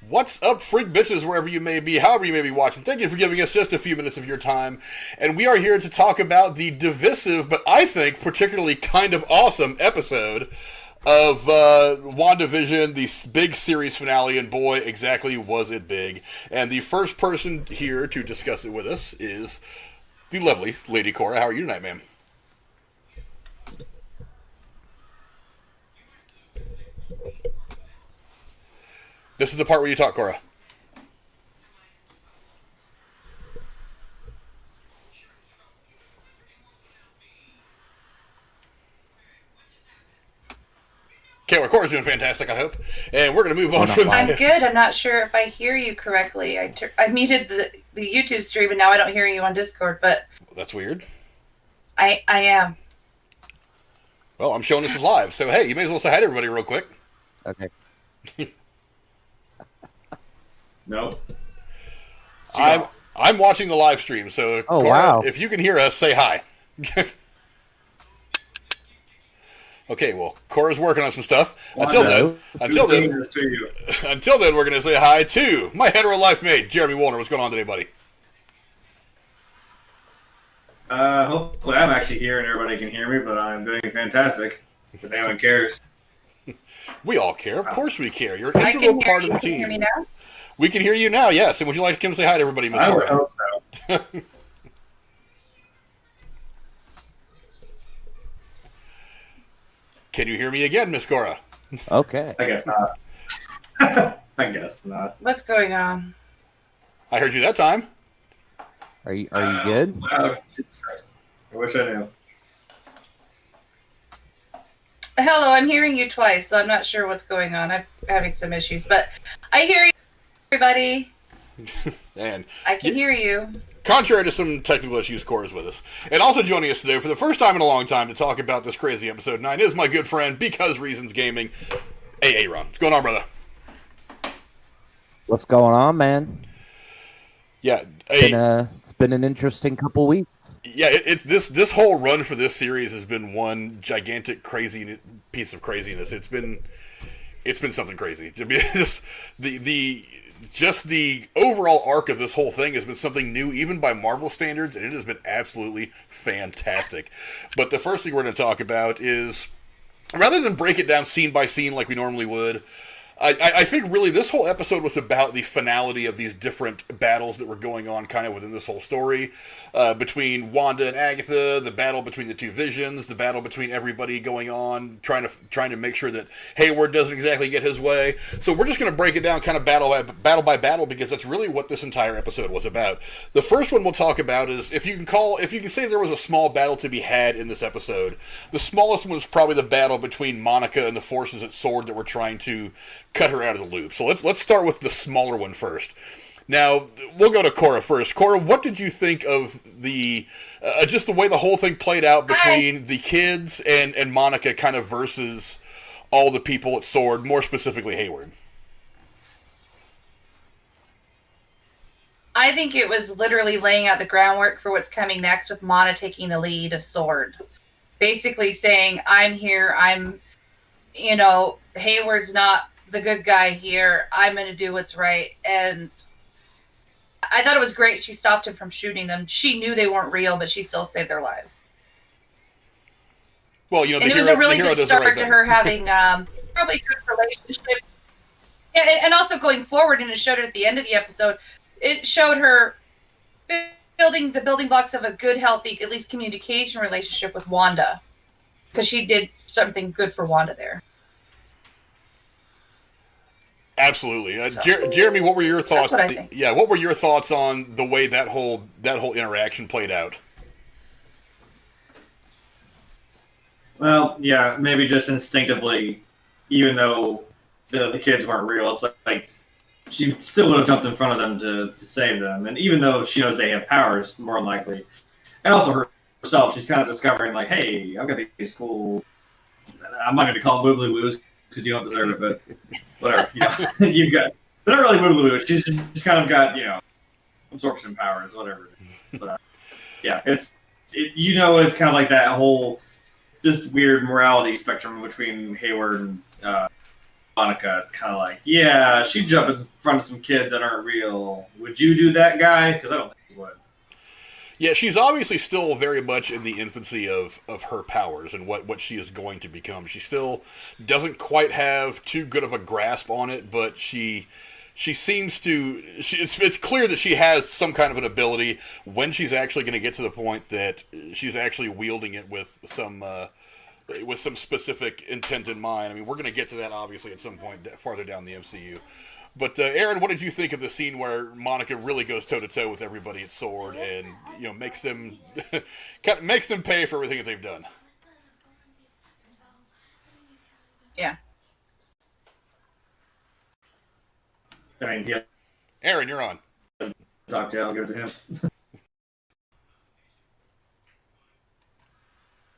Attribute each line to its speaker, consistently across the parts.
Speaker 1: What's up, freak bitches, wherever you may be, however you may be watching? Thank you for giving us just a few minutes of your time. And we are here to talk about the divisive, but I think particularly kind of awesome episode of WandaVision, the big series finale, and boy, exactly was it big. And the first person here to discuss it with us is the lovely Lady Cora. How are you tonight, ma'am? This is the part where you talk, Cora. Okay, well, Cora's doing fantastic, I hope. And we're going to move on from
Speaker 2: I'm good. I'm not sure if I hear you correctly. I muted the YouTube stream, and now I don't hear you on Discord, but...
Speaker 1: That's weird.
Speaker 2: I am.
Speaker 1: Well, I'm showing this is live, so hey, you may as well say hi to everybody real quick.
Speaker 3: Okay.
Speaker 4: Nope.
Speaker 1: I'm watching the live stream, so
Speaker 3: Oh,
Speaker 1: Cora,
Speaker 3: wow.
Speaker 1: if you can hear us, say hi. Okay, well, Cora's working on some stuff. Until then, we're going to say hi to my hetero life mate, Jeremy Wolner. What's going on today, buddy?
Speaker 4: Hopefully I'm actually here and everybody can hear me, but I'm doing fantastic. If anyone cares.
Speaker 1: We all care. Of course we care. You're an
Speaker 2: I
Speaker 1: integral
Speaker 2: can hear
Speaker 1: part
Speaker 2: you.
Speaker 1: of the
Speaker 2: Can you hear
Speaker 1: team.
Speaker 2: me now?
Speaker 1: We can hear you now, yes. And would you like to come say hi to everybody, Ms.
Speaker 4: I would
Speaker 1: Cora?
Speaker 4: hope so.
Speaker 1: Can you hear me again, Miss Cora?
Speaker 3: Okay.
Speaker 4: I guess not. I guess not.
Speaker 2: What's going on?
Speaker 1: I heard you that time.
Speaker 3: Are you good?
Speaker 4: Jesus Christ. I wish I knew.
Speaker 2: Hello, I'm hearing you twice, so I'm not sure what's going on. I'm having some issues, but I hear you, everybody.
Speaker 1: And
Speaker 2: I can hear you.
Speaker 1: contrary to some technical issues, Cora's with us. And also joining us today for the first time in a long time to talk about this crazy episode 9 is my good friend, Because Reasons Gaming, Aaron. What's going on, brother?
Speaker 3: What's going on, man?
Speaker 1: Yeah,
Speaker 3: It's been an interesting couple weeks.
Speaker 1: yeah. It's this whole run for this series has been one gigantic crazy piece of craziness. It's been something crazy. To be just the overall arc of this whole thing has been something new, even by Marvel standards, and it has been absolutely fantastic. But the first thing we're going to talk about is, rather than break it down scene by scene like we normally would, I think really this whole episode was about the finality of these different battles that were going on kind of within this whole story, between Wanda and Agatha, the battle between the two visions, the battle between everybody going on, trying to make sure that Heyward doesn't exactly get his way. So we're just going to break it down kind of battle by battle, because that's really what this entire episode was about. The first one we'll talk about is, if you can say there was a small battle to be had in this episode, the smallest one was probably the battle between Monica and the forces at Sword that were trying to cut her out of the loop. So let's start with the smaller one first. Now, we'll go to Cora first. Cora, what did you think of the just the way the whole thing played out between the kids and Monica kind of versus all the people at Sword, more specifically Heyward?
Speaker 2: I think it was literally laying out the groundwork for what's coming next, with Mana taking the lead of Sword. Basically saying, I'm here, Heyward's not the good guy here, I'm going to do what's right. And I thought it was great she stopped him from shooting them. She knew they weren't real, but she still saved their lives.
Speaker 1: Well,
Speaker 2: and it was a really good start to her having probably a good relationship. And also going forward, and it showed it at the end of the episode, it showed her building the building blocks of a good, healthy, at least communication relationship with Wanda. Because she did something good for Wanda there.
Speaker 1: Absolutely, Jeremy. What were your thoughts?
Speaker 2: That's what I think.
Speaker 1: Yeah, what were your thoughts on the way that whole interaction played out?
Speaker 4: Well, yeah, maybe just instinctively, even though the kids weren't real, it's like she still would have jumped in front of them to save them. And even though she knows they have powers, more than likely, and also herself, she's kind of discovering, like, hey, I've got these cool. I'm not going to call them wibbly woos because you don't deserve it, but whatever. You've got. They're not really wibbly woos. She's just kind of got absorption powers, whatever. But yeah, it's kind of like that whole this weird morality spectrum between Heyward and Monica, it's kind of like, yeah, she'd jump in front of some kids that aren't real. Would you do that, guy? Because I don't think you would.
Speaker 1: Yeah, she's obviously still very much in the infancy of her powers and what she is going to become. She still doesn't quite have too good of a grasp on it, but she seems to... It's clear that she has some kind of an ability when she's actually going to get to the point that she's actually wielding it with some specific intent in mind. I mean, we're going to get to that, obviously, at some point farther down the MCU. But Aaron, what did you think of the scene where Monica really goes toe to toe with everybody at Sword and makes them makes them pay for everything that they've done?
Speaker 2: Yeah.
Speaker 4: I mean, yeah.
Speaker 1: Aaron, you're on.
Speaker 4: Talk to you. I'll give it to him.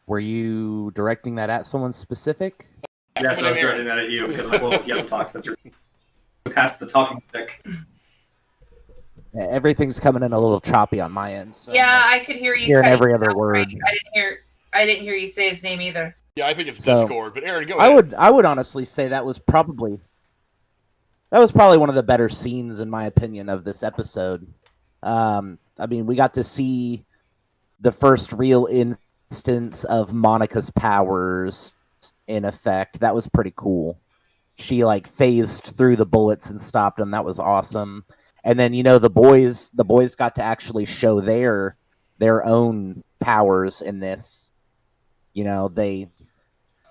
Speaker 3: Were you directing that at someone specific?
Speaker 4: Yes, I was directing that at you because he hasn't talked since you're past the talking stick.
Speaker 3: Yeah, everything's coming in a little choppy on my end. So
Speaker 2: yeah, I could hear you.
Speaker 3: Hearing every other word.
Speaker 2: I didn't hear you say his name either.
Speaker 1: Yeah, I think it's Discord. But Aaron, go ahead.
Speaker 3: I would honestly say that was probably one of the better scenes, in my opinion, of this episode. I mean, we got to see the first real instance of Monica's powers in effect. That was pretty cool. She phased through the bullets and stopped them. That was awesome. And then the boys got to actually show their own powers in this. They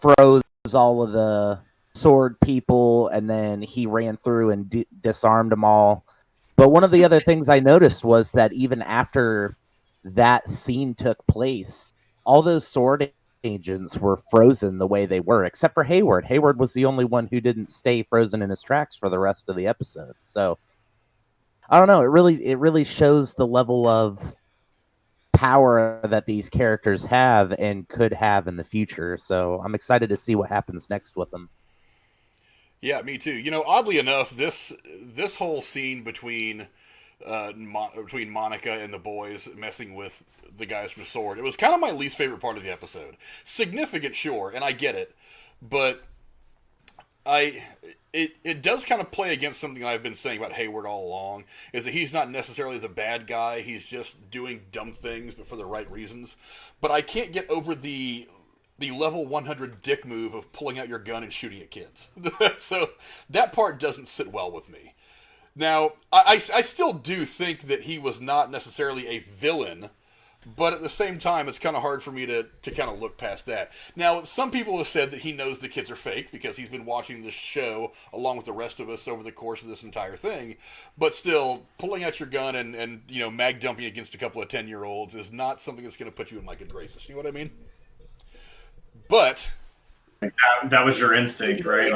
Speaker 3: froze all of the Sword people, and then he ran through and disarmed them all. But one of the other things I noticed was that even after that scene took place, all those Sword agents were frozen the way they were, except for Heyward. Heyward was the only one who didn't stay frozen in his tracks for the rest of the episode. So I don't know. It really shows the level of power that these characters have and could have in the future. So I'm excited to see what happens next with them.
Speaker 1: Yeah, me too. Oddly enough, this whole scene between Monica and the boys messing with the guys from Sword, it was kind of my least favorite part of the episode. Significant, sure, and I get it, but it does kind of play against something I've been saying about Heyward all along, is that he's not necessarily the bad guy, he's just doing dumb things, but for the right reasons. But I can't get over the level 100 dick move of pulling out your gun and shooting at kids. So that part doesn't sit well with me. Now, I still do think that he was not necessarily a villain, but at the same time, it's kind of hard for me to kind of look past that. Now, some people have said that he knows the kids are fake because he's been watching this show along with the rest of us over the course of this entire thing. But still, pulling out your gun and mag dumping against a couple of 10-year-olds is not something that's going to put you in my good graces. You know what I mean? But
Speaker 4: that was your instinct, right?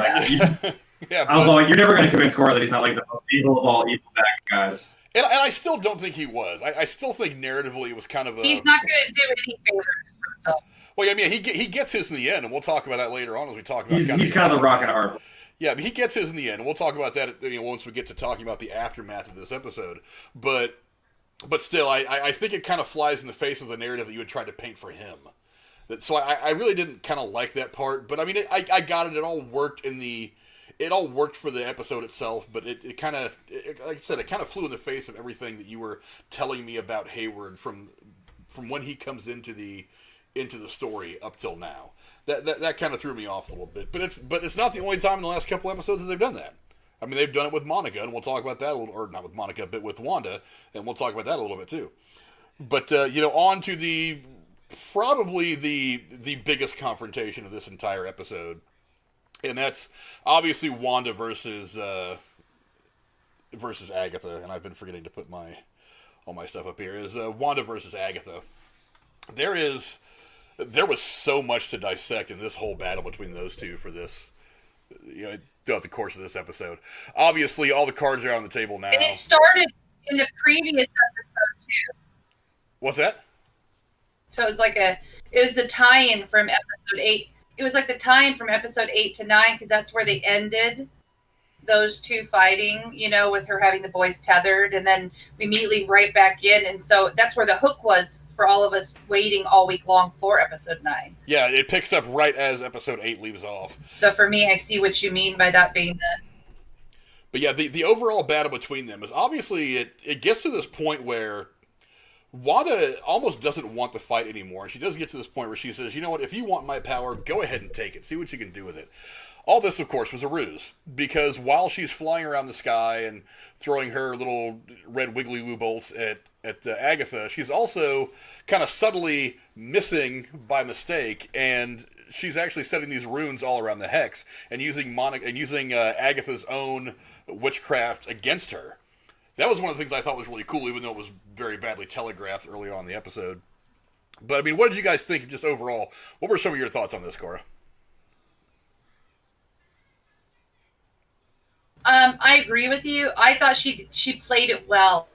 Speaker 1: Yeah,
Speaker 4: I was like, you're never going to convince Cora that he's not the most evil of all evil bad guys.
Speaker 1: And I still don't think he was. I still think narratively it was kind of a...
Speaker 2: He's not going to do any favors for himself.
Speaker 1: Well, I mean, he gets his in the end, and we'll talk about that later on as we talk about...
Speaker 4: He's kind of the rock and a hard.
Speaker 1: Yeah, but he gets his in the end, and we'll talk about that once we get to talking about the aftermath of this episode. But still, I think it kind of flies in the face of the narrative that you had tried to paint for him. So I really didn't kind of like that part, but I mean, I got it. It all worked it all worked for the episode itself, but it kind of, like I said, it kind of flew in the face of everything that you were telling me about Heyward from when he comes into the story up till now. That kind of threw me off a little bit, but it's not the only time in the last couple episodes that they've done that. I mean, they've done it with Monica, and we'll talk about that a little, or not with Monica, but with Wanda, and we'll talk about that a little bit too. But on to probably the biggest confrontation of this entire episode. And that's obviously Wanda versus Agatha, and I've been forgetting to put all my stuff up here. Is Wanda versus Agatha. There was so much to dissect in this whole battle between those two for this, throughout the course of this episode. Obviously, all the cards are on the table now.
Speaker 2: And it started in the previous episode too.
Speaker 1: What's that?
Speaker 2: So it was the tie-in from episode 8. It was like the tie-in from episode 8 to 9 because that's where they ended those two fighting, you know, with her having the boys tethered, and then we immediately right back in. And so that's where the hook was for all of us waiting all week long for episode 9.
Speaker 1: Yeah, it picks up right as episode 8 leaves off.
Speaker 2: So for me, I see what you mean by that being the...
Speaker 1: But yeah, the overall battle between them is obviously, it gets to this point where Wanda almost doesn't want to fight anymore. And she does get to this point where she says, you know what, if you want my power, go ahead and take it. See what you can do with it. All this, of course, was a ruse, because while she's flying around the sky and throwing her little red wiggly-woo bolts at Agatha, she's also kind of subtly missing by mistake, and she's actually setting these runes all around the hex and using Agatha's own witchcraft against her. That was one of the things I thought was really cool, even though it was very badly telegraphed early on in the episode. But, I mean, what did you guys think just overall? What were some of your thoughts on this, Cora?
Speaker 2: I agree with you. I thought she played it well.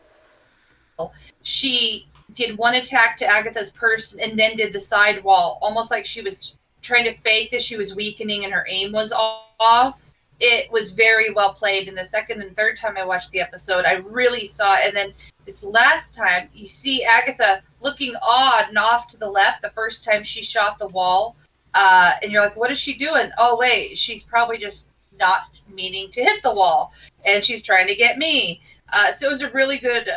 Speaker 2: She did one attack to Agatha's purse and then did the side wall, almost like she was trying to fake that she was weakening and her aim was off. It was very well played. And the second and third time I watched the episode, I really saw it. And then this last time, you see Agatha looking odd and off to the left the first time she shot the wall. And you're like, what is she doing? Oh, wait, she's probably just not meaning to hit the wall, and she's trying to get me. So it was a really good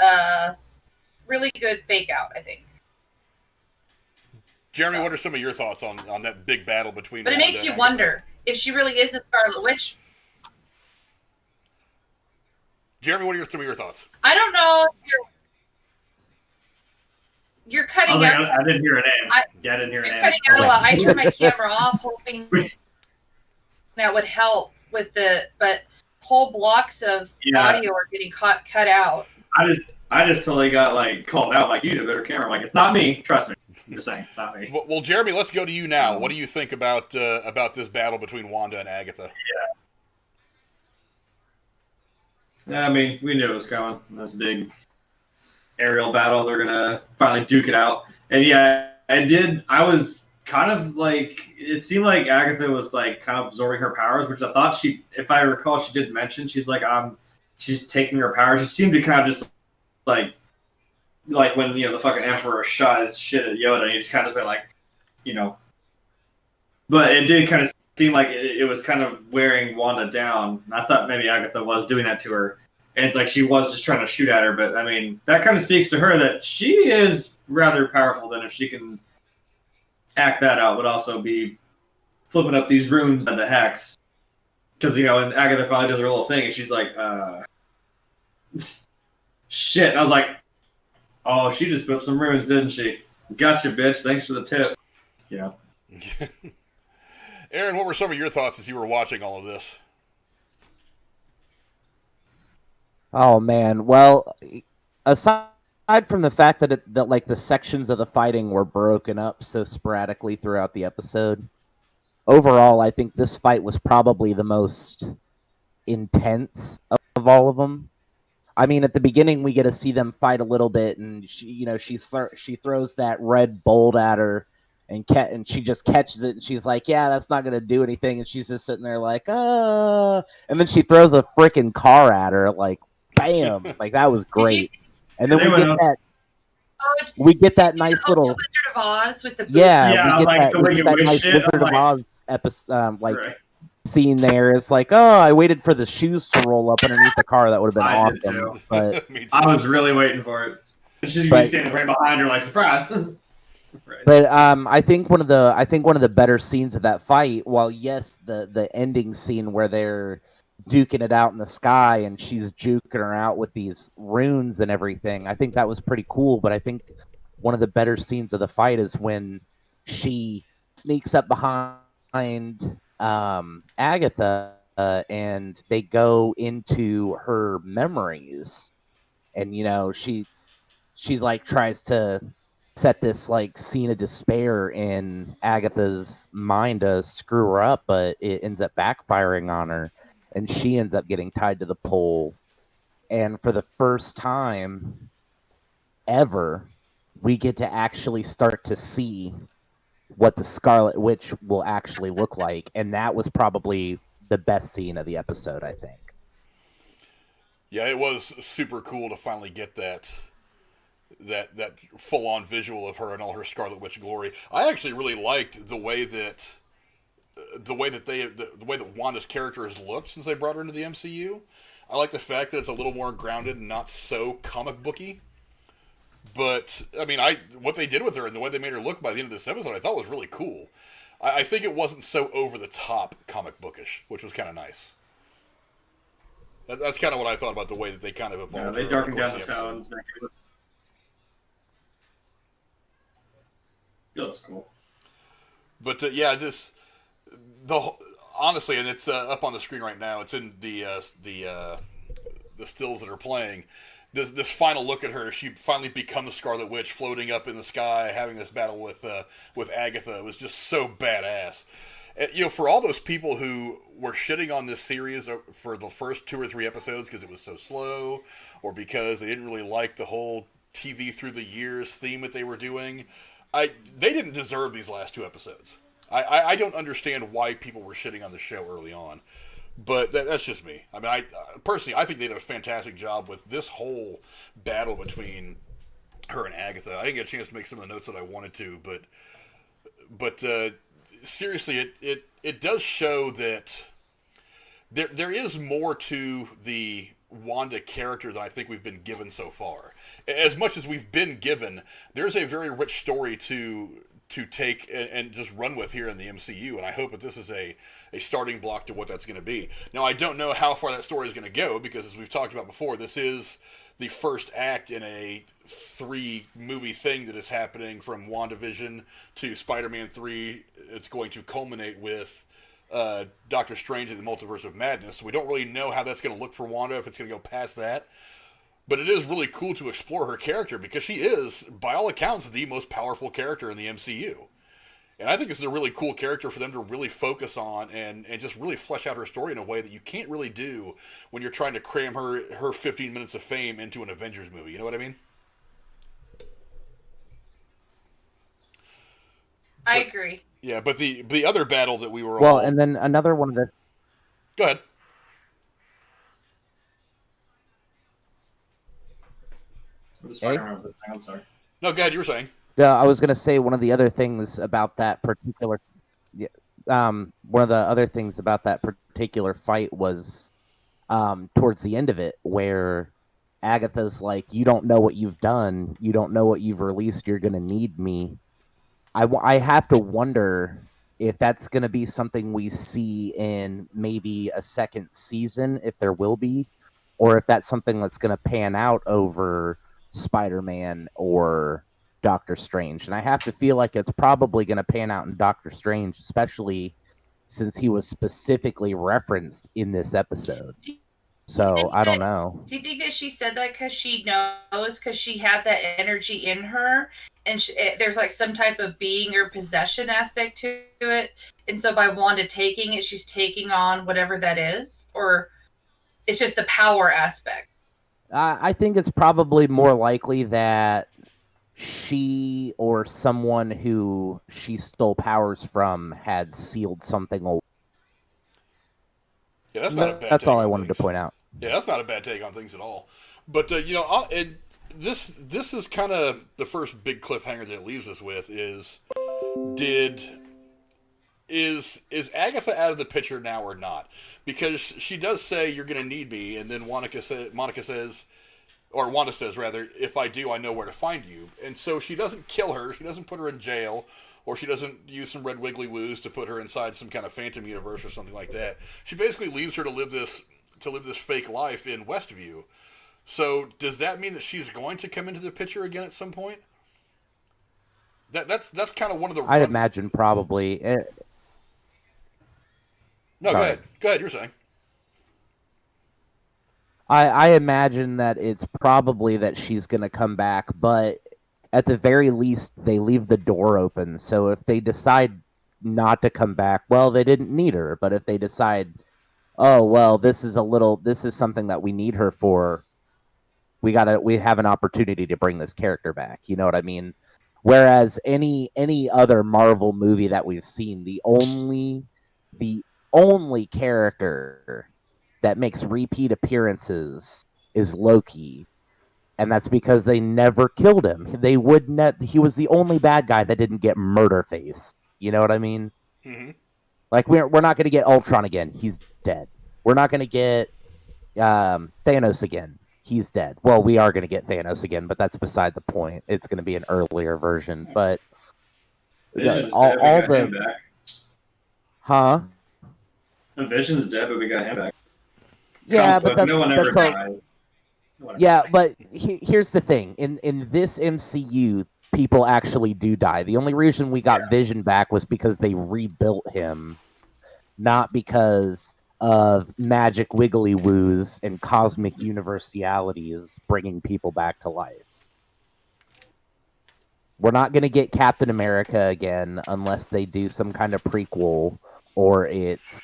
Speaker 2: fake out, I think.
Speaker 1: Jeremy, what are some of your thoughts on that big battle between?
Speaker 2: But it makes you wonder if she really is the Scarlet Witch.
Speaker 1: Jeremy, what are some of your thoughts?
Speaker 2: I don't know. You're cutting out.
Speaker 4: I didn't hear a name. I didn't hear a name.
Speaker 2: You're cutting out a lot. I turned my camera off, hoping that would help with but whole blocks of audio are getting cut out.
Speaker 4: I just totally got called out, like, you need a better camera. I'm like, it's not me. Trust me. I'm just saying, it's not me.
Speaker 1: Well, Jeremy, let's go to you now. What do you think about this battle between Wanda and Agatha?
Speaker 4: Yeah, I mean, we knew it was coming. This big aerial battle. They're gonna finally duke it out. And yeah, I was kind of it seemed like Agatha was kind of absorbing her powers, which I thought if I recall, she did mention she's she's taking her powers. She seemed to kind of just like when the fucking Emperor shot his shit at Yoda, and he just kind of went But it did kind of seem like it was kind of wearing Wanda down. And I thought maybe Agatha was doing that to her, and it's like she was just trying to shoot at her. But I mean, that kind of speaks to her that she is rather powerful. Than if she can act that out, would also be flipping up these runes at the hex. Because, and Agatha finally does her little thing, and she's like, shit. And I was like, oh, she just put up some runes, didn't she? Gotcha, bitch. Thanks for the tip.
Speaker 1: Aaron, what were some of your thoughts as you were watching all of this?
Speaker 3: Oh, man. Well, aside from the fact that the sections of the fighting were broken up so sporadically throughout the episode, overall, I think this fight was probably the most intense of all of them. I mean, at the beginning, we get to see them fight a little bit, and she throws that red bolt at her, and she just catches it, and she's like, "Yeah, that's not gonna do anything," and she's just sitting there like, and then she throws a freaking car at her, like, bam, that was great. And then we get that nice little
Speaker 2: Wizard of Oz with the boots.
Speaker 3: we get that nice Wizard of Oz episode,
Speaker 4: right.
Speaker 3: Scene there. It's like, oh, I waited for the shoes to roll up underneath the car. That would have been
Speaker 4: I
Speaker 3: awesome.
Speaker 4: Did too.
Speaker 3: But
Speaker 4: I was really waiting for it. She's gonna be standing right behind her, like, surprise. Right.
Speaker 3: But I think one of the better scenes of that fight, while yes, the ending scene where they're duking it out in the sky and she's juking her out with these runes and everything, I think that was pretty cool. But I think one of the better scenes of the fight is when she sneaks up behind Agatha and they go into her memories, and she's like tries to set this scene of despair in Agatha's mind to screw her up, but it ends up backfiring on her, and she ends up getting tied to the pole. And for the first time ever, we get to actually start to see what the Scarlet Witch will actually look like, and that was probably the best scene of the episode, I think.
Speaker 1: Yeah, it was super cool to finally get that full on visual of her and all her Scarlet Witch glory. I actually really liked the way that Wanda's character has looked since they brought her into the MCU. I like the fact that it's a little more grounded and not so comic booky. But I mean, what they did with her and the way they made her look by the end of this episode, I thought was really cool. I think it wasn't so over the top comic bookish, which was kind of nice. That's kind of what I thought about the way that they kind of evolved.
Speaker 4: Yeah, they darkened down the tones. It looks cool.
Speaker 1: But honestly, and it's up on the screen right now. It's in the stills that are playing. This final look at her, she finally becomes Scarlet Witch, floating up in the sky, having this battle with Agatha. It was just so badass. For all those people who were shitting on this series for the first 2 or 3 episodes because it was so slow, or because they didn't really like the whole TV through the years theme that they were doing, they didn't deserve these last 2 episodes. I don't understand why people were shitting on the show early on. But that's just me. I mean, personally, I think they did a fantastic job with this whole battle between her and Agatha. I didn't get a chance to make some of the notes that I wanted to, but seriously, it does show that there is more to the Wanda character than I think we've been given so far. As much as we've been given, there's a very rich story to take and just run with here in the MCU, and I hope that this is a starting block to what that's going to be. Now, I don't know how far that story is going to go, because as we've talked about before, this is the first act in a 3-movie thing that is happening from WandaVision to Spider-Man 3. It's going to culminate with Doctor Strange and the Multiverse of Madness, so we don't really know how that's going to look for Wanda, if it's going to go past that. But it is really cool to explore her character, because she is, by all accounts, the most powerful character in the MCU. And I think this is a really cool character for them to really focus on and just really flesh out her story in a way that you can't really do when you're trying to cram her 15 minutes of fame into an Avengers movie. You know what I mean?
Speaker 2: I agree.
Speaker 1: Yeah, but the other battle that we were
Speaker 3: Well, and then another one of the...
Speaker 1: Go ahead.
Speaker 4: I'm sorry.
Speaker 1: No, go ahead. You were saying.
Speaker 3: Yeah, I was going to say one of the other things about that particular, one of the other things about that particular fight was towards the end of it, where Agatha's like, "You don't know what you've done. You don't know what you've released. You're going to need me." I have to wonder if that's going to be something we see in maybe a second season, if there will be, or if that's something that's going to pan out over Spider-Man or Doctor Strange. And I have to feel like it's probably going to pan out in Doctor Strange, especially since he was specifically referenced in this episode. So I don't know.
Speaker 2: Do you think that she said that because she knows, because she had that energy in her, and there's like some type of being or possession aspect to it, and so by Wanda taking it, she's taking on whatever that is, or it's just the power aspect?
Speaker 3: I think it's probably more likely that she or someone who she stole powers from had sealed something away.
Speaker 1: Yeah, that's not a bad.
Speaker 3: That's
Speaker 1: take
Speaker 3: all I
Speaker 1: on
Speaker 3: wanted
Speaker 1: things.
Speaker 3: to point out.
Speaker 1: Yeah, that's not a bad take on things at all. But this is kind of the first big cliffhanger that it leaves us with is Agatha out of the picture now or not? Because she does say you're going to need me, and then Wanda says, if I do, I know where to find you. And so she doesn't kill her, she doesn't put her in jail, or she doesn't use some red wiggly woos to put her inside some kind of phantom universe or something like that. She basically leaves her to live this fake life in Westview. So does that mean that she's going to come into the picture again at some point? That's kind of one of the.
Speaker 3: I'd imagine probably.
Speaker 1: No,
Speaker 3: Sorry.
Speaker 1: Go ahead. Go ahead. You're saying.
Speaker 3: I imagine that it's probably that she's going to come back, but at the very least, they leave the door open. So if they decide not to come back, well, they didn't need her. But if they decide, oh well, this is something that we need her for, we have an opportunity to bring this character back. You know what I mean? Whereas any other Marvel movie that we've seen, the only character that makes repeat appearances is Loki. And that's because they never killed him. They would he was the only bad guy that didn't get murder faced. You know what I mean?
Speaker 1: Mm-hmm.
Speaker 3: Like we're not going to get Ultron again. He's dead. We're not going to get Thanos again. He's dead. Well, we are going to get Thanos again, but that's beside the point. It's going to be an earlier version. But all the
Speaker 4: Vision's dead, but we got him back.
Speaker 3: Yeah, but that's
Speaker 4: no one ever
Speaker 3: like,
Speaker 4: dies.
Speaker 3: Yeah, but here's the thing. In this MCU, people actually do die. The only reason we got Vision back was because they rebuilt him, not because of magic wiggly woos and cosmic universalities bringing people back to life. We're not going to get Captain America again unless they do some kind of prequel or it's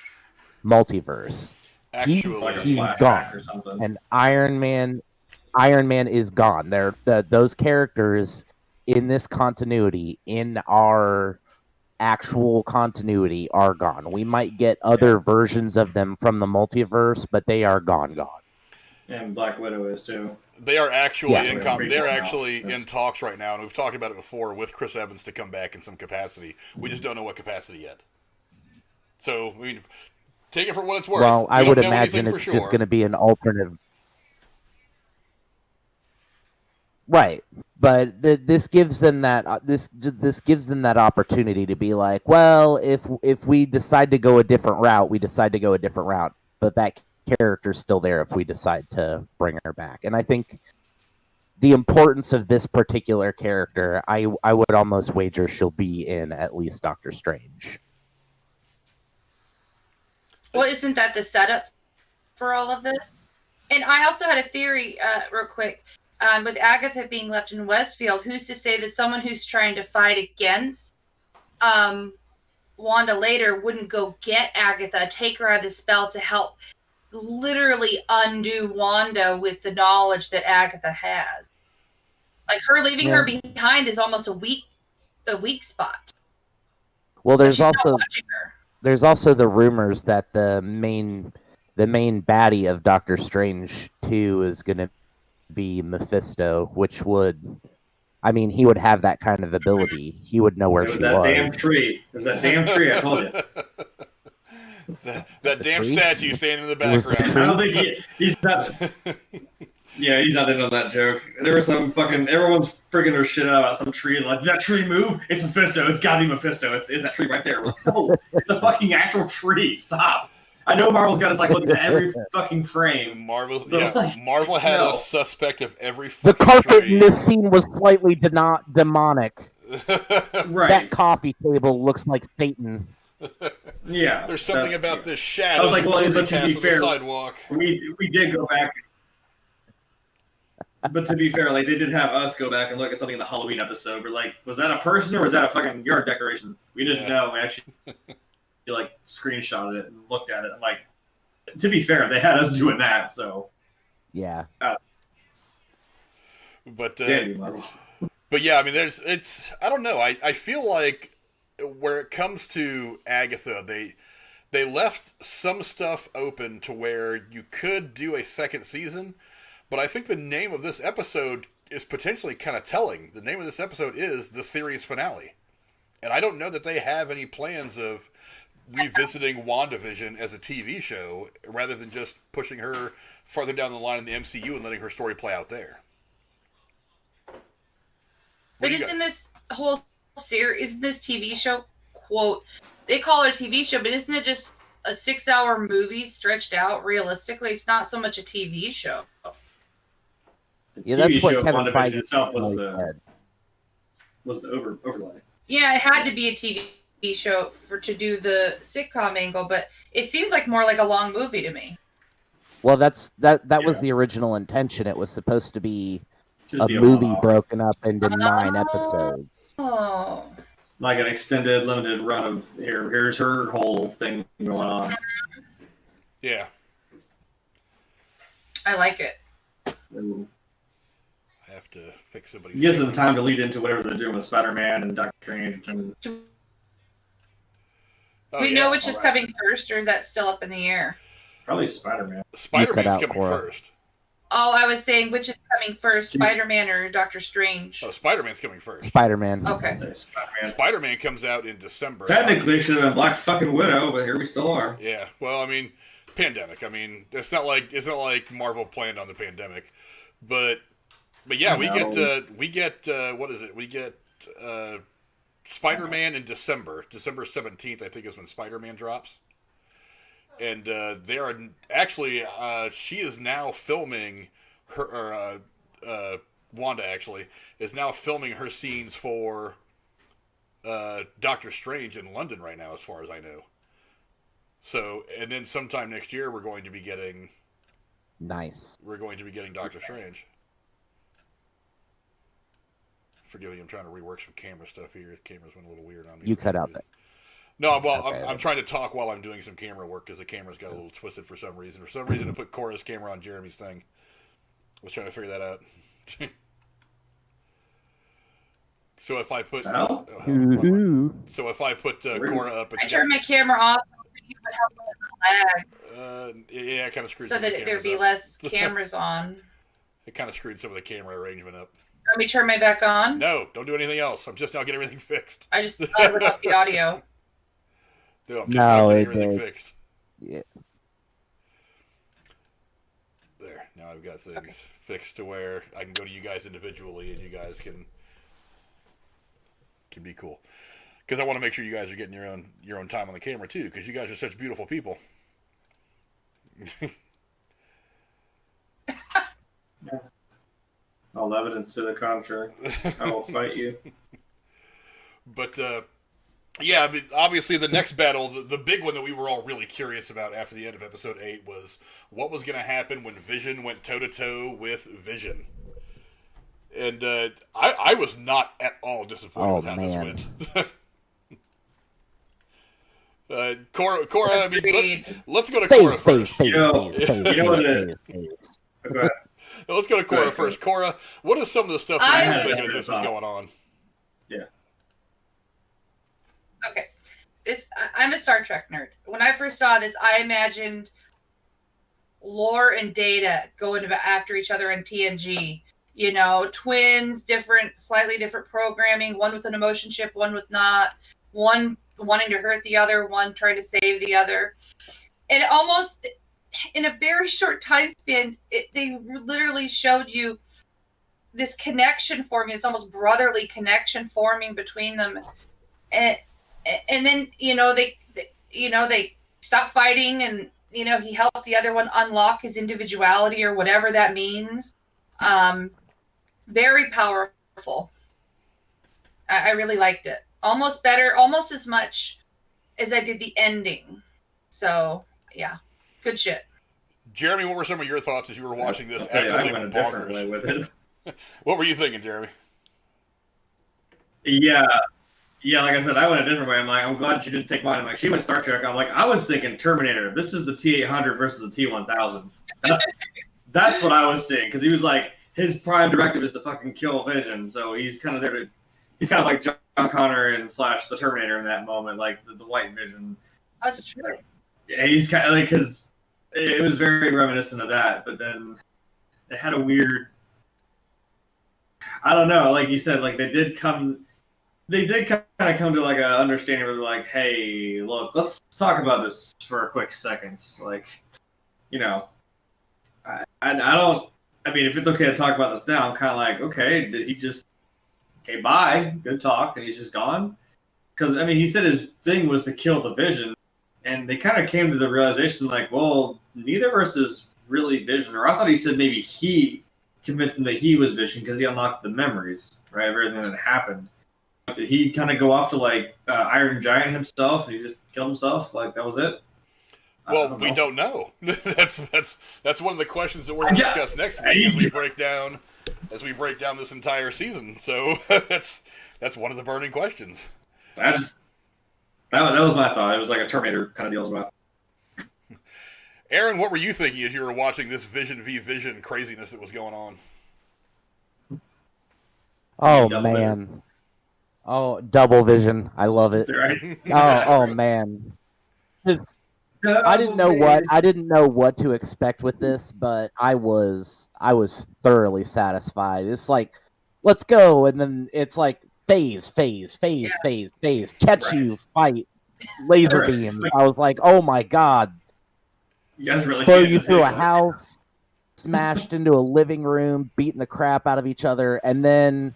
Speaker 3: multiverse.
Speaker 1: Actually,
Speaker 3: he's gone,
Speaker 4: or something.
Speaker 3: And Iron Man is gone. Those characters in this continuity, in our actual continuity, are gone. We might get other versions of them from the multiverse, but they are gone.
Speaker 4: And Black Widow is too.
Speaker 1: They are actually
Speaker 4: in
Speaker 1: in talks right now, and we've talked about it before with Chris Evans to come back in some capacity. We just don't know what capacity yet. So take it for what it's worth.
Speaker 3: Well, I would imagine it's just going to be an alternative. Right, but this gives them that this gives them that opportunity to be like, well, if we decide to go a different route, we decide to go a different route. But that character's still there if we decide to bring her back. And I think the importance of this particular character, I would almost wager she'll be in at least Doctor Strange.
Speaker 2: Well, isn't that the setup for all of this? And I also had a theory, real quick. With Agatha being left in Westfield, who's to say that someone who's trying to fight against Wanda later wouldn't go get Agatha, take her out of the spell to help literally undo Wanda with the knowledge that Agatha has? Like, her leaving her behind is almost a weak spot.
Speaker 3: Well, there's also the rumors that the main baddie of Doctor Strange 2 is going to be Mephisto, which would, I mean, he would have that kind of ability. He would know where she was.
Speaker 4: It was that damn tree, I told you.
Speaker 1: that damn statue standing in the background.
Speaker 4: I don't think he's not. Yeah, he's not into that joke. There was some everyone's freaking their shit out about some tree. Like, that tree move? It's Mephisto. It's gotta be Mephisto. It's that tree right there. Like, no, it's a fucking actual tree. Stop. I know Marvel's got us like looking at every fucking frame.
Speaker 1: Marvel had a suspect of every
Speaker 3: The
Speaker 1: fucking
Speaker 3: carpet
Speaker 1: tree.
Speaker 3: in this scene was slightly demonic.
Speaker 4: Right.
Speaker 3: That coffee table looks like Satan.
Speaker 4: Yeah.
Speaker 1: There's something about this shadow.
Speaker 4: I was like, well, but to be fair,
Speaker 1: the sidewalk.
Speaker 4: We did go back. But to be fair, like, they did have us go back and look at something in the Halloween episode. We're like, was that a person or was that a fucking yard decoration? We didn't know. We actually like screenshotted it and looked at it. I'm like, to be fair, they had us doing that, so
Speaker 3: yeah.
Speaker 1: But yeah, I mean, I don't know. I feel like where it comes to Agatha, they left some stuff open to where you could do a second season, but I think the name of this episode is potentially kind of telling. The name of this episode is the series finale, and I don't know that they have any plans of revisiting WandaVision as a TV show rather than just pushing her farther down the line in the MCU and letting her story play out there.
Speaker 2: But isn't this whole series, this TV show, quote, they call it a TV show, but isn't it just a 6-hour movie stretched out realistically? It's not so much a TV show.
Speaker 3: Yeah, that's what Kevin
Speaker 4: WandaVision
Speaker 3: Feige
Speaker 4: itself was the overlay.
Speaker 2: Yeah, it had to be a TV show to do the sitcom angle, but it seems like more like a long movie to me.
Speaker 3: Well, that was the original intention. It was supposed to be a movie broken up into 9 episodes.
Speaker 2: Oh.
Speaker 4: Like an extended, limited run of here's her whole thing going on.
Speaker 1: Yeah.
Speaker 2: I like it.
Speaker 4: Ooh.
Speaker 1: I have to fix somebody's.
Speaker 4: It gives them time to lead into whatever they're doing with Spider-Man and Doctor Strange. And
Speaker 2: we know which is coming first, or is that still up in the air?
Speaker 4: Probably Spider-Man.
Speaker 1: Spider-Man's coming first.
Speaker 2: Oh, I was saying which is coming first, Spider-Man or Doctor Strange?
Speaker 1: Oh, Spider-Man's coming first.
Speaker 3: Spider-Man.
Speaker 2: Okay.
Speaker 1: Spider-Man comes out in December.
Speaker 4: Technically, it should have been Black fucking Widow, but here we still are.
Speaker 1: Yeah. Well, I mean, pandemic. I mean, it's not like Marvel planned on the pandemic, but yeah, we get what is it? We get Spider-Man in December 17th. I think is when Spider-Man drops. And they are actually, she is now filming her, Wanda actually, is now filming her scenes for Doctor Strange in London right now, as far as I know. So, and then sometime next year, we're going to be getting...
Speaker 3: Nice.
Speaker 1: We're going to be getting Doctor Strange. Forgive me, I'm trying to rework some camera stuff here. The camera's went a little weird on me.
Speaker 3: You cut out that.
Speaker 1: No, well, I'm trying to talk while I'm doing some camera work because the camera's got a little twisted for some reason. For some reason, I put Cora's camera on Jeremy's thing. I was trying to figure that out. So if I put Cora up,
Speaker 2: I turned my camera off. You would have
Speaker 1: lag. Yeah, it kind of screwed.
Speaker 2: So that there'd be less cameras on.
Speaker 1: It kind of screwed some of the camera arrangement up.
Speaker 2: Let me turn my back on.
Speaker 1: No, don't do anything else. I'm just now getting everything fixed.
Speaker 2: I just thought about the audio.
Speaker 1: No, I'm just now getting everything fixed.
Speaker 3: Yeah.
Speaker 1: There. Now I've got things fixed to where I can go to you guys individually, and you guys can be cool. Because I want to make sure you guys are getting your own time on the camera too. Because you guys are such beautiful people.
Speaker 4: All evidence to the contrary. I will fight you.
Speaker 1: But yeah, I mean, obviously the next battle, the big one that we were all really curious about after the end of episode 8 was what was going to happen when Vision went toe-to-toe with Vision. And I was not at all disappointed with how this went. Cora, I mean, let's go to Cora first.
Speaker 4: You know what it is? Okay.
Speaker 1: Let's go to Cora first. Cora, what is some of the stuff that you were thinking as this was going on?
Speaker 4: Yeah.
Speaker 2: Okay. I'm a Star Trek nerd. When I first saw this, I imagined Lore and Data going after each other in TNG. You know, twins, slightly different programming, one with an emotion chip, one with not, one wanting to hurt the other, one trying to save the other. And almost in a very short time span, they literally showed you this connection forming, this almost brotherly connection forming between them. And then, they stopped fighting, and, he helped the other one unlock his individuality or whatever that means. Very powerful. I really liked it. Almost as much as I did the ending. So, yeah. Good shit.
Speaker 1: Jeremy, what were some of your thoughts as you were watching this?
Speaker 4: I went a different way with it.
Speaker 1: What were you thinking, Jeremy?
Speaker 4: Yeah, like I said, I went a different way. I'm glad she didn't take mine. She went Star Trek. I was thinking Terminator. This is the T-800 versus the T-1000. That's what I was seeing, because he was like, his prime directive is to fucking kill Vision, so he's kind of there to... He's kind of like John Connor and / the Terminator in that moment, like the white Vision.
Speaker 2: That's true.
Speaker 4: Yeah, he's kind of like, because it was very reminiscent of that, but then it had a weird... I don't know, like you said, like they did kind of come to like a understanding where they're like, hey, look, let's talk about this for a quick second. Like, I mean, if it's okay to talk about this now, I'm kind of like, okay, did he just, okay, bye, good talk, and he's just gone? Because, I mean, he said his thing was to kill the Vision, and they kind of came to the realization, like, well, neither of us is really Vision. Or I thought he said maybe he convinced him that he was Vision because he unlocked the memories, right, of everything that happened. Did he kind of go off to, like, Iron Giant himself, and he just killed himself? Like, that was it?
Speaker 1: Well, we don't know. That's one of the questions that we're going to discuss next week as we break down this entire season. So that's one of the burning questions.
Speaker 4: That was my thought. It was like a Terminator kind of deal. With
Speaker 1: Aaron, what were you thinking as you were watching this Vision v Vision craziness that was going on?
Speaker 3: Oh man! Oh, double Vision! I love it.
Speaker 4: Right?
Speaker 3: Oh man! I didn't know what to expect with this, but I was thoroughly satisfied. It's like, let's go, and then it's like phase, catch you, fight, laser beams. I was like, oh my god.
Speaker 4: You guys really
Speaker 3: throw you through a house, smashed into a living room, beating the crap out of each other, and then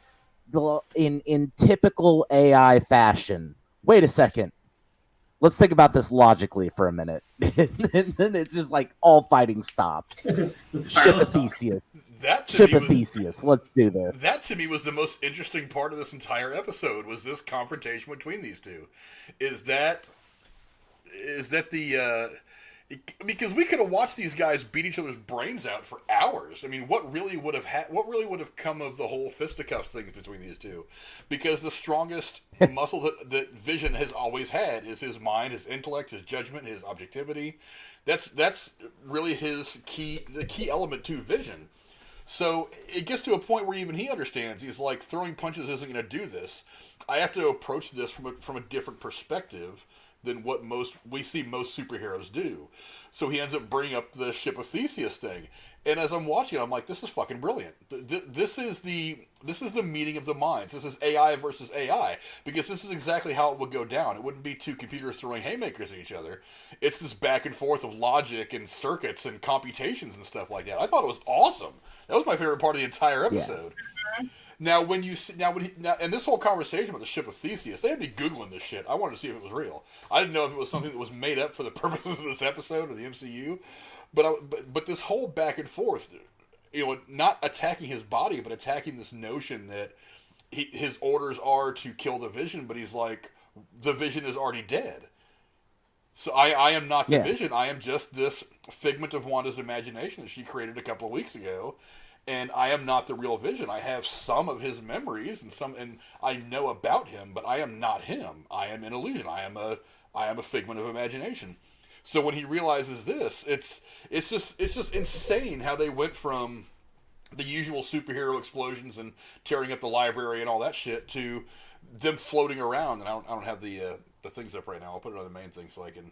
Speaker 3: in typical AI fashion. Wait a second. Let's think about this logically for a minute. And then it's just like all fighting stopped. Ship of Theseus. Let's do this.
Speaker 1: That to me was the most interesting part of this entire episode, was this confrontation between these two. Is that the because we could have watched these guys beat each other's brains out for hours. I mean, what really would have come of the whole fisticuffs things between these two? Because the strongest muscle that Vision has always had is his mind, his intellect, his judgment, his objectivity. That's really the key element to Vision. So it gets to a point where even he understands. He's like, throwing punches isn't going to do this. I have to approach this from a different perspective than what we see most superheroes do. So he ends up bringing up the Ship of Theseus thing. And as I'm watching it, I'm like, this is fucking brilliant. This is the meeting of the minds. This is AI versus AI. Because this is exactly how it would go down. It wouldn't be two computers throwing haymakers at each other. It's this back and forth of logic and circuits and computations and stuff like that. I thought it was awesome. That was my favorite part of the entire episode. Yeah. Now, and this whole conversation about the Ship of Theseus, they had me Googling this shit. I wanted to see if it was real. I didn't know if it was something that was made up for the purposes of this episode or the MCU. But this whole back and forth, not attacking his body, but attacking this notion that his orders are to kill the Vision, but he's like, the Vision is already dead. So I am not the Vision. I am just this figment of Wanda's imagination that she created a couple of weeks ago. And I am not the real Vision. I have some of his memories and I know about him, but I am not him. I am an illusion. I am a figment of imagination. So when he realizes this, it's just insane how they went from the usual superhero explosions and tearing up the library and all that shit to them floating around. And I don't have the things up right now. I'll put it on the main thing so I can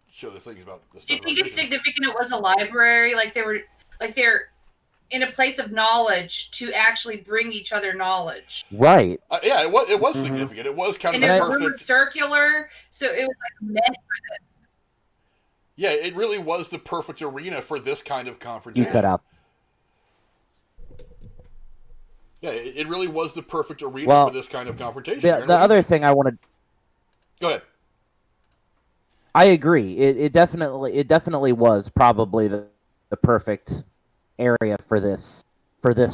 Speaker 1: show the things about this.
Speaker 2: Do you think it's significant it was a library? They're in a place of knowledge to actually bring each other knowledge.
Speaker 3: Right.
Speaker 1: Yeah, it was significant. It was kind of
Speaker 2: the
Speaker 1: perfect.
Speaker 2: Room circular, so it was meant for this.
Speaker 1: Yeah, it really was the perfect arena for this kind of confrontation.
Speaker 3: You cut out.
Speaker 1: Yeah, it really was the perfect arena for this kind of confrontation.
Speaker 3: The other thing I wanted.
Speaker 1: Go ahead.
Speaker 3: I agree. It definitely was probably the perfect area for this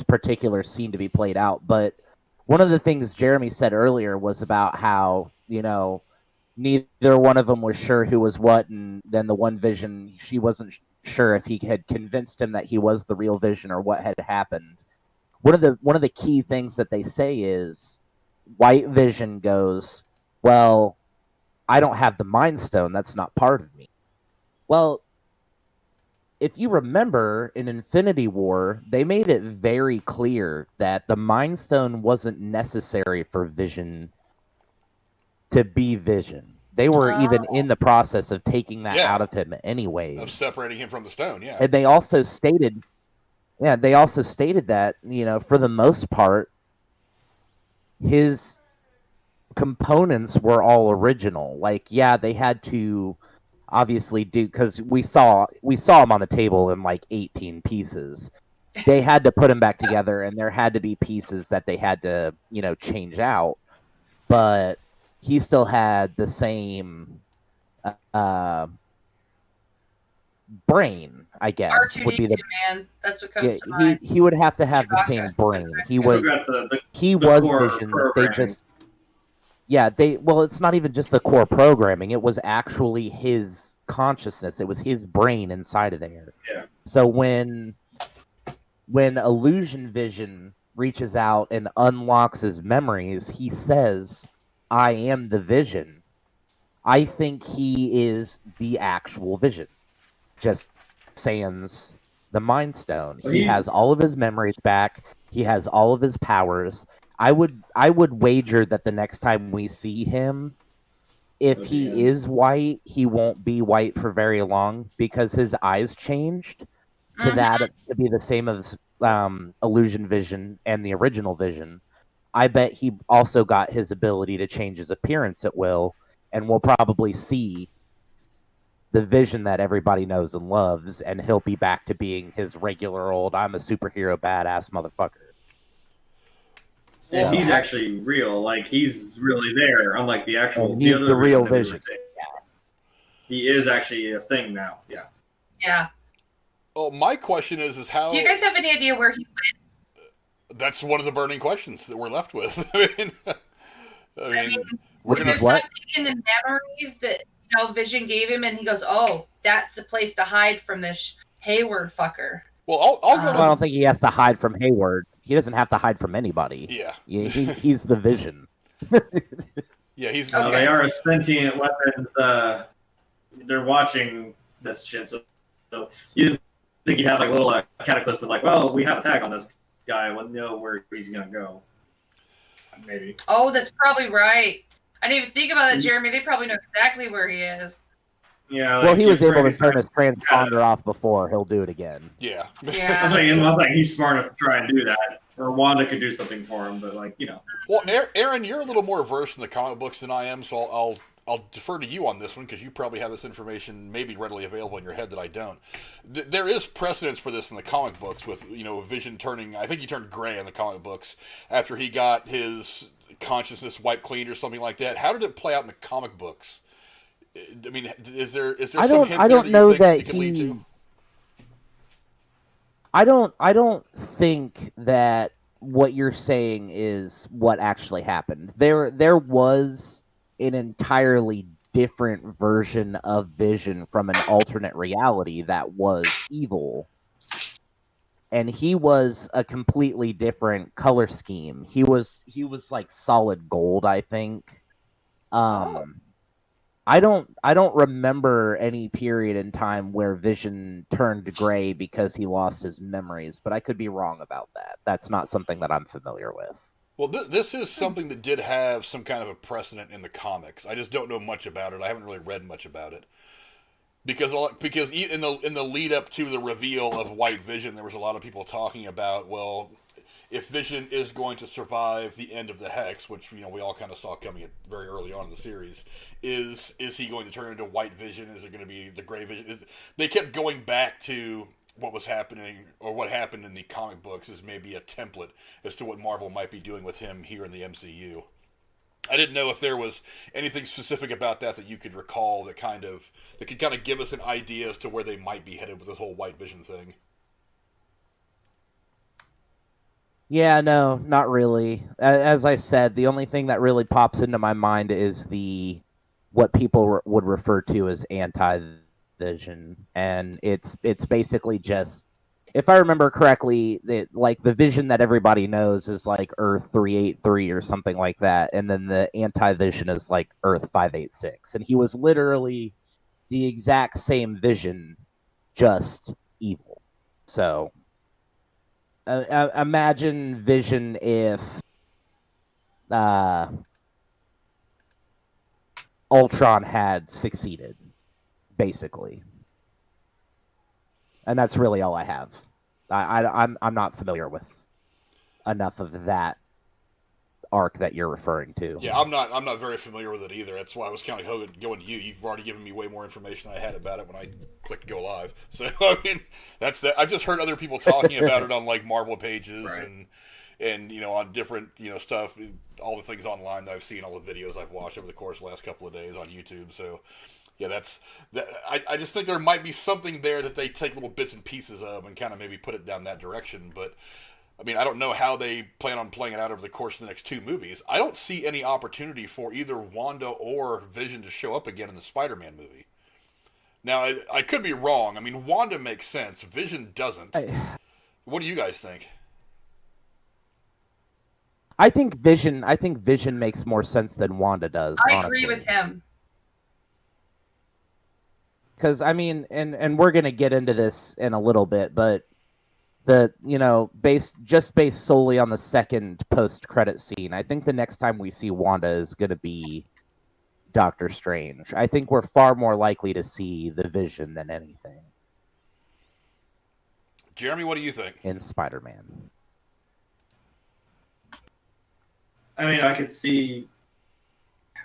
Speaker 3: particular scene to be played out. But one of the things Jeremy said earlier was about how, neither one of them was sure who was what, and then the one Vision, she wasn't sure if he had convinced him that he was the real Vision or what had happened. One of the key things that they say is White Vision goes, well, I don't have the Mind Stone, that's not part of me. Well, if you remember, in Infinity War, they made it very clear that the Mind Stone wasn't necessary for Vision to be Vision. They were even in the process of taking that out of him anyways.
Speaker 1: Of separating him from the stone, yeah.
Speaker 3: And they also stated that, for the most part, his components were all original. They had to obviously do, because we saw him on the table in 18 pieces. They had to put him back together, and there had to be pieces that they had to change out, but he still had the same brain, I guess.
Speaker 2: R2-D2,
Speaker 3: would be the
Speaker 2: man. That's what comes to mind.
Speaker 3: He would have to have the same brain. He was Vision. They just it's not even just the core programming. It was actually his consciousness. It was his brain inside of there.
Speaker 4: Yeah.
Speaker 3: So when Illusion Vision reaches out and unlocks his memories, he says, I am the Vision. I think he is the actual Vision. Just sans the Mind Stone. He has all of his memories back. He has all of his powers. I would wager that the next time we see him, if he is white, he won't be white for very long because his eyes changed to that to be the same as Illusion Vision and the original Vision. I bet he also got his ability to change his appearance at will, and we'll probably see the Vision that everybody knows and loves, and he'll be back to being his regular old, I'm a superhero badass motherfucker.
Speaker 4: And he's actually real. Like, he's really there, unlike the actual...
Speaker 3: And he's the real Vision.
Speaker 4: He is actually a thing now, yeah.
Speaker 2: Yeah.
Speaker 1: Oh, my question is how...
Speaker 2: Do you guys have any idea where he went?
Speaker 1: That's one of the burning questions that we're left with. I mean,
Speaker 2: was there something in the memories that Vision gave him, and he goes, "Oh, that's a place to hide from this Heyward fucker."
Speaker 1: Well, I'll go.
Speaker 3: I don't think he has to hide from Heyward. He doesn't have to hide from anybody.
Speaker 1: Yeah,
Speaker 3: he's the Vision.
Speaker 1: Yeah, he's.
Speaker 4: Okay. They are a sentient weapons. They're watching this shit, so you think you have like a little cataclysm, like, well, we have a tag on this guy. We'll know where he's gonna go. Maybe.
Speaker 2: Oh, that's probably right. I didn't even think about that, Jeremy. They probably know exactly where he is.
Speaker 4: Yeah.
Speaker 3: Well, he was able to turn his transponder off before. He'll do it again.
Speaker 1: Yeah.
Speaker 2: Yeah.
Speaker 4: I was like, he's smart enough to try and do that. Or Wanda could do something for him, but
Speaker 1: Well, Aaron, you're a little more versed in the comic books than I am, so I'll defer to you on this one because you probably have this information maybe readily available in your head that I don't. There is precedence for this in the comic books with Vision turning. I think he turned gray in the comic books after he got his consciousness wiped clean or something like that. How did it play out in the comic books? I mean, is there some hint
Speaker 3: I
Speaker 1: there
Speaker 3: don't know that
Speaker 1: it could lead to?
Speaker 3: I don't think that what you're saying is what actually happened. There was an entirely different version of Vision from an alternate reality that was evil. And he was a completely different color scheme. He was like solid gold, I think. I don't remember any period in time where Vision turned gray because he lost his memories, but I could be wrong about that. That's not something that I'm familiar with.
Speaker 1: Well, this is something that did have some kind of a precedent in the comics. I just don't know much about it. I haven't really read much about it. Because in the lead up to the reveal of White Vision, there was a lot of people talking about, well, if Vision is going to survive the end of the Hex, which we all kind of saw coming very early on in the series, is he going to turn into White Vision? Is it going to be the Gray Vision? They kept going back to what was happening or what happened in the comic books as maybe a template as to what Marvel might be doing with him here in the MCU. I didn't know if there was anything specific about that you could recall that could kind of give us an idea as to where they might be headed with this whole White Vision thing.
Speaker 3: Yeah, no, not really. As I said, the only thing that really pops into my mind is what people would refer to as anti-Vision, and it's basically just, if I remember correctly, the Vision that everybody knows is like Earth 383 or something like that, and then the anti-Vision is like Earth 586, and he was literally the exact same Vision, just evil. So imagine Vision if Ultron had succeeded, basically. And that's really all I have. I'm not familiar with enough of that arc that you're referring to.
Speaker 1: Yeah, I'm not very familiar with it either. That's why I was kind of going to you. You've already given me way more information than I had about it when I clicked go live. So I mean, that's that. I've just heard other people talking about it on like Marvel pages
Speaker 4: right.
Speaker 1: and on different stuff, all the things online that I've seen, all the videos I've watched over the course of the last couple of days on YouTube. So yeah, that's that. I just think there might be something there that they take little bits and pieces of and kind of maybe put it down that direction. But I mean, I don't know how they plan on playing it out over the course of the next two movies. I don't see any opportunity for either Wanda or Vision to show up again in the Spider-Man movie. Now, I could be wrong. I mean, Wanda makes sense. Vision doesn't. What do you guys think?
Speaker 3: I think Vision makes more sense than Wanda does.
Speaker 2: I
Speaker 3: honestly.
Speaker 2: agree with him.
Speaker 3: Because I mean, and we're gonna get into this in a little bit, but based solely on the second post-credit scene, I think the next time we see Wanda is gonna be Doctor Strange. I think we're far more likely to see the Vision than anything.
Speaker 1: Jeremy, what do you think?
Speaker 3: In Spider-Man.
Speaker 4: I mean, I could see,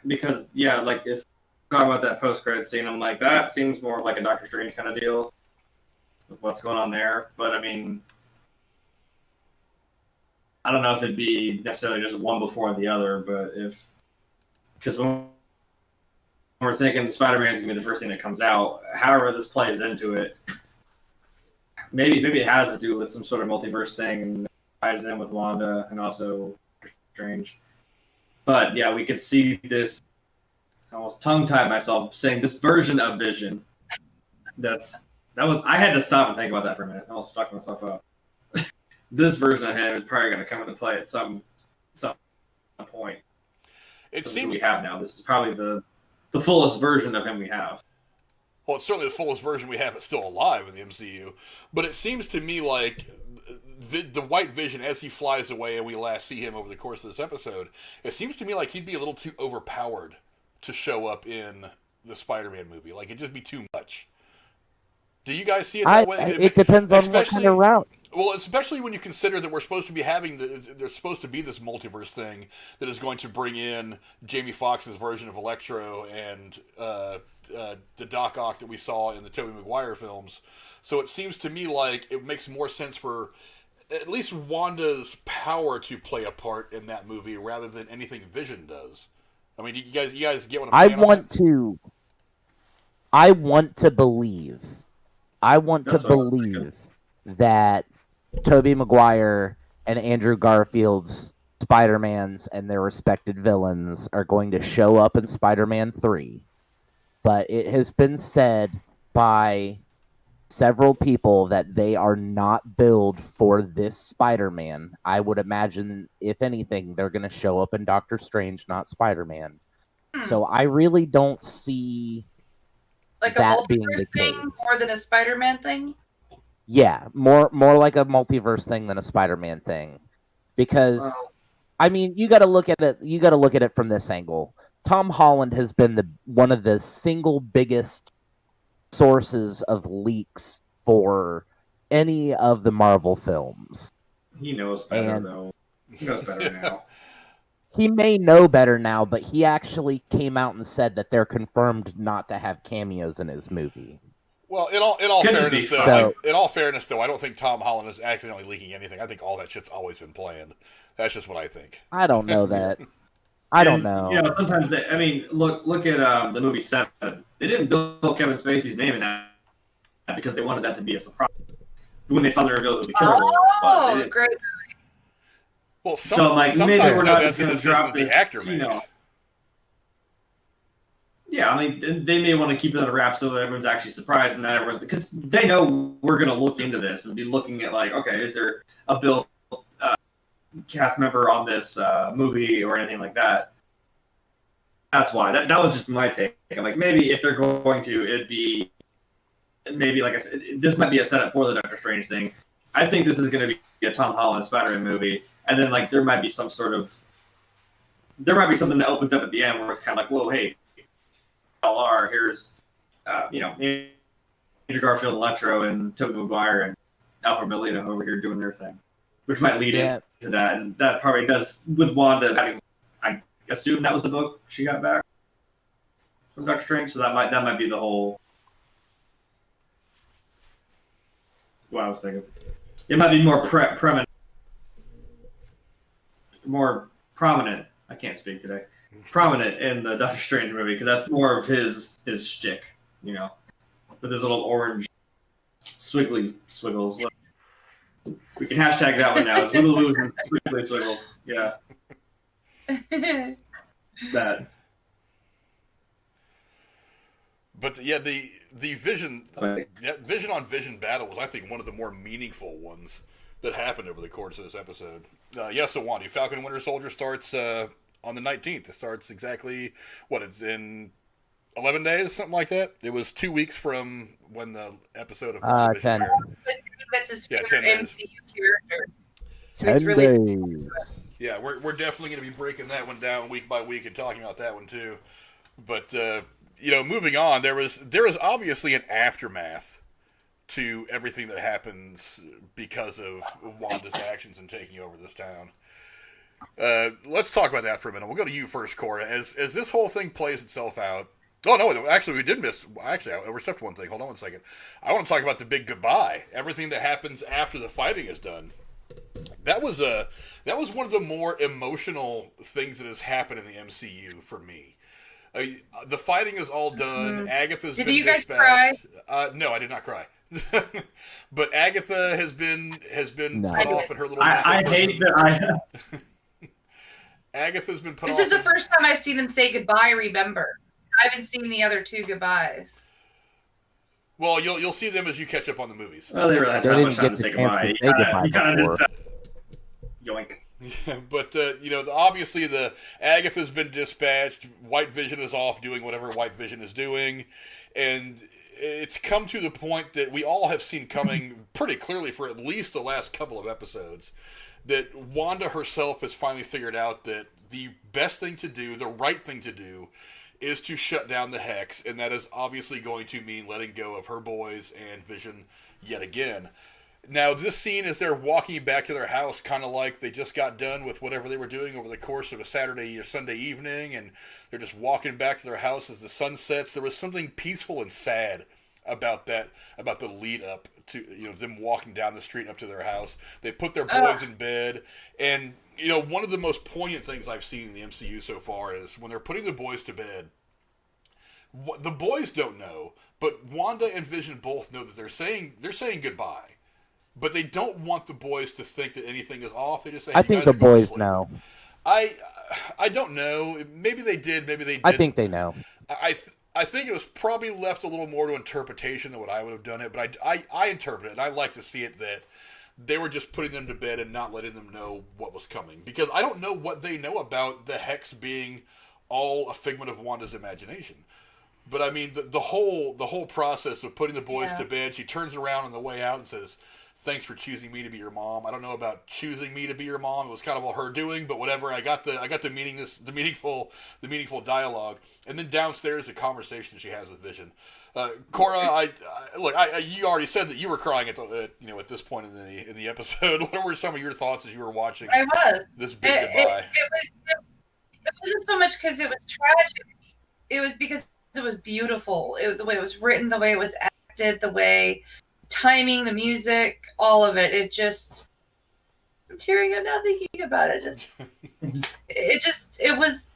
Speaker 4: because, yeah, like, if talking about that post-credit scene, I'm like, that seems more like a Doctor Strange kind of deal with what's going on there. But, I mean, I don't know if it'd be necessarily just one before the other, but because when we're thinking Spider-Man's going to be the first thing that comes out, however this plays into it, maybe it has to do with some sort of multiverse thing and ties in with Wanda and also Strange. But yeah, we could see this. I almost tongue-tied myself saying this version of Vision. I had to stop and think about that for a minute. I almost fucked myself up. This version of him is probably going to come into play at some point.
Speaker 1: It seems
Speaker 4: we have now. This is probably the fullest version of him we have.
Speaker 1: Well, it's certainly the fullest version we have. It's still alive in the MCU, but it seems to me like the White Vision, as he flies away and we last see him over the course of this episode, it seems to me like he'd be a little too overpowered to show up in the Spider-Man movie. Like, it'd just be too much. Do you guys see it that way?
Speaker 3: It depends on what kind of route.
Speaker 1: Well, especially when you consider that we're supposed to be there's supposed to be this multiverse thing that is going to bring in Jamie Foxx's version of Electro and the Doc Ock that we saw in the Tobey Maguire films. So it seems to me like it makes more sense for at least Wanda's power to play a part in that movie rather than anything Vision does. I mean, you guys get what I'm saying?
Speaker 3: I want to believe that Tobey Maguire and Andrew Garfield's Spider-Mans and their respected villains are going to show up in Spider-Man 3. But it has been said by several people that they are not billed for this Spider-Man. I would imagine, if anything, they're going to show up in Doctor Strange, not Spider-Man. So I really don't see
Speaker 2: like
Speaker 3: that
Speaker 2: a
Speaker 3: being the
Speaker 2: multiverse thing
Speaker 3: case.
Speaker 2: more than a Spider-Man thing.
Speaker 3: Yeah, more like a multiverse thing than a Spider-Man thing, because I mean, you got to look at it. You got to look at it from this angle. Tom Holland has been one of the single biggest sources of leaks for any of the Marvel films.
Speaker 4: He knows better, though. He knows better now.
Speaker 3: He may know better now, but he actually came out and said that they're confirmed not to have cameos in his movie.
Speaker 1: Well, in all fairness, though, I don't think Tom Holland is accidentally leaking anything. I think all that shit's always been planned. That's just what I think.
Speaker 3: I don't know that. I don't know.
Speaker 4: You know, sometimes look at the movie Seven. They didn't build Kevin Spacey's name in that because they wanted that to be a surprise. When they finally revealed it was the killer.
Speaker 2: Oh, great.
Speaker 1: Well,
Speaker 4: sometimes maybe we're not just going to drop this.
Speaker 1: The actor makes.
Speaker 4: Yeah, I mean, they may want to keep it under wraps so that everyone's actually surprised and that everyone's, because they know we're going to look into this and be looking at, like, okay, is there a Bill cast member on this movie or anything like that? That's why. That was just my take. I'm like, maybe if they're going to, it'd be, maybe, like I said, this might be a setup for the Doctor Strange thing. I think this is going to be a Tom Holland Spider-Man movie, and then, like, there might be something that opens up at the end where it's kind of like, whoa, hey, here's, Andrew Garfield, Electro, and Tobey Maguire, and Alfred Molina over here doing their thing, which might lead into that, and that probably does with Wanda having. I assume that was the book she got back from Doctor Strange, so that might be the whole. What I was thinking, it might be more more prominent. I can't speak today. Prominent in the Doctor Strange movie because that's more of his shtick, with his little orange swiggly swiggles. We can hashtag that one now. It's little and swiggly swiggles. Yeah. That.
Speaker 1: But the Vision on Vision battle was, I think, one of the more meaningful ones that happened over the course of this episode. So Wanda, Falcon and Winter Soldier starts on the 19th. It starts exactly, it's in 11 days, something like that? It was 2 weeks from when the episode of WandaVision
Speaker 3: 10.
Speaker 1: aired.
Speaker 2: That's his favorite
Speaker 1: 10 days.
Speaker 2: MCU character. So
Speaker 3: 10
Speaker 2: he's really
Speaker 3: days.
Speaker 1: Yeah, we're definitely going to be breaking that one down week by week and talking about that one too. But moving on, there is obviously an aftermath to everything that happens because of Wanda's actions in taking over this town. Let's talk about that for a minute. We'll go to you first, Cora. As this whole thing plays itself out. Oh, no, actually, we did miss. Actually, I overstepped one thing. Hold on one second. I want to talk about the big goodbye. Everything that happens after the fighting is done. That was one of the more emotional things that has happened in the MCU for me. The fighting is all done. Agatha's been
Speaker 2: you guys
Speaker 1: dispatched. No, I did not cry. But Agatha has been put off in her little.
Speaker 4: I hate that.
Speaker 1: Agatha's been put
Speaker 2: This
Speaker 1: off.
Speaker 2: is the first time I've seen them say goodbye. Remember, I haven't seen the other two goodbyes.
Speaker 1: Well, you'll see them as you catch up on the movies.
Speaker 4: Well, they really had so much time to say goodbye. You kind of just yoink.
Speaker 1: But obviously the Agatha's been dispatched. White Vision is off doing whatever White Vision is doing, and it's come to the point that we all have seen coming pretty clearly for at least the last couple of episodes, that Wanda herself has finally figured out that the best thing to do, the right thing to do, is to shut down the Hex, and that is obviously going to mean letting go of her boys and Vision yet again. Now, this scene as they're walking back to their house, kind of like they just got done with whatever they were doing over the course of a Saturday or Sunday evening, and they're just walking back to their house as the sun sets. There was something peaceful and sad about that, about the lead up to them walking down the street up to their house. They put their boys in bed, and one of the most poignant things I've seen in the MCU so far is when they're putting the boys to bed. The boys don't know, but Wanda and Vision both know that they're saying goodbye. But they don't want the boys to think that anything is off. They just say,
Speaker 3: I think the boys know.
Speaker 1: I don't know. Maybe they did. Maybe they didn't.
Speaker 3: I think they know.
Speaker 1: I think it was probably left a little more to interpretation than what I would have done it. But I interpret it, and I like to see it that they were just putting them to bed and not letting them know what was coming. Because I don't know what they know about the Hex being all a figment of Wanda's imagination. But I mean, the whole process of putting the boys to bed, she turns around on the way out and says, "Thanks for choosing me to be your mom." I don't know about choosing me to be your mom. It was kind of all her doing, but whatever. I got the meaningful dialogue, and then downstairs the conversation she has with Vision. Cora, you already said that you were crying at this point in the episode. What were some of your thoughts as you were watching?
Speaker 2: I was.
Speaker 1: This big goodbye.
Speaker 2: It wasn't so much because it was tragic. It was because it was beautiful. The way it was written, the way it was acted, the way. Timing, the music, all of it. I'm tearing up now thinking about it. It was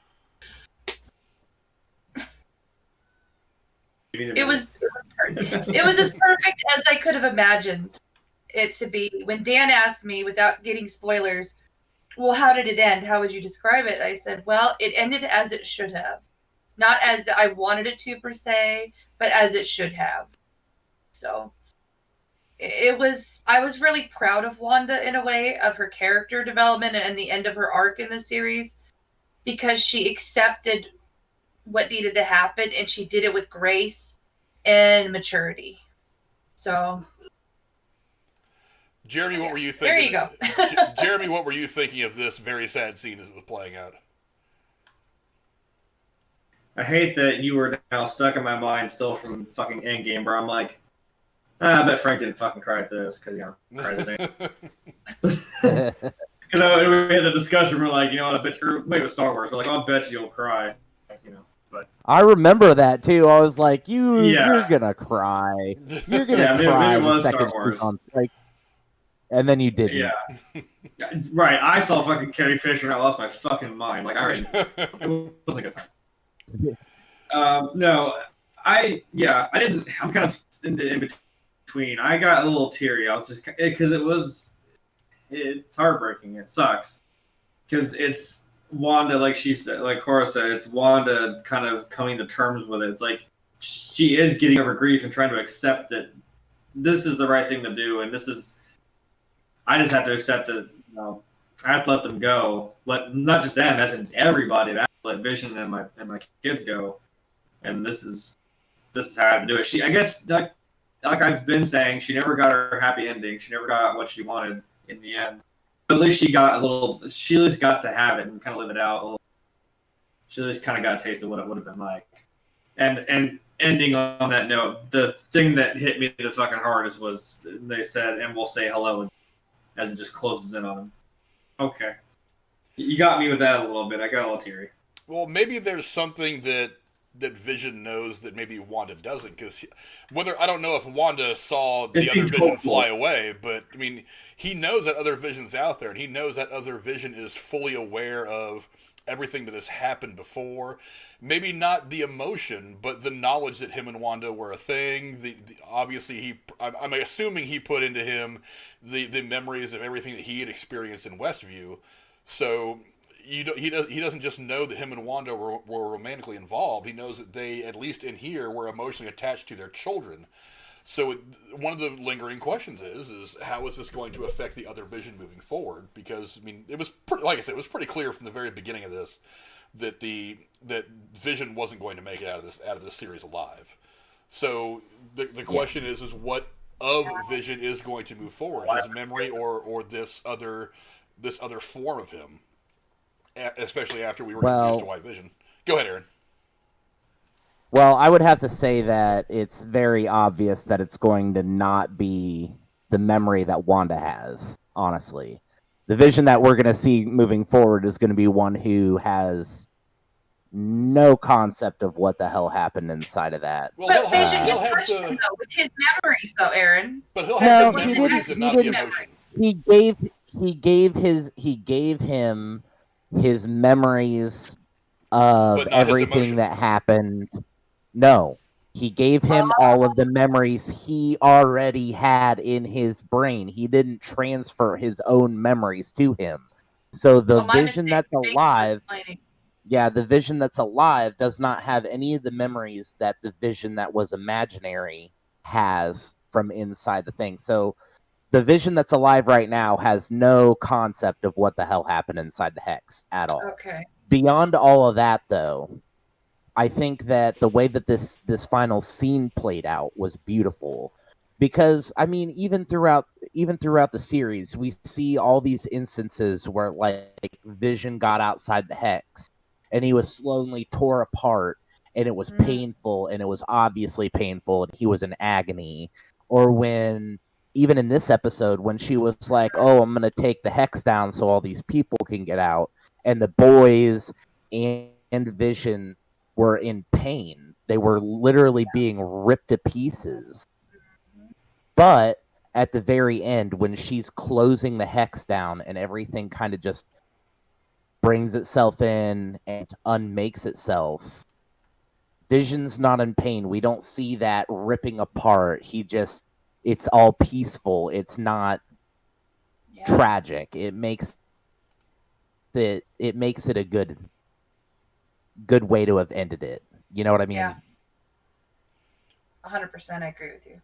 Speaker 2: perfect. It was as perfect as I could have imagined it to be. When Dan asked me, without getting spoilers, well, how did it end? How would you describe it? I said, well, it ended as it should have. Not as I wanted it to, per se, but as it should have. So... I was really proud of Wanda in a way, of her character development and the end of her arc in the series, because she accepted what needed to happen and she did it with grace and maturity. So,
Speaker 1: Jeremy, what were you thinking?
Speaker 2: There you go.
Speaker 1: Jeremy, what were you thinking of this very sad scene as it was playing out?
Speaker 4: I hate that you were now stuck in my mind still from fucking Endgame, where I'm like, I bet Frank didn't fucking cry at this because cried at it. Because we had the discussion, we're like, I bet maybe it was Star Wars. We're like, I bet you'll cry, But
Speaker 3: I remember that too. I was like, you're gonna cry. You're gonna cry.
Speaker 4: Maybe it was
Speaker 3: the
Speaker 4: Star
Speaker 3: second
Speaker 4: Wars.
Speaker 3: And then you didn't.
Speaker 4: Yeah. Right. I saw fucking Carrie Fisher and I lost my fucking mind. Like, it wasn't a good time. No, I didn't. I'm kind of in between. I got a little teary. I was just because it's heartbreaking. It sucks because it's Wanda, like she said, like Cora said, it's Wanda kind of coming to terms with it. It's like she is getting over grief and trying to accept that this is the right thing to do, and this is. I just have to accept that. I have to let them go. Let not just them, as in everybody. I have to let Vision and my kids go, and this is how I have to do it. I guess like I've been saying, she never got her happy ending. She never got what she wanted in the end. But at least she at least got to have it and kind of live it out a little. she at least kind of got a taste of what it would have been like. And ending on that note, the thing that hit me the fucking hardest was they said, "And we'll say hello," as it just closes in on him. Okay, you got me with that a little bit. I got a little teary.
Speaker 1: Well, maybe there's something that Vision knows that maybe Wanda doesn't, because I don't know if Wanda saw the other Vision fly away, but I mean, he knows that other Vision's out there, and he knows that other Vision is fully aware of everything that has happened before. Maybe not the emotion, but the knowledge that him and Wanda were a thing. Obviously, I'm assuming he put into him the memories of everything that he had experienced in Westview. So he doesn't just know that him and Wanda were romantically involved. He knows that they, at least in here, were emotionally attached to their children. So one of the lingering questions is how is this going to affect the other Vision moving forward? Because I mean, it was like I said, it was pretty clear from the very beginning of this that that Vision wasn't going to make it out of this series alive. So the question is what of Vision is going to move forward? His memory or this other form of him? Especially after we were introduced to White Vision. Go ahead, Aaron.
Speaker 3: Well, I would have to say that it's very obvious that it's going to not be the memory that Wanda has, honestly. The Vision that we're going to see moving forward is going to be one who has no concept of what the hell happened inside of that.
Speaker 2: Well, but Vision just touched him, though, with his memories, though, Aaron.
Speaker 1: But he'll have the memories and not the emotions.
Speaker 3: He gave him his memories of everything that happened. No, he gave him all of the memories he already had in his brain. He didn't transfer his own memories to him. So the Vision that's alive, the Vision that's alive does not have any of the memories that the Vision that was imaginary has from inside the thing. So the Vision that's alive right now has no concept of what the hell happened inside the Hex at all.
Speaker 2: Okay.
Speaker 3: Beyond all of that, though, I think that the way that this final scene played out was beautiful, because I mean, even throughout the series, we see all these instances where like Vision got outside the Hex, and he was slowly tore apart, and it was painful, and it was obviously painful, and he was in agony. Or when, even in this episode, when she was like, "Oh, I'm gonna take the Hex down so all these people can get out," and the boys and Vision were in pain. They were literally being ripped to pieces. But at the very end, when she's closing the Hex down and everything kind of just brings itself in and unmakes itself, Vision's not in pain. We don't see that ripping apart. It's all peaceful. It's not tragic. It makes it a good way to have ended it. You know what I mean?
Speaker 2: Yeah. 100%, I agree with you.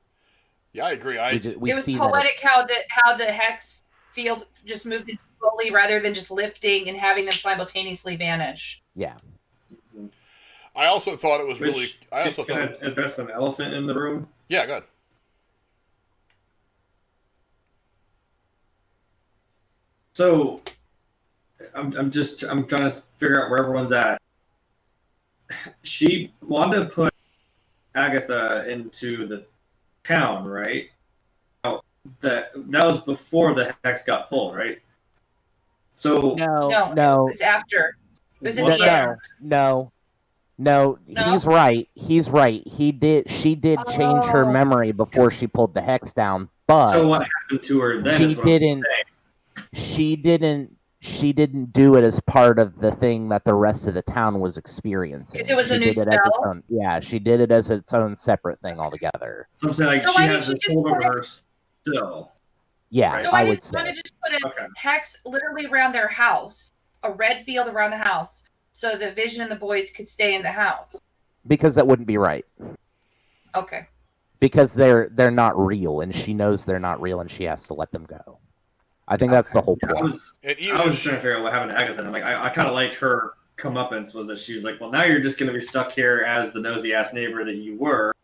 Speaker 1: Yeah, I agree.
Speaker 2: It was poetic how the Hex field just moved it slowly rather than just lifting and having them simultaneously vanish.
Speaker 3: Yeah.
Speaker 1: I also thought it was really. I also thought
Speaker 4: at best an elephant in the room.
Speaker 1: Yeah, good.
Speaker 4: So, I'm trying to figure out where everyone's at. Wanda put Agatha into the town, right? That was before the Hex got pulled, right? So
Speaker 3: no,
Speaker 2: it was after. It was in the end.
Speaker 3: No, he's right. She did change her memory before she pulled the Hex down, but
Speaker 4: so what happened to her then?
Speaker 3: She didn't do it as part of the thing that the rest of the town was experiencing.
Speaker 2: Because it was a new spell?
Speaker 3: She did it as its own separate thing altogether.
Speaker 4: So I'm saying, she has this hold over her still.
Speaker 3: Yeah,
Speaker 2: so
Speaker 3: I would say.
Speaker 2: So why did you just put a Hex literally around their house, a red field around the house, so the Vision and the boys could stay in the house?
Speaker 3: Because that wouldn't be right.
Speaker 2: Okay.
Speaker 3: Because they're not real, and she knows they're not real, and she has to let them go. I think that's the whole point.
Speaker 4: I was just trying to figure out what happened to Agatha. I'm like, I kind of liked her comeuppance was that she was like, well, now you're just going to be stuck here as the nosy ass neighbor that you were,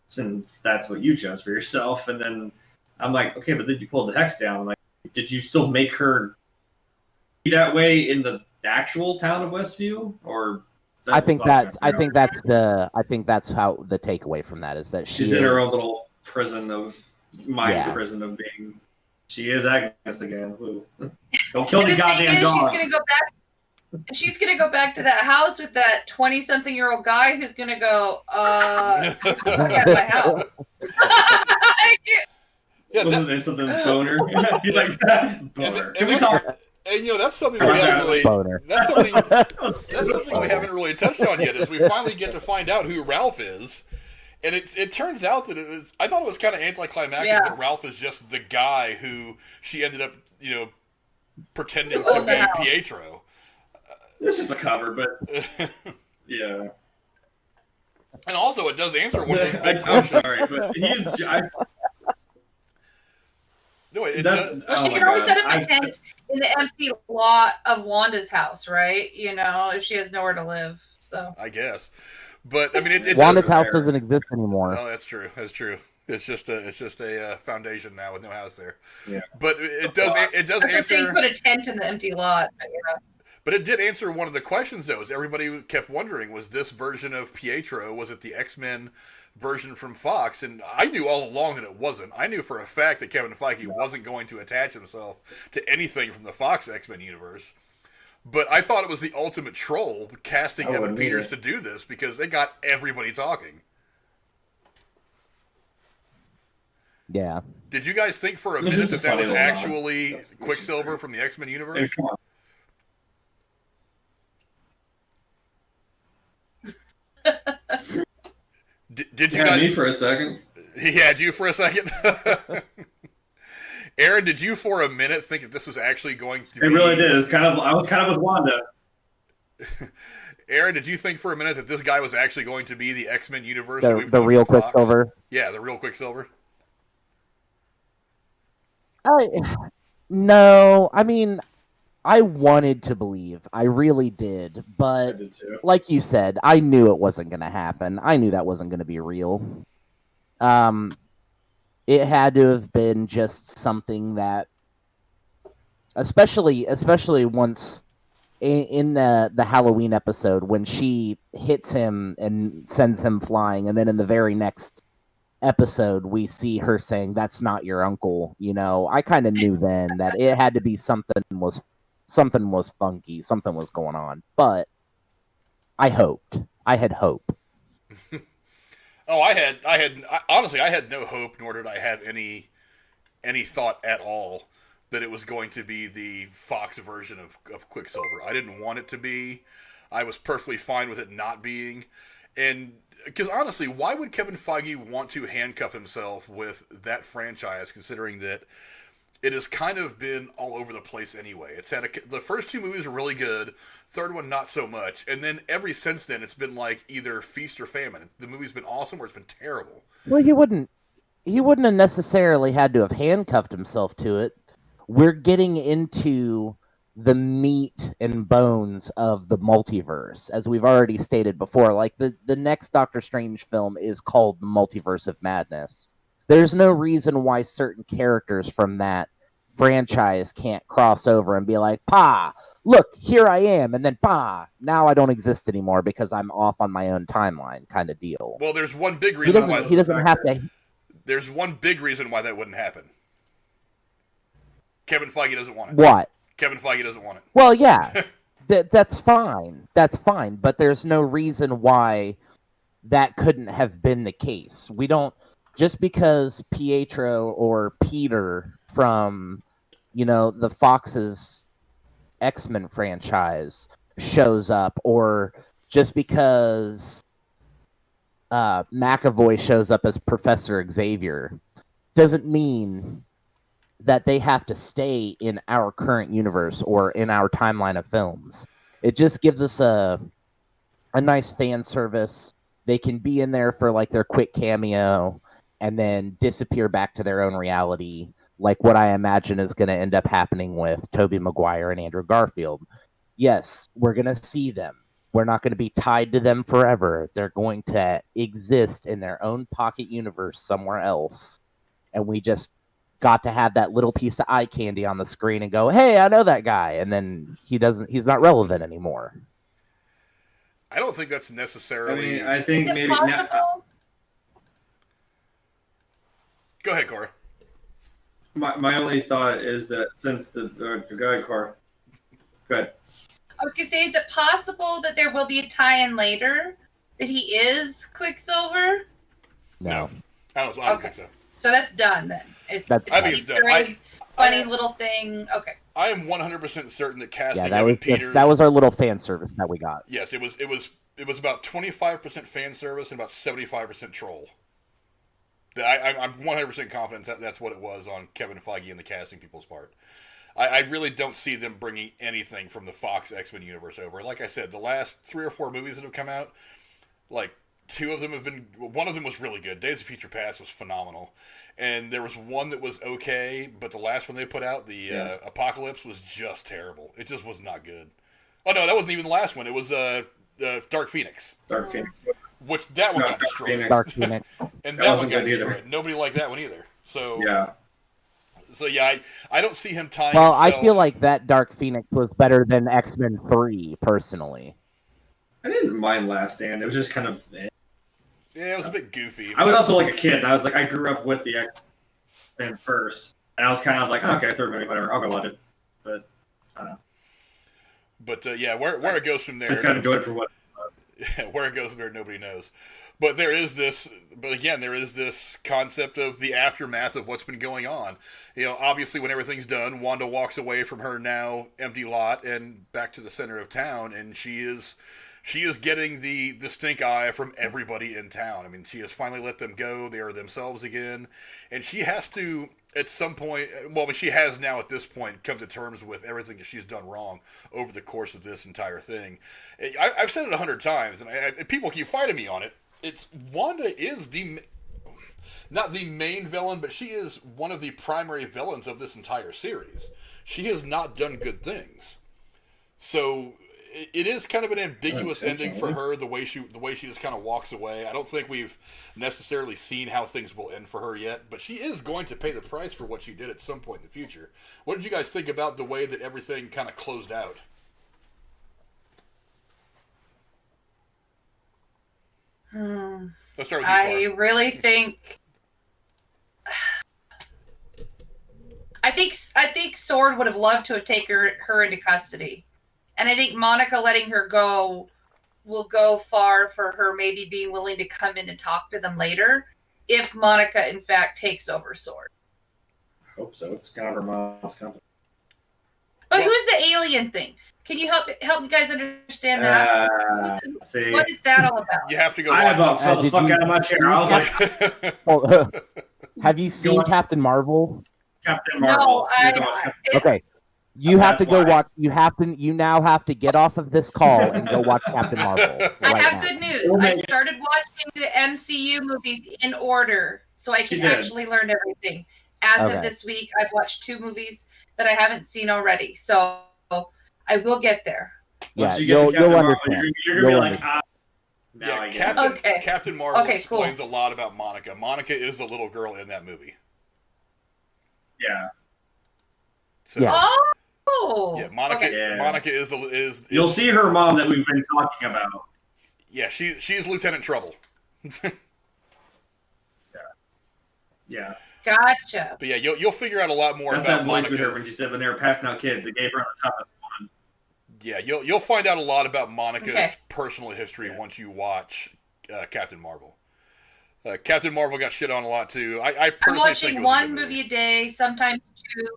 Speaker 4: since that's what you chose for yourself. And then I'm like, okay, but then you pulled the Hex down. I'm like, did you still make her be that way in the actual town of Westview, or
Speaker 3: I think that's how the takeaway from that is that
Speaker 4: she's in her own little prison of prison of being. She is Agnes again. Don't kill the goddamn dog.
Speaker 2: She's gonna go back to that house with that 20-something-year-old guy who's gonna go, I got my house.
Speaker 4: Wasn't something boner? He's like boner.
Speaker 1: And that's something that we haven't really. That's something we haven't really touched on yet. Is we finally get to find out who Ralph is, and it turns out that I thought it was kind of anticlimactic that Ralph is just the guy who she ended up pretending to be Pietro.
Speaker 4: This is a cover, but yeah.
Speaker 1: And also, it does answer one of those big questions.
Speaker 4: I'm sorry, but he's.
Speaker 1: No, it does.
Speaker 2: Well, she can always set up a tent in the empty lot of Wanda's house, right? If she has nowhere to live. So
Speaker 1: I guess, but I mean,
Speaker 3: Wanda's house doesn't exist anymore.
Speaker 1: Oh, that's true. That's true. It's just a foundation now with no house there.
Speaker 4: Yeah,
Speaker 1: but it does
Speaker 2: I'm just saying, put a tent in the empty lot.
Speaker 1: But it did answer one of the questions, though. Is everybody kept wondering, was this version of Pietro, was it the X-Men version from Fox? And I knew all along that it wasn't. I knew for a fact that Kevin Feige wasn't going to attach himself to anything from the Fox X-Men universe. But I thought it was the ultimate troll casting Evan Peters to do this because they got everybody talking.
Speaker 3: Yeah.
Speaker 1: Did you guys think for a minute that was actually Quicksilver from the X-Men universe? Did you guys?
Speaker 4: Me for a second.
Speaker 1: He had you for a second. Aaron, did you for a minute think that this was actually going to be?
Speaker 4: It really did. I was kind of with Wanda.
Speaker 1: Aaron, did you think for a minute that this guy was actually going to be the X-Men universe?
Speaker 3: The real Quicksilver?
Speaker 1: Yeah, the real Quicksilver.
Speaker 3: No, I mean, I wanted to believe. I really did. But
Speaker 4: I did too.
Speaker 3: Like you said, I knew it wasn't going to happen. I knew that wasn't going to be real. It had to have been just something that, especially once in the Halloween episode when she hits him and sends him flying, and then in the very next episode we see her saying, "That's not your uncle." I kind of knew then that it had to be something was funky, something was going on. But I had hope.
Speaker 1: Oh, honestly, I had no hope, nor did I have any thought at all that it was going to be the Fox version of Quicksilver. I didn't want it to be. I was perfectly fine with it not being. And because honestly, why would Kevin Feige want to handcuff himself with that franchise, considering that it has kind of been all over the place anyway? It's had the first two movies were really good, third one not so much, and then ever since then it's been like either feast or famine. The movie's been awesome or it's been terrible.
Speaker 3: Well, he wouldn't have necessarily had to have handcuffed himself to it. We're getting into the meat and bones of the multiverse, as we've already stated before. Like the next Doctor Strange film is called Multiverse of Madness. There's no reason why certain characters from that franchise can't cross over and be like, "Pa, look, here I am," and then, "Pa, now I don't exist anymore because I'm off on my own timeline," kind of deal.
Speaker 1: Well, there's one big reason
Speaker 3: he doesn't have to.
Speaker 1: There's one big reason why that wouldn't happen. Kevin Feige doesn't want it.
Speaker 3: What?
Speaker 1: Kevin Feige doesn't want it.
Speaker 3: Well, yeah, that's fine. That's fine, but there's no reason why that couldn't have been the case. We don't. Just because Pietro or Peter from, the Fox's X-Men franchise shows up, or just because McAvoy shows up as Professor Xavier, doesn't mean that they have to stay in our current universe or in our timeline of films. It just gives us a nice fan service. They can be in there for like their quick cameo and then disappear back to their own reality, like what I imagine is going to end up happening with Tobey Maguire and Andrew Garfield. Yes, we're going to see them. We're not going to be tied to them forever. They're going to exist in their own pocket universe somewhere else. And we just got to have that little piece of eye candy on the screen and go, "Hey, I know that guy." And then he's not relevant anymore.
Speaker 1: I don't think that's necessarily.
Speaker 4: I think
Speaker 2: Is it
Speaker 4: maybe.
Speaker 2: possible?
Speaker 1: Go ahead, Cora.
Speaker 4: My only thought is that since go ahead, Cora. Go ahead.
Speaker 2: I was gonna say, is it possible that there will be a tie-in later that he is Quicksilver?
Speaker 3: No.
Speaker 1: I don't think so.
Speaker 2: So that's done then. I think it's done. Funny little thing. Okay.
Speaker 1: I am 100% certain that casting
Speaker 3: Evan
Speaker 1: Peters.
Speaker 3: That was our little fan service that we got.
Speaker 1: Yes, it was about 25% fan service and about 75% troll. I'm 100% confident that's what it was on Kevin Feige and the casting people's part. I really don't see them bringing anything from the Fox X-Men universe over. Like I said, the last 3 or 4 movies that have come out, like 2 of them have been. One of them was really good. Days of Future Past was phenomenal, and there was one that was okay, but the last one they put out, the Apocalypse, was just terrible. It just was not good. Oh no, that wasn't even the last one. It was Dark Phoenix.
Speaker 4: Dark Phoenix.
Speaker 1: Which that one got destroyed.
Speaker 3: Dark Phoenix.
Speaker 1: And that one got destroyed. Nobody liked that one either. So
Speaker 4: yeah.
Speaker 1: So yeah, I don't see him tying.
Speaker 3: Well,
Speaker 1: himself.
Speaker 3: I feel like that Dark Phoenix was better than X-Men 3, personally.
Speaker 4: I didn't mind Last Stand. It was just kind of.
Speaker 1: Yeah, it was a bit goofy.
Speaker 4: I was also like a kid. And I was like, I grew up with the X-Men first, and I was kind of like, okay, third movie, whatever, I'll go watch it. But I don't know.
Speaker 1: But yeah, where it goes from there,
Speaker 4: I just kind of enjoyed it for what.
Speaker 1: Where it goes from there, nobody knows. But there is this. But again, there is this concept of the aftermath of what's been going on. You know, obviously, when everything's done, Wanda walks away from her now empty lot and back to the center of town, and she is getting the stink eye from everybody in town. I mean, she has finally let them go. They are themselves again. And she has to, at some point, well, I mean, she has now at this point come to terms with everything that she's done wrong over the course of this entire thing. I've said it 100 times, and people keep fighting me on it. It's Wanda is not the main villain, but she is one of the primary villains of this entire series. She has not done good things. So it is kind of an ambiguous ending for her, the way she just kind of walks away. I don't think we've necessarily seen how things will end for her yet, but she is going to pay the price for what she did at some point in the future. What did you guys think about the way that everything kind of closed out? Let's start with you,
Speaker 2: I
Speaker 1: Clark.
Speaker 2: really think. I think Sword would have loved to have taken her into custody. And I think Monica letting her go will go far for her maybe being willing to come in and talk to them later if Monica, in fact, takes over Sword.
Speaker 4: I hope so. It's kind of her mom's company.
Speaker 2: But who's the alien thing? Can you help you guys understand that?
Speaker 4: See.
Speaker 2: What is that all about?
Speaker 1: You have to go
Speaker 4: I
Speaker 1: watch
Speaker 4: about fell the fuck out of my chair. I was like,
Speaker 3: Have you seen Captain Marvel?
Speaker 4: Captain Marvel.
Speaker 2: No,
Speaker 3: Okay. You have to go watch. You now have to get off of this call and go watch Captain Marvel.
Speaker 2: I have good news. I started watching the MCU movies in order so I can actually learn everything. As of this week, I've watched 2 movies that I haven't seen already. So I will get there.
Speaker 3: Yeah, you'll understand.
Speaker 4: You're going to be like, now I get
Speaker 1: it. Captain Marvel explains a lot about Monica. Monica is the little girl in that movie.
Speaker 4: Yeah.
Speaker 1: So,
Speaker 2: yeah,
Speaker 1: Monica is.
Speaker 4: You'll see her mom that we've been talking about.
Speaker 1: Yeah, she's Lieutenant Trouble.
Speaker 4: Yeah.
Speaker 2: Gotcha.
Speaker 1: But yeah, you'll figure out a lot more
Speaker 4: That's
Speaker 1: about
Speaker 4: that voice
Speaker 1: Monica's.
Speaker 4: with her when she said when they were passing out kids, they gave her on the top of one.
Speaker 1: Yeah, you'll find out a lot about Monica's personal history once you watch Captain Marvel. Captain Marvel got shit on a lot too. I'm
Speaker 2: watching one movie a day, sometimes 2 if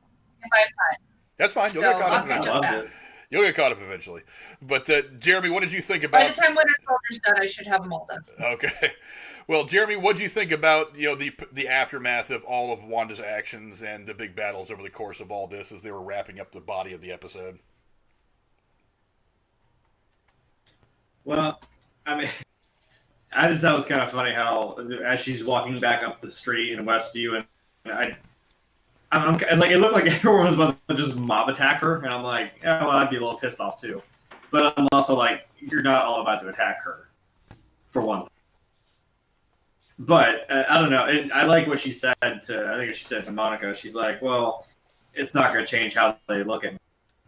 Speaker 2: I have time.
Speaker 1: That's fine. You'll get caught up eventually. You'll get caught up eventually. But Jeremy, what did you think about?
Speaker 2: By the time Winter Soldier's done, I should have them all done.
Speaker 1: Okay. Well, Jeremy, what did you think about the aftermath of all of Wanda's actions and the big battles over the course of all this as they were wrapping up the body of the episode?
Speaker 4: Well, I mean, I just thought it was kind of funny how as she's walking back up the street in Westview, and I'm like, it looked like everyone was about to just mob attack her, and I'm like, yeah, well, I'd be a little pissed off too. But I'm also like, you're not all about to attack her, for one. But I don't know. I like what she said to Monica. She's like, well, it's not going to change how they look at me.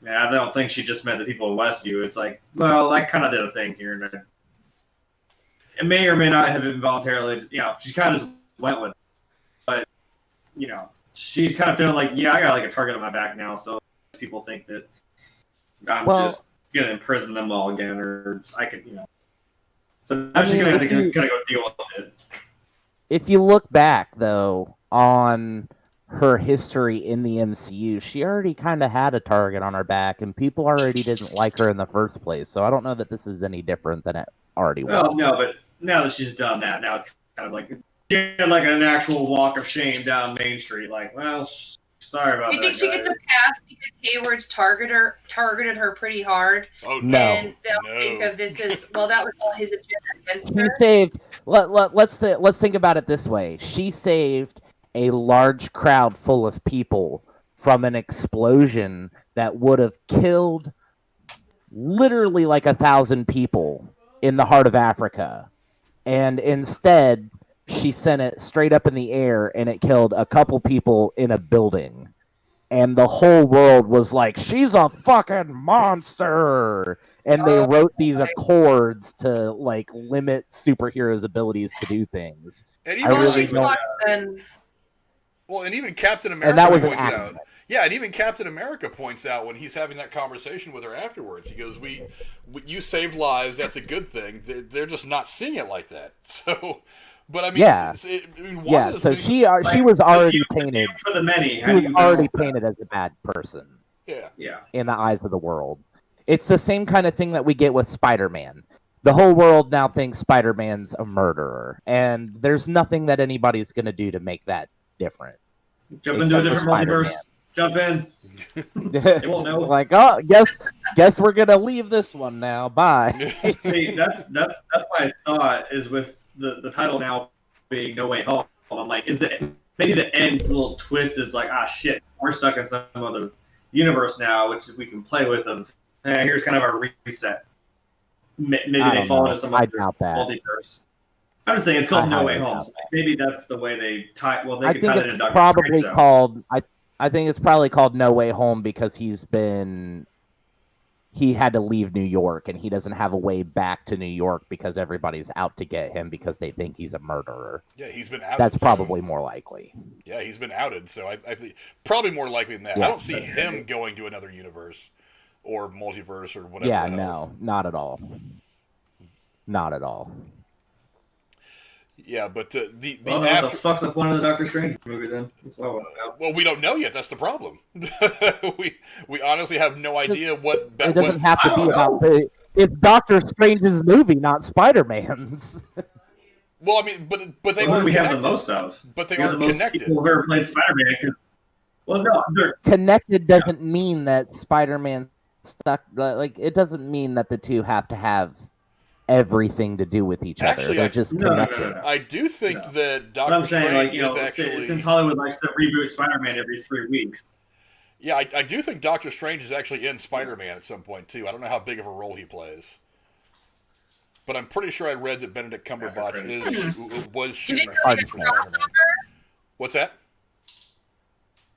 Speaker 4: And I don't think she just meant the people in Westview. It's like, well, I kind of did a thing here, and it may or may not have involuntarily, she kind of just went with it. But, she's kind of feeling like, I got like a target on my back now, so people think that I'm just going to imprison them all again, or I could, So I'm just going to have to kind of go deal with it.
Speaker 3: If you look back, though, on her history in the MCU, she already kind of had a target on her back, and people already didn't like her in the first place. So I don't know that this is any different than it already was.
Speaker 4: Well, no, but now that she's done that, now it's kind of like like an actual walk of shame down Main Street. Like, well, sorry about that.
Speaker 2: Do you think she gets a pass because Heyward's targeted her pretty hard?
Speaker 1: Oh
Speaker 3: no!
Speaker 2: And they'll think of this as that was all his agenda against her.
Speaker 3: She saved. Let's think about it this way. She saved a large crowd full of people from an explosion that would have killed literally like 1,000 people in the heart of Africa, and instead she sent it straight up in the air and it killed a couple people in a building, and the whole world was like, she's a fucking monster, and they wrote these accords to like limit superheroes' abilities to do things.
Speaker 1: And even and even Captain America
Speaker 3: and that was
Speaker 1: points
Speaker 3: an
Speaker 1: out. Yeah, and even Captain America points out when he's having that conversation with her afterwards. He goes, you saved lives, that's a good thing. They're just not seeing it like that. So, but I mean,
Speaker 3: so she was already painted
Speaker 4: for the many.
Speaker 3: She was already painted as a bad person.
Speaker 1: Yeah.
Speaker 3: In the eyes of the world. It's the same kind of thing that we get with Spider-Man. The whole world now thinks Spider-Man's a murderer, and there's nothing that anybody's going to do to make that different.
Speaker 4: Jump into a different multiverse. Jump in. They won't know.
Speaker 3: Like, guess we're gonna leave this one now. Bye.
Speaker 4: See, that's my thought is with the title now being No Way Home. I'm like, maybe the end little twist is like, shit, we're stuck in some other universe now, which we can play with. Here's kind of our reset. Maybe they fall into some other multiverse. I'm just saying it's called No Way Home. So maybe that's the way they tie. Well, they could tie it into Doctor Strange.
Speaker 3: I think it's probably called No Way Home because he had to leave New York and he doesn't have a way back to New York because everybody's out to get him because they think he's a murderer.
Speaker 1: Yeah, he's been outed.
Speaker 3: That's probably more likely.
Speaker 1: Yeah, he's been outed, so I think probably more likely than that.
Speaker 3: Yeah.
Speaker 1: I don't see him going to another universe or multiverse or whatever.
Speaker 3: Yeah, no, not at all. Not at all.
Speaker 1: Yeah, but the
Speaker 4: what the fuck's up one of the Doctor Strange movie then? That's what I want to know.
Speaker 1: Well, we don't know yet. That's the problem. we honestly have no idea what.
Speaker 3: It doesn't have to be about it's Doctor Strange's movie, not Spider-Man's.
Speaker 1: Well, I mean, but they aren't
Speaker 4: we
Speaker 1: connected.
Speaker 4: have the most of.
Speaker 1: But they aren't connected.
Speaker 4: People who've ever played Spider-Man. Well, no,
Speaker 3: connected doesn't mean that Spider-Man stuck. Like, it doesn't mean that the two have to have everything to do with each other. They're just connected.
Speaker 4: No.
Speaker 1: I do think that Doctor Strange is actually...
Speaker 4: Since Hollywood likes to reboot Spider-Man every 3 weeks.
Speaker 1: Yeah, I do think Doctor Strange is actually in Spider-Man at some point, too. I don't know how big of a role he plays. But I'm pretty sure I read that Benedict Cumberbatch was shooting a scene for Spider-Man. What's that?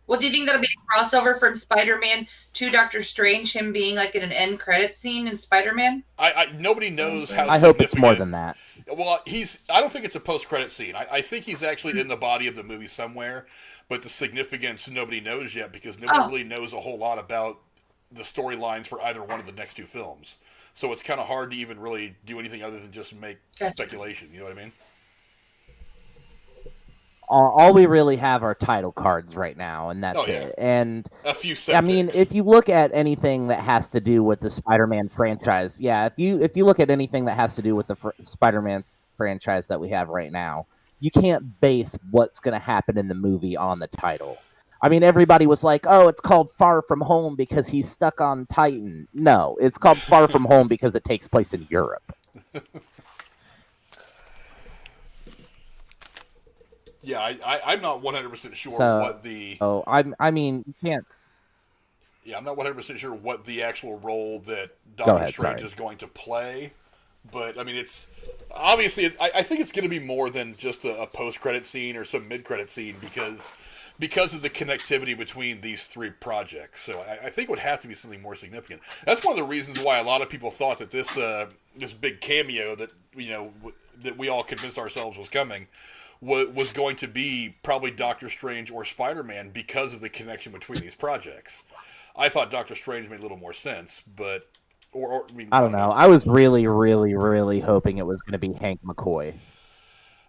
Speaker 2: Well, do you think that'll be a crossover from Spider-Man to Doctor Strange, him being like in an end credit scene in Spider-Man?
Speaker 1: Nobody knows how.
Speaker 3: I hope it's more than that.
Speaker 1: Well, I don't think it's a post-credit scene. I think he's actually in the body of the movie somewhere, but the significance nobody knows yet because nobody really knows a whole lot about the storylines for either one of the next two films. So it's kind of hard to even really do anything other than just make speculation. You know what I mean?
Speaker 3: All we really have are title cards right now, and that's it. And
Speaker 1: a few.
Speaker 3: I mean, if you look at anything that has to do with the Spider-Man franchise, if you look at anything that has to do with the Spider-Man franchise that we have right now, you can't base what's going to happen in the movie on the title. I mean, everybody was like, "Oh, it's called Far From Home because he's stuck on Titan." No, it's called Far From Home because it takes place in Europe.
Speaker 1: Yeah, I'm not 100% sure what the...
Speaker 3: Oh, I mean, you can't...
Speaker 1: Yeah, I'm not 100% sure what the actual role that Doctor Strange is going to play. But, I mean, it's... Obviously, I think it's going to be more than just a post-credit scene or some mid-credit scene because of the connectivity between these three projects. So I think it would have to be something more significant. That's one of the reasons why a lot of people thought that this big cameo that, that we all convinced ourselves was coming was going to be probably Doctor Strange or Spider-Man because of the connection between these projects. I thought Doctor Strange made a little more sense, but I mean,
Speaker 3: I don't know. I was really, really, really hoping it was going to be Hank McCoy.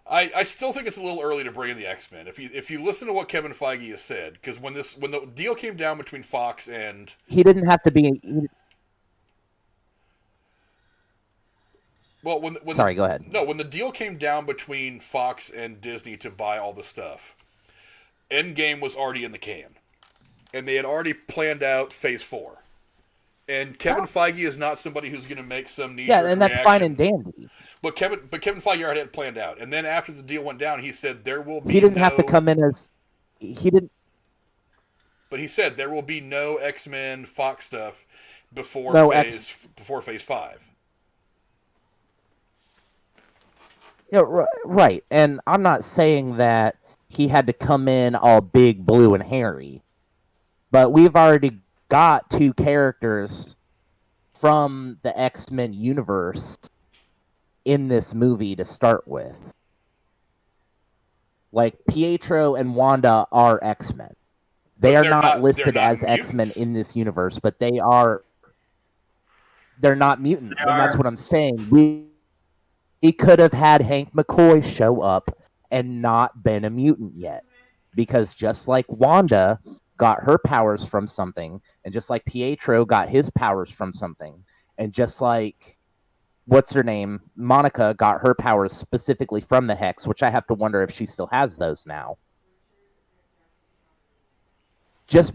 Speaker 1: I still think it's a little early to bring in the X-Men. If you listen to what Kevin Feige has said, because when the deal came down between Fox and
Speaker 3: he didn't have to be.
Speaker 1: Well,
Speaker 3: Sorry, go ahead.
Speaker 1: No, when the deal came down between Fox and Disney to buy all the stuff, Endgame was already in the can, and they had already planned out Phase 4. And Kevin Feige is not somebody who's going to make some knee-jerk
Speaker 3: and that's
Speaker 1: reaction.
Speaker 3: fine and dandy.
Speaker 1: But Kevin Feige already had it planned out. And then after the deal went down, he said there will be.
Speaker 3: He didn't have to come in as he didn't.
Speaker 1: But he said there will be no X-Men Fox stuff before Phase 5.
Speaker 3: Yeah, right. And I'm not saying that he had to come in all big, blue, and hairy, but we've already got 2 characters from the X-Men universe in this movie to start with. Like, Pietro and Wanda are X-Men. They are not listed as X-Men in this universe, but they're not mutants, and that's what I'm saying. We could have had Hank McCoy show up and not been a mutant yet. Because just like Wanda got her powers from something, and just like Pietro got his powers from something, and just like, what's her name, Monica got her powers specifically from the Hex, which I have to wonder if she still has those now. Just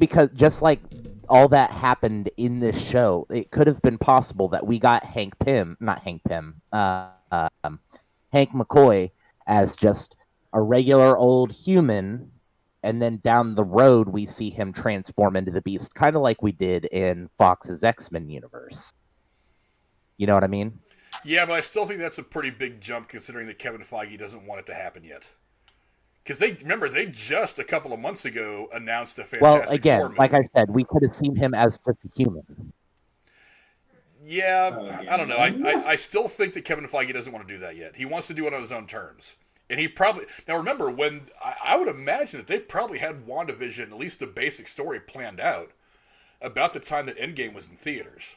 Speaker 3: like all that happened in this show, it could have been possible that we got Hank McCoy as just a regular old human, and then down the road we see him transform into the Beast, kind of like we did in Fox's X-Men universe. You know what I mean?
Speaker 1: Yeah, but I still think that's a pretty big jump considering that Kevin Feige doesn't want it to happen yet. Because they just a couple of months ago announced a Fantastic Four movie.
Speaker 3: Like I said, we could have seen him as just a human.
Speaker 1: Yeah, I don't know. I still think that Kevin Feige doesn't want to do that yet. He wants to do it on his own terms. And he probably... Now remember, when I would imagine that they probably had WandaVision, at least the basic story, planned out about the time that Endgame was in theaters.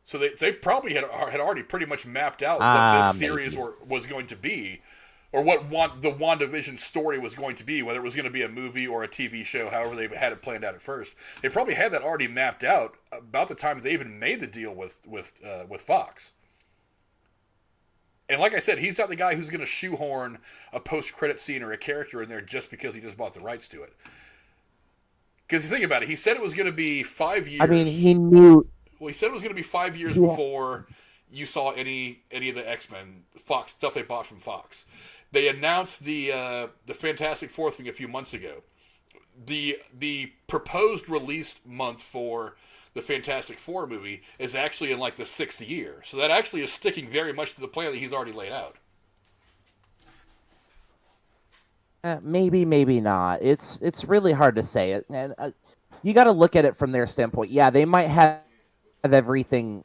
Speaker 1: So they probably had already pretty much mapped out what this series was going to be, or what the WandaVision story was going to be, whether it was going to be a movie or a TV show, however they had it planned out at first. They probably had that already mapped out about the time they even made the deal with Fox. And like I said, he's not the guy who's going to shoehorn a post-credit scene or a character in there just because he just bought the rights to it. Because you think about it, he said it was going to be 5 years.
Speaker 3: I mean, he knew...
Speaker 1: Well, he said it was going to be 5 years before you saw any of the X-Men Fox stuff they bought from Fox. They announced the Fantastic Four thing a few months ago. The proposed release month for the Fantastic Four movie is actually in like the 6th year. So that actually is sticking very much to the plan that he's already laid out.
Speaker 3: Maybe, maybe not. It's really hard to say. And you got to look at it from their standpoint. Yeah, they might have everything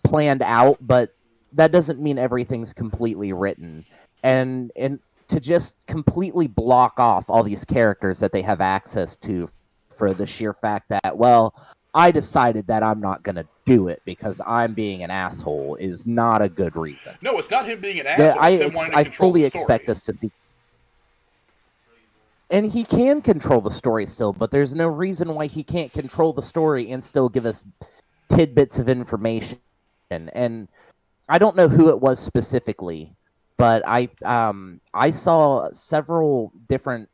Speaker 3: planned out, but that doesn't mean everything's completely written. And to just completely block off all these characters that they have access to for the sheer fact that, well, I decided that I'm not going to do it because I'm being an asshole is not a good reason.
Speaker 1: No, it's not him being an asshole. It's him wanting to control
Speaker 3: fully
Speaker 1: the story.
Speaker 3: Expect us to see. And he can control the story still, but there's no reason why he can't control the story and still give us tidbits of information. And I don't know who it was specifically, but I saw several different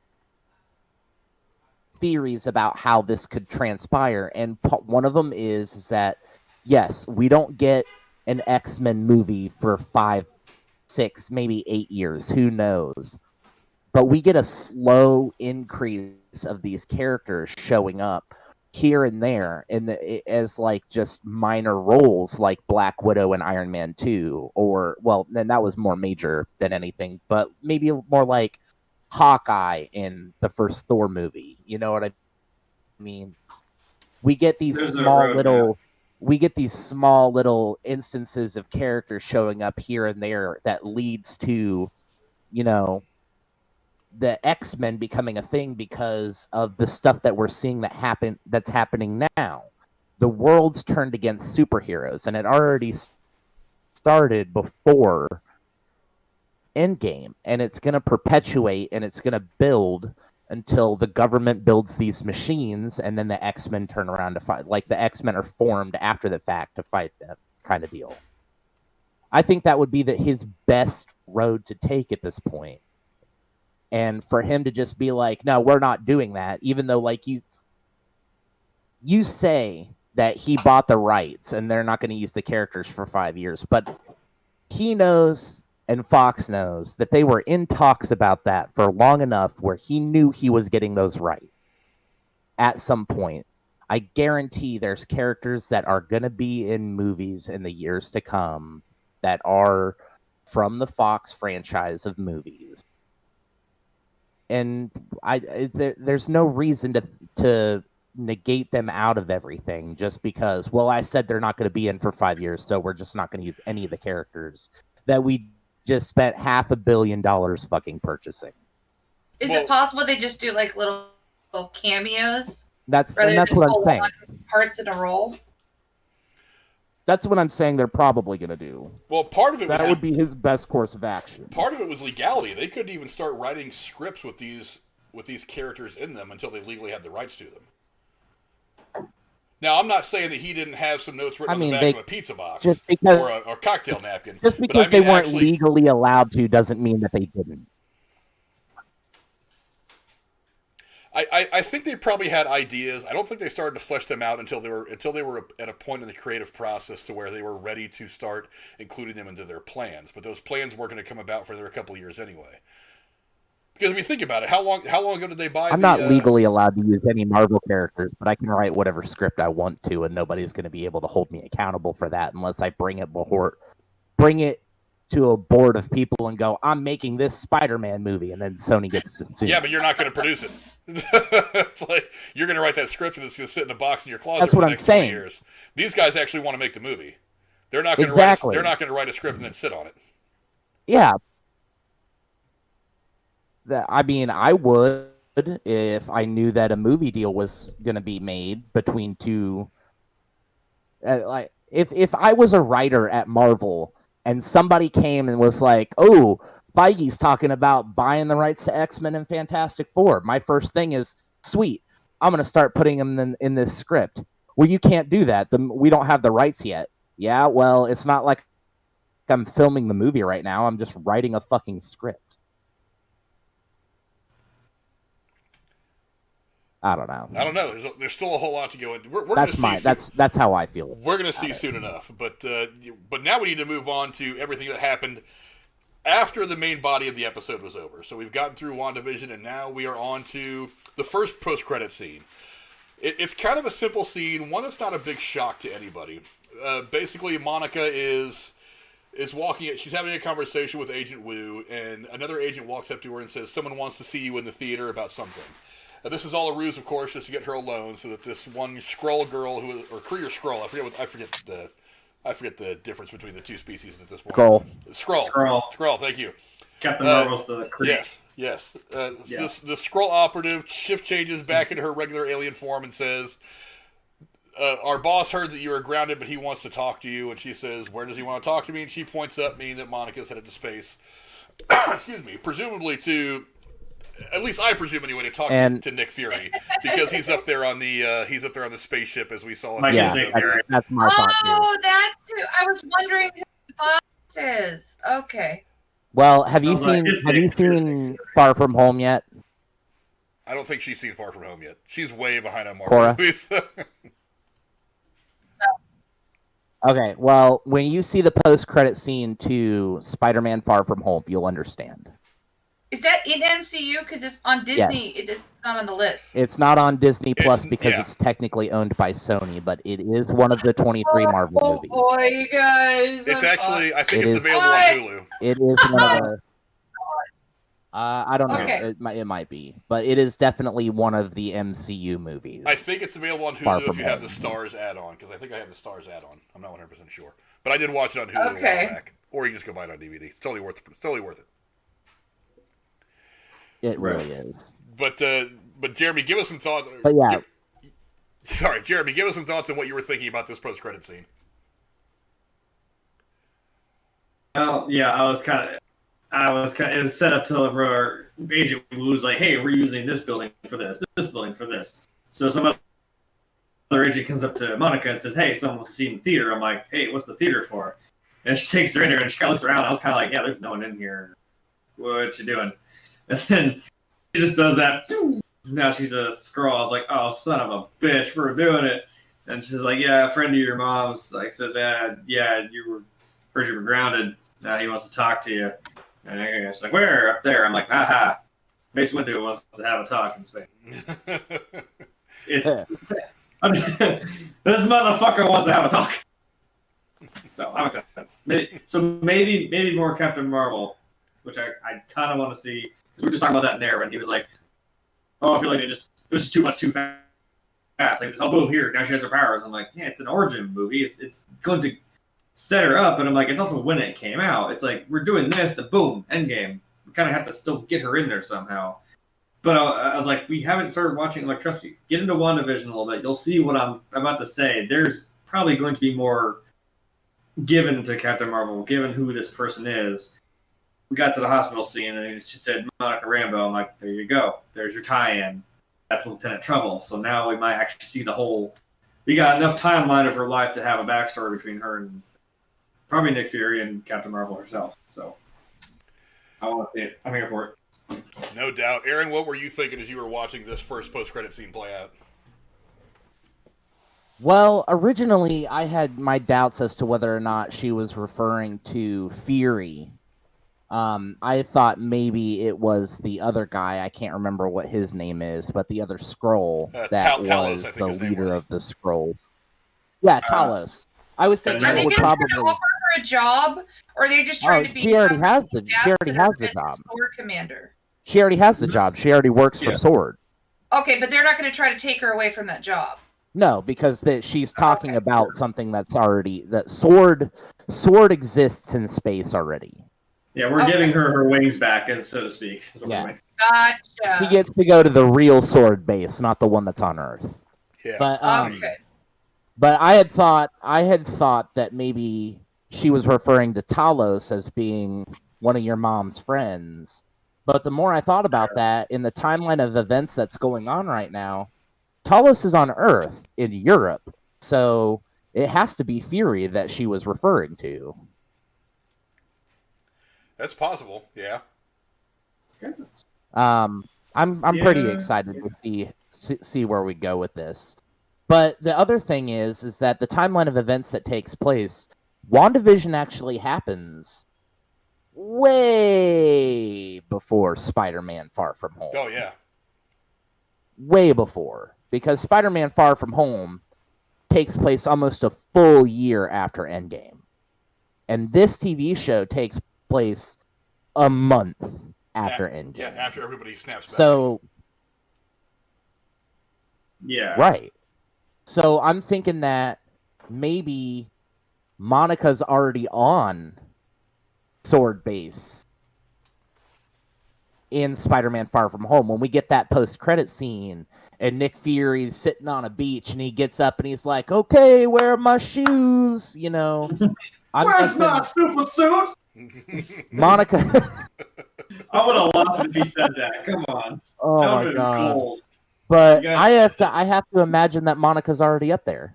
Speaker 3: theories about how this could transpire, and one of them is that yes, we don't get an X-Men movie for 5, 6, maybe 8 years, who knows, but we get a slow increase of these characters showing up here and there as like just minor roles like Black Widow and Iron Man 2, or well, then that was more major than anything, but maybe more like Hawkeye in the first Thor movie. You know what I mean? We get these small little we get these small little instances of characters showing up here and there that leads to, you know, the X-Men becoming a thing because of the stuff that we're seeing that's happening now. The world's turned against superheroes, and it already started before Endgame, and it's going to perpetuate and it's going to build until the government builds these machines, and then the X-Men turn around to fight. Like, the X-Men are formed after the fact to fight them, kind of deal. I think that would be his best road to take at this point. And for him to just be like, no, we're not doing that, even though, like, you say that he bought the rights and they're not going to use the characters for 5 years, but he knows and Fox knows that they were in talks about that for long enough where he knew he was getting those rights at some point. I guarantee there's characters that are going to be in movies in the years to come that are from the Fox franchise of movies. And there's no reason to negate them out of everything just because, well, I said they're not going to be in for 5 years, so we're just not going to use any of the characters that we just spent $500 million fucking purchasing.
Speaker 2: Is it possible they just do like little cameos?
Speaker 3: That's what I'm saying.
Speaker 2: Parts in a role.
Speaker 3: That's what I'm saying they're probably going to do.
Speaker 1: Well, part of it
Speaker 3: would be his best course of action.
Speaker 1: Part of it was legality. They couldn't even start writing scripts with these characters in them until they legally had the rights to them. Now, I'm not saying that he didn't have some notes written on the back of a pizza box or a cocktail napkin.
Speaker 3: Just because they weren't legally allowed to doesn't mean that they didn't.
Speaker 1: I think they probably had ideas. I don't think they started to flesh them out until they were at a point in the creative process to where they were ready to start including them into their plans. But those plans weren't going to come about for another couple of years anyway. Because if you think about it, how long ago did they buy?
Speaker 3: I'm not legally allowed to use any Marvel characters, but I can write whatever script I want to, and nobody's going to be able to hold me accountable for that unless I bring it to a board of people and go, I'm making this Spider-Man movie, and then Sony gets sued.
Speaker 1: Yeah, but you're not going to produce it. It's like you're going to write that script and it's going to sit in a box in your closet for the next 20 years. These guys actually want to make the movie. They're not going to write a script and then sit on it.
Speaker 3: Yeah. I would if I knew that a movie deal was going to be made between two. If I was a writer at Marvel and somebody came and was like, "Oh, Feige's talking about buying the rights to X-Men and Fantastic Four," my first thing is, "Sweet, I'm going to start putting them in this script." Well, you can't do that. We don't have the rights yet. Yeah, well, it's not like I'm filming the movie right now. I'm just writing a fucking script. I don't know.
Speaker 1: There's still a whole lot to go into. We're going to see.
Speaker 3: That's how I feel.
Speaker 1: We're going to see soon enough. But now we need to move on to everything that happened after the main body of the episode was over. So we've gotten through WandaVision, and now we are on to the first post-credit scene. It's kind of a simple scene, one that's not a big shock to anybody. Basically, Monica is walking. She's having a conversation with Agent Wu, and another agent walks up to her and says, "Someone wants to see you in the theater about something." This is all a ruse, of course, just to get her alone, so that this one Skrull girl or Kree or Skrull, I forget the difference between the two species at this point. Skrull. Thank you.
Speaker 4: Captain Marvel's the Kree.
Speaker 1: Yes. The Skrull operative shift changes back into her regular alien form and says, "Our boss heard that you were grounded, but he wants to talk to you." And she says, "Where does he want to talk to me?" And she points up, meaning that Monica's headed to space. Excuse me. Presumably to. At least I presume anyway to talk to Nick Fury, because he's up there on the spaceship as we saw.
Speaker 3: That's my thought too.
Speaker 2: Oh, that's who I was wondering who the boss is. Okay.
Speaker 3: Well, have you seen Far From Home yet?
Speaker 1: I don't think she's seen Far From Home yet. She's way behind on Marvel movies.
Speaker 3: Okay, well, when you see the post-credit scene to Spider-Man Far From Home, you'll understand.
Speaker 2: Is that in MCU? Because it's on Disney.
Speaker 3: Yes.
Speaker 2: It's not on the list.
Speaker 3: It's not on Disney Plus because it's technically owned by Sony, but it is one of the 23 Marvel movies.
Speaker 2: Oh boy, you guys!
Speaker 1: It's actually, I think it's available on Hulu.
Speaker 3: It is one of the. I don't know.
Speaker 2: Okay.
Speaker 3: It might be, but it is definitely one of the MCU movies.
Speaker 1: I think it's available on Hulu if you have the Stars add-on, because I think I have the Stars add-on. I'm not 100% sure, but I did watch it on Hulu a while back, or you can just go buy it on DVD. It's totally worth it.
Speaker 3: It really is.
Speaker 1: But Jeremy, give us some thoughts.
Speaker 3: But yeah.
Speaker 1: Jeremy, give us some thoughts on what you were thinking about this post-credit scene.
Speaker 4: Well, yeah, it was set up to where Agent was like, hey, we're using this building for this building for this. So some other agent comes up to Monica and says, hey, someone was seen in the theater. I'm like, hey, what's the theater for? And she takes her in there and she kind of looks around. I was kind of like, yeah, there's no one in here. What you doing? And then she just does that. Now she's a Skrull. I was like, oh, son of a bitch, we're doing it. And she's like, yeah, a friend of your mom's says, yeah, heard you were grounded. Now he wants to talk to you. And she's like, where? Up there. I'm like, aha. Mace Windu wants to have a talk in space. This motherfucker wants to have a talk. So I'm excited. Maybe more Captain Marvel, which I kind of want to see. Because we were just talking about that in there when he was like, oh, I feel like it was just too much too fast. Like, oh, boom, here, now she has her powers. I'm like, yeah, it's an origin movie. It's going to set her up, and I'm like, it's also when it came out. It's like, we're doing this, the boom, endgame. We kind of have to still get her in there somehow. But I was like, we haven't started watching, like, trust me, get into WandaVision a little bit. You'll see what I'm about to say. There's probably going to be more given to Captain Marvel, given who this person is. We got to the hospital scene, and she said, Monica Rambeau. I'm like, there you go. There's your tie-in. That's Lieutenant Trouble. So now we might actually see the whole... We got enough timeline of her life to have a backstory between her and probably Nick Fury and Captain Marvel herself. So I want to see it. I'm here for it.
Speaker 1: No doubt. Aaron, what were you thinking as you were watching this first post-credit scene play out?
Speaker 3: Well, originally I had my doubts as to whether or not she was referring to Fury. I thought maybe it was the other guy. I can't remember what his name is, but the other Skrull that
Speaker 1: Talos,
Speaker 3: was the leader of the Skrulls. Yeah, Talos. I was thinking
Speaker 2: Are they
Speaker 3: would
Speaker 2: just
Speaker 3: probably
Speaker 2: trying to offer her a job, or are they just trying to be?
Speaker 3: She already has the job.
Speaker 2: Sword commander.
Speaker 3: She already has the job. She already works for Sword.
Speaker 2: Okay, but they're not going to try to take her away from that job.
Speaker 3: No, because she's talking about something that's already Sword exists in space already.
Speaker 4: Yeah, we're giving her wings back, so to speak.
Speaker 3: Yeah.
Speaker 2: Gotcha.
Speaker 3: He gets to go to the real Sword base, not the one that's on Earth.
Speaker 1: Yeah.
Speaker 3: But
Speaker 2: okay.
Speaker 3: But I had thought that maybe she was referring to Talos as being one of your mom's friends. But the more I thought about that, in the timeline of events that's going on right now, Talos is on Earth in Europe, so it has to be Fury that she was referring to.
Speaker 1: That's possible, yeah.
Speaker 3: I'm pretty excited to see where we go with this. But the other thing is that the timeline of events that takes place, WandaVision actually happens way before Spider-Man Far From Home.
Speaker 1: Oh, yeah.
Speaker 3: Way before. Because Spider-Man Far From Home takes place almost a full year after Endgame. And this TV show takes place a month after Endgame.
Speaker 1: Yeah, after everybody snaps back.
Speaker 3: So...
Speaker 4: Yeah.
Speaker 3: Right. So I'm thinking that maybe Monica's already on Sword Base in Spider-Man Far From Home. When we get that post-credit scene and Nick Fury's sitting on a beach and he gets up and he's like, okay, where are my shoes? You know.
Speaker 4: Where's my super suit?
Speaker 3: Monica.
Speaker 4: I would have lost it if he said that. Come on.
Speaker 3: Oh,
Speaker 4: that
Speaker 3: my God.
Speaker 4: Cold.
Speaker 3: But I have to imagine that Monica's already up there.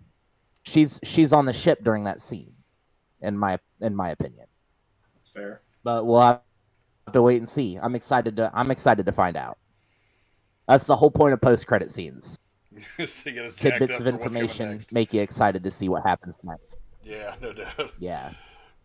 Speaker 3: She's on the ship during that scene, in my opinion.
Speaker 4: That's fair.
Speaker 3: But we'll have to wait and see. I'm excited to find out. That's the whole point of post-credit scenes. Tidbits of information make you excited to see what happens next.
Speaker 1: Yeah, no doubt.
Speaker 3: Yeah.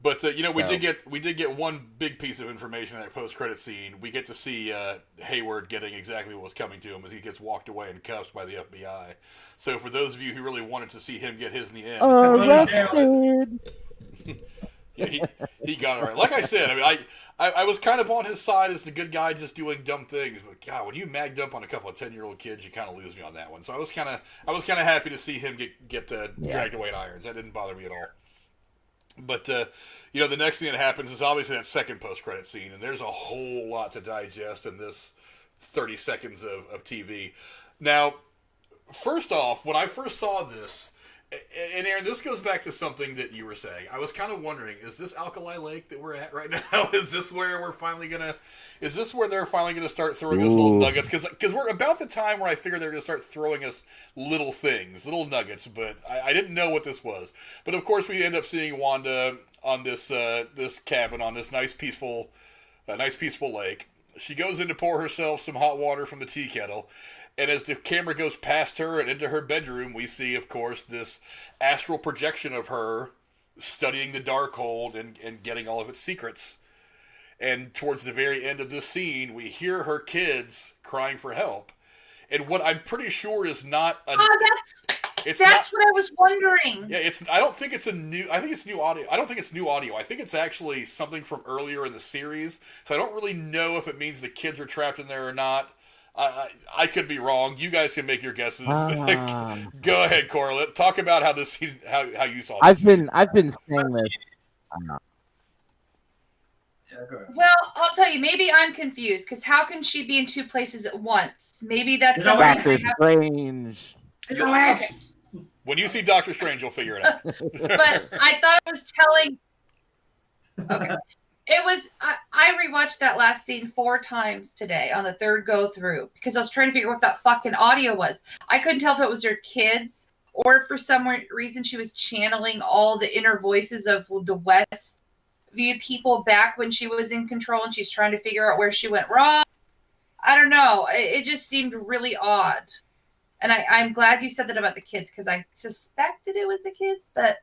Speaker 1: But we did get one big piece of information in that post-credit scene. We get to see Heyward getting exactly what was coming to him as he gets walked away in cuffs by the FBI. So for those of you who really wanted to see him get his in the end, Yeah, he got it right. Like I said, I mean, I was kind of on his side as the good guy just doing dumb things, but God, when you magged up on a couple of 10-year-old kids, you kind of lose me on that one. So I was kind of happy to see him get dragged away in irons. That didn't bother me at all. But the next thing that happens is obviously that second post-credit scene, and there's a whole lot to digest in this 30 seconds of TV. Now, first off, when I first saw this, and Aaron, this goes back to something that you were saying. I was kind of wondering, is this Alkali Lake that we're at right now? Is this where they're finally gonna start throwing us little nuggets? Because we're about the time where I figured they're gonna start throwing us little things, little nuggets. But I didn't know what this was. But of course, we end up seeing Wanda on this cabin on this nice peaceful lake. She goes in to pour herself some hot water from the tea kettle. And as the camera goes past her and into her bedroom, we see, of course, this astral projection of her studying the Darkhold and getting all of its secrets. And towards the very end of this scene, we hear her kids crying for help. And what I'm pretty sure is not a...
Speaker 2: That's what I was wondering.
Speaker 1: Yeah, I don't think it's new audio. I don't think it's new audio. I think it's actually something from earlier in the series. So I don't really know if it means the kids are trapped in there or not. I could be wrong. You guys can make your guesses. Go ahead, Cora. Talk about how this how you saw this.
Speaker 3: I've been saying this.
Speaker 2: Well, I'll tell you. Maybe I'm confused because how can she be in two places at once? Maybe that's
Speaker 3: Doctor Strange.
Speaker 2: Okay.
Speaker 1: When you see Doctor Strange, you'll figure it out.
Speaker 2: But I thought it was telling. Okay. It was. I rewatched that last scene 4 times today on the third go through because I was trying to figure out what that fucking audio was. I couldn't tell if it was her kids or if for some reason she was channeling all the inner voices of the West View people back when she was in control and she's trying to figure out where she went wrong. I don't know. It just seemed really odd. And I'm glad you said that about the kids because I suspected it was the kids, but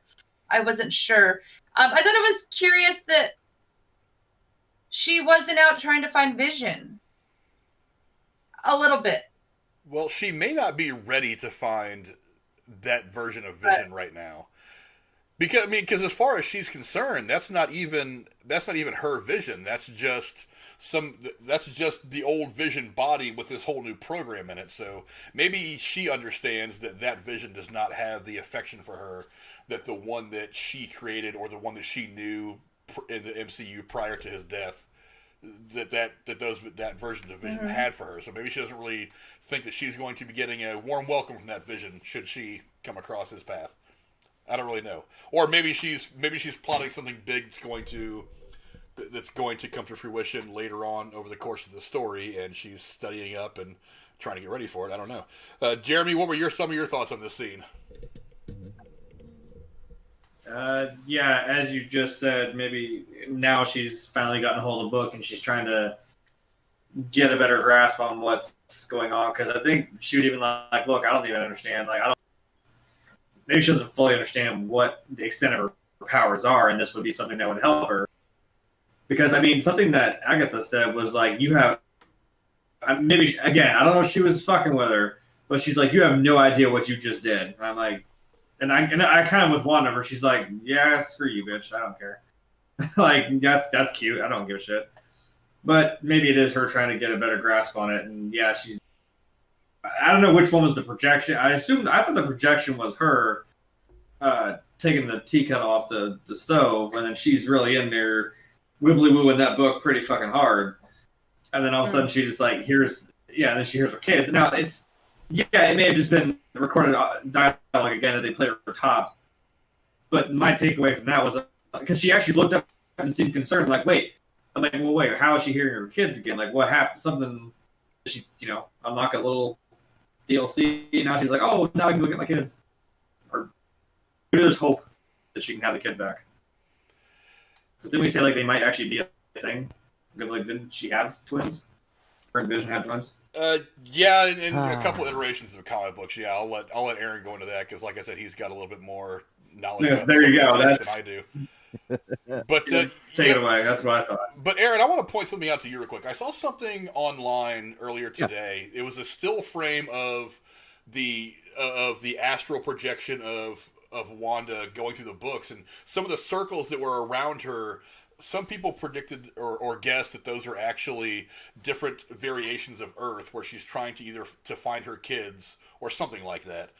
Speaker 2: I wasn't sure. I thought it was curious that she wasn't out trying to find Vision. A little bit.
Speaker 1: Well, she may not be ready to find that version of Vision right now. Because as far as she's concerned, that's not even her vision. That's just the old Vision body with this whole new program in it. So maybe she understands that Vision does not have the affection for her that the one that she created or the one that she knew in the MCU prior to his death that version of Vision had for her. So maybe she doesn't really think that she's going to be getting a warm welcome from that Vision should she come across his path. I don't really know. Or maybe she's plotting something big that's going to come to fruition later on over the course of the story, and she's studying up and trying to get ready for it. I don't know. Jeremy, what were some of your thoughts on this scene?
Speaker 4: Yeah, as you just said, maybe now she's finally gotten a hold of the book and she's trying to get a better grasp on what's going on. Because I think she was even like, "Look, I don't even understand. Maybe she doesn't fully understand what the extent of her powers are, and this would be something that would help her." Because something that Agatha said was like, "You have maybe again, I don't know if she was fucking with her, but she's like, you have no idea what you just did." And I'm like. And I kind of with Wanda, where she's like, "Yeah, screw you, bitch. I don't care." That's cute. I don't give a shit. But maybe it is her trying to get a better grasp on it. And yeah, I don't know which one was the projection. I thought the projection was her taking the tea kettle off the stove, and then she's really in there wibbly wooing that book pretty fucking hard. And then all of a sudden she just and then she hears her kid. Now it may have just been recorded dialogue again that they played over top. But my takeaway from that was because she actually looked up and seemed concerned, like, wait. I'm like, well, wait, how is she hearing her kids again? Like, what happened? Something, she, unlock a little DLC. And now she's like, oh, now I can go get my kids. Or maybe there's hope that she can have the kids back. But didn't we say, they might actually be a thing? Because, didn't she have twins? Or Vision have twins?
Speaker 1: Yeah, in a couple iterations of comic books. Yeah, I'll let Aaron go into that because, like I said, he's got a little bit more knowledge.
Speaker 4: Yes, there you go.
Speaker 1: Than I do. But
Speaker 4: take it away. That's what I thought.
Speaker 1: But Aaron, I want to point something out to you real quick. I saw something online earlier today. Yeah. It was a still frame of the astral projection of of Wanda going through the books, and some of the circles that were around her. Some people predicted or guessed that those are actually different variations of Earth, where she's trying to either to find her kids or something like that,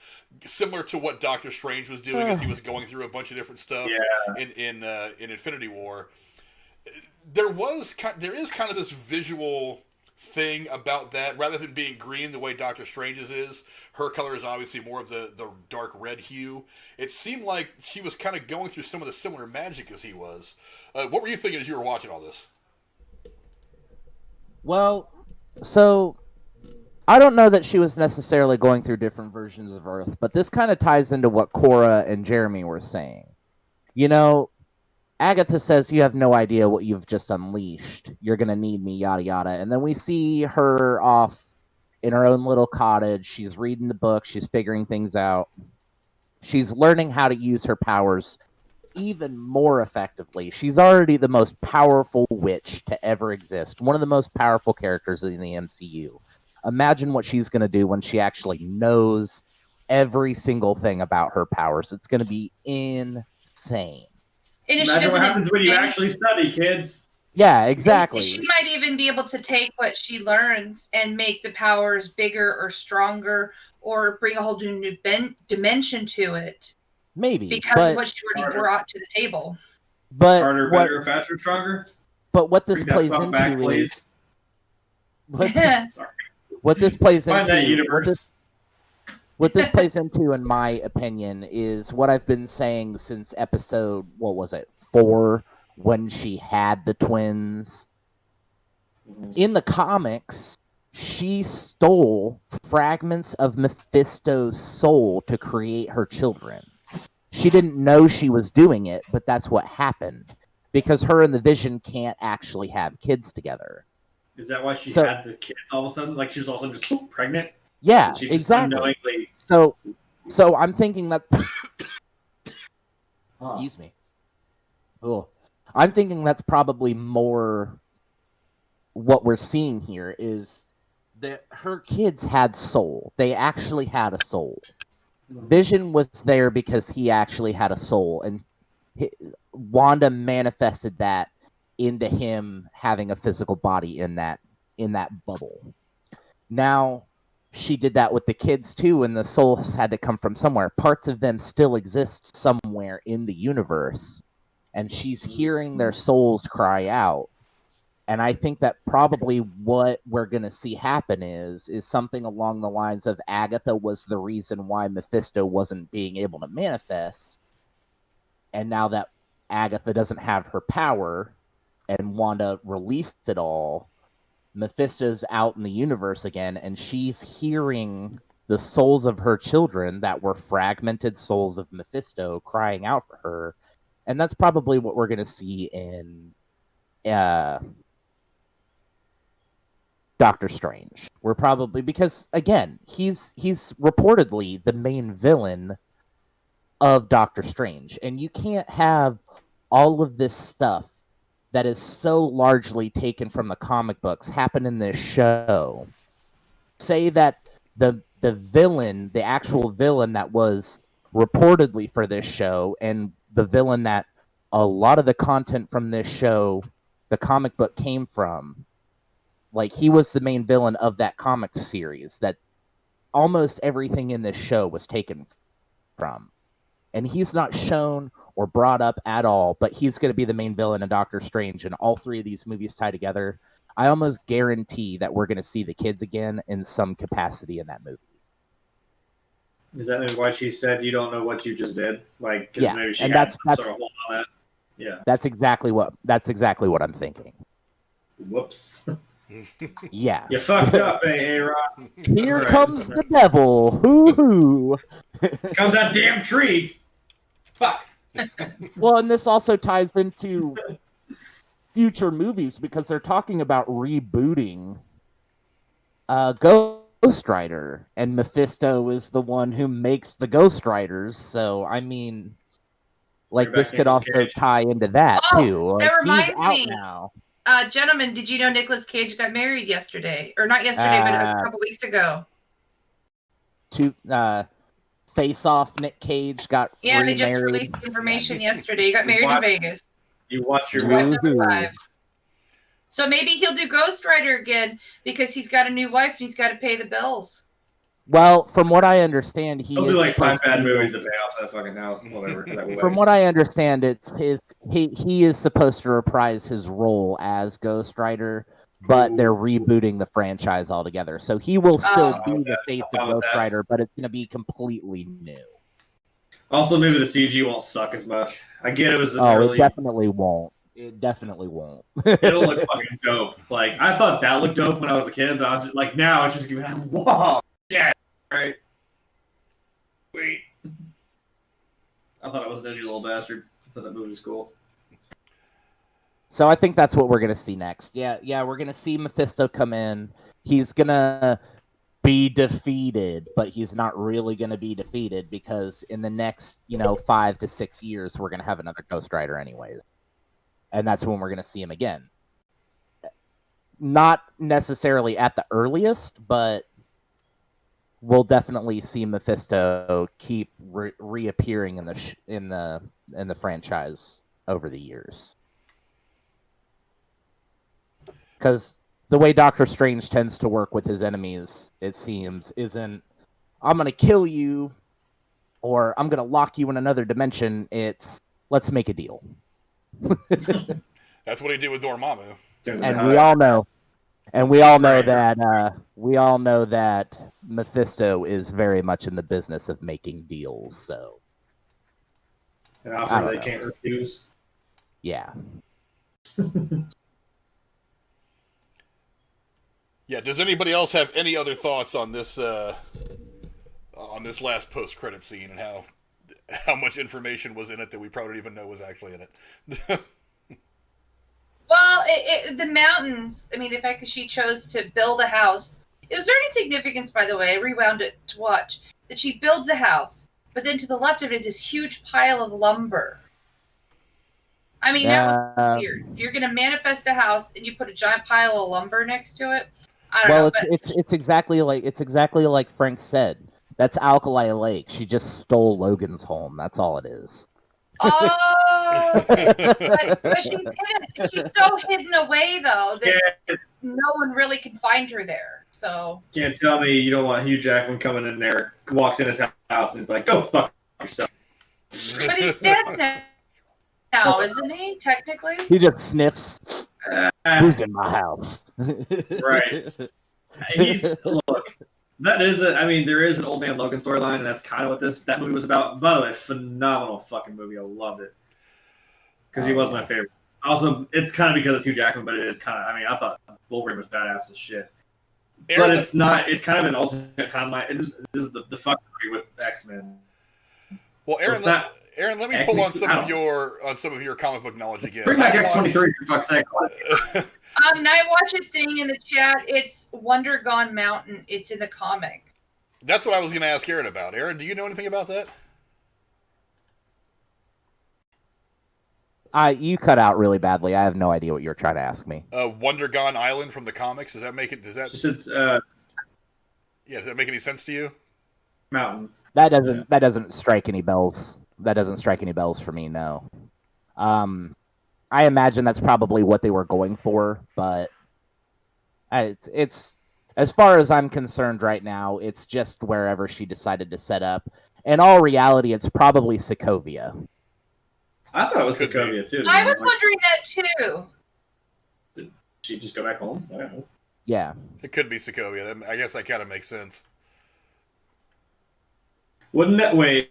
Speaker 1: similar to what Doctor Strange was doing as he was going through a bunch of different stuff in Infinity War. There is kind of this visual thing about that. Rather than being green the way Doctor Strange's is, her color is obviously more of the dark red hue. It seemed like she was kind of going through some of the similar magic as he was. What were you thinking as you were watching all this?
Speaker 3: Well, so I don't know that she was necessarily going through different versions of Earth, but this kind of ties into what Cora and Jeremy were saying. You know, Agatha says, you have no idea what you've just unleashed. You're going to need me, yada yada. And then we see her off in her own little cottage. She's reading the book. She's figuring things out. She's learning how to use her powers even more effectively. She's already the most powerful witch to ever exist. One of the most powerful characters in the MCU. Imagine what she's going to do when she actually knows every single thing about her powers. It's going to be insane.
Speaker 2: And
Speaker 4: imagine what happens when you actually study, kids.
Speaker 3: Yeah, exactly.
Speaker 2: She might even be able to take what she learns and make the powers bigger or stronger, or bring a whole new dimension to it.
Speaker 3: Maybe.
Speaker 2: Because of what she already brought to the table.
Speaker 3: But
Speaker 4: harder, better, faster, stronger?
Speaker 3: But what this plays into
Speaker 4: back,
Speaker 3: is... What this plays
Speaker 4: Find
Speaker 3: into...
Speaker 4: that universe.
Speaker 3: What this plays into, in my opinion, is what I've been saying since episode, 4, when she had the twins. In the comics, she stole fragments of Mephisto's soul to create her children. She didn't know she was doing it, but that's what happened. Because her and the Vision can't actually have kids together.
Speaker 4: Is that why she had the kids all of a sudden? Like she was all of a sudden just pregnant?
Speaker 3: Yeah, exactly. So I'm thinking that... Excuse me. Oh, I'm thinking that's probably more what we're seeing here is that her kids had soul. They actually had a soul. Vision was there because he actually had a soul, and Wanda manifested that into him having a physical body in that bubble. Now, she did that with the kids too, and the souls had to come from somewhere. Parts of them still exist somewhere in the universe, and she's hearing their souls cry out. And I think that probably what we're going to see happen is something along the lines of Agatha was the reason why Mephisto wasn't being able to manifest. And now that Agatha doesn't have her power and Wanda released it all, Mephisto's out in the universe again, and she's hearing the souls of her children that were fragmented souls of Mephisto crying out for her. And that's probably what we're going to see in Doctor Strange. We're probably, because again, he's reportedly the main villain of Doctor Strange, and you can't have all of this stuff that is so largely taken from the comic books happen in this show. Say that the villain, the actual villain that was reportedly for this show, and the villain that a lot of the content from this show, the comic book, came from, like, he was the main villain of that comic series that almost everything in this show was taken from. And he's not shown or brought up at all, but he's going to be the main villain in Doctor Strange, and all three of these movies tie together. I almost guarantee that we're going to see the kids again in some capacity in that movie.
Speaker 4: Is that maybe why she said you don't know what you just did? Like,
Speaker 3: yeah,
Speaker 4: maybe she
Speaker 3: and
Speaker 4: had
Speaker 3: that's
Speaker 4: sort of hold on that. Yeah,
Speaker 3: that's exactly what I'm thinking.
Speaker 4: Whoops.
Speaker 3: Yeah.
Speaker 4: You fucked up, A-Rod.
Speaker 3: Here comes the devil. Hoo-hoo.
Speaker 4: Comes that damn tree. Fuck.
Speaker 3: Well, and this also ties into future movies because they're talking about rebooting Ghost Rider, and Mephisto is the one who makes the Ghost Riders. So, I mean, like, this could also tie into that, too. Like,
Speaker 2: that reminds
Speaker 3: he's out
Speaker 2: me.
Speaker 3: now.
Speaker 2: Gentlemen, did you know Nicolas Cage got married yesterday? Or not yesterday, but a couple weeks ago.
Speaker 3: Face Off Nick Cage got
Speaker 2: Yeah,
Speaker 3: remarried.
Speaker 2: they just released the information yesterday. He got married in Vegas.
Speaker 4: You watch your
Speaker 2: Wife
Speaker 4: wife.
Speaker 2: number 5. So maybe he'll do Ghost Rider again because he's got a new wife and he's got to pay the bills.
Speaker 3: Well, from what I understand,
Speaker 4: He'll do like 5 bad movies to pay off that fucking house, whatever.
Speaker 3: From what I understand, he is supposed to reprise his role as Ghost Rider, but they're rebooting the franchise altogether. So he will still be the face of Ghost Rider, but it's going to be completely new.
Speaker 4: Also, maybe the CG won't suck as much. I get it was
Speaker 3: it definitely won't. It definitely won't.
Speaker 4: It'll look fucking dope. Like, I thought that looked dope when I was a kid, but I was just, like, now it's just gonna be like, whoa, yeah, right. Sweet. I thought it was an edgy little bastard. I thought that movie was cool.
Speaker 3: So I think that's what we're gonna see next. Yeah, we're gonna see Mephisto come in. He's gonna be defeated, but he's not really gonna be defeated because in the next, 5 to 6 years, we're gonna have another Ghost Rider anyways. And that's when we're gonna see him again. Not necessarily at the earliest, but we'll definitely see Mephisto keep reappearing in the franchise over the years. Because the way Doctor Strange tends to work with his enemies, it seems, isn't I'm gonna kill you or I'm gonna lock you in another dimension. It's let's make a deal.
Speaker 1: That's what he did with Dormammu.
Speaker 3: And we all know. And we all know that Mephisto is very much in the business of making deals. So,
Speaker 4: an offer they can't refuse.
Speaker 3: Yeah.
Speaker 1: Yeah. Does anybody else have any other thoughts on this last post-credit scene and how much information was in it that we probably didn't even know was actually in it?
Speaker 2: Well, the mountains, I mean, the fact that she chose to build a house. Was there any significance, by the way, I rewound it to watch, that she builds a house, but then to the left of it is this huge pile of lumber. I mean, that was weird. You're going to manifest a house, and you put a giant pile of lumber next to it? I don't know.
Speaker 3: It's exactly like Frank said. That's Alkali Lake. She just stole Logan's home. That's all it is.
Speaker 2: Oh, but she's so hidden away though that no one really can find her there. So
Speaker 4: can't tell me you don't want Hugh Jackman coming in there, walks in his house, and it's like, "Go fuck yourself."
Speaker 2: But he's dead now, isn't he? Technically,
Speaker 3: he just sniffs. Who's in my house?
Speaker 4: Right. Look. That is there is an Old Man Logan storyline, and that's kind of what that movie was about. By the way, phenomenal fucking movie. I loved it. Because he was my favorite. Also, it's kind of because it's Hugh Jackman, but it is kind of, I thought Wolverine was badass as shit. But it's not, it's kind of an alternate timeline. This is the fucking movie with X-Men.
Speaker 1: Well, Aaron, let me pull on some of your comic book knowledge again.
Speaker 4: Bring back X-23 for fuck's sake.
Speaker 2: Nightwatch is saying in the chat, it's Wonder Gone Mountain. It's in the comics.
Speaker 1: That's what I was going to ask Aaron about. Aaron, do you know anything about that?
Speaker 3: You cut out really badly. I have no idea what you're trying to ask me.
Speaker 1: Wonder Gone Island from the comics. Does that make it? Does that make any sense to you?
Speaker 4: Mountain.
Speaker 3: That doesn't strike any bells. That doesn't strike any bells for me. No. I imagine that's probably what they were going for, but it's as far as I'm concerned right now, it's just wherever she decided to set up. In all reality, it's probably Sokovia.
Speaker 4: I thought it was Sokovia too.
Speaker 2: I was wondering that too.
Speaker 4: Did she just go back home? I don't know.
Speaker 3: Yeah.
Speaker 1: It could be Sokovia. I guess that kind of makes sense.
Speaker 4: Wouldn't that wait?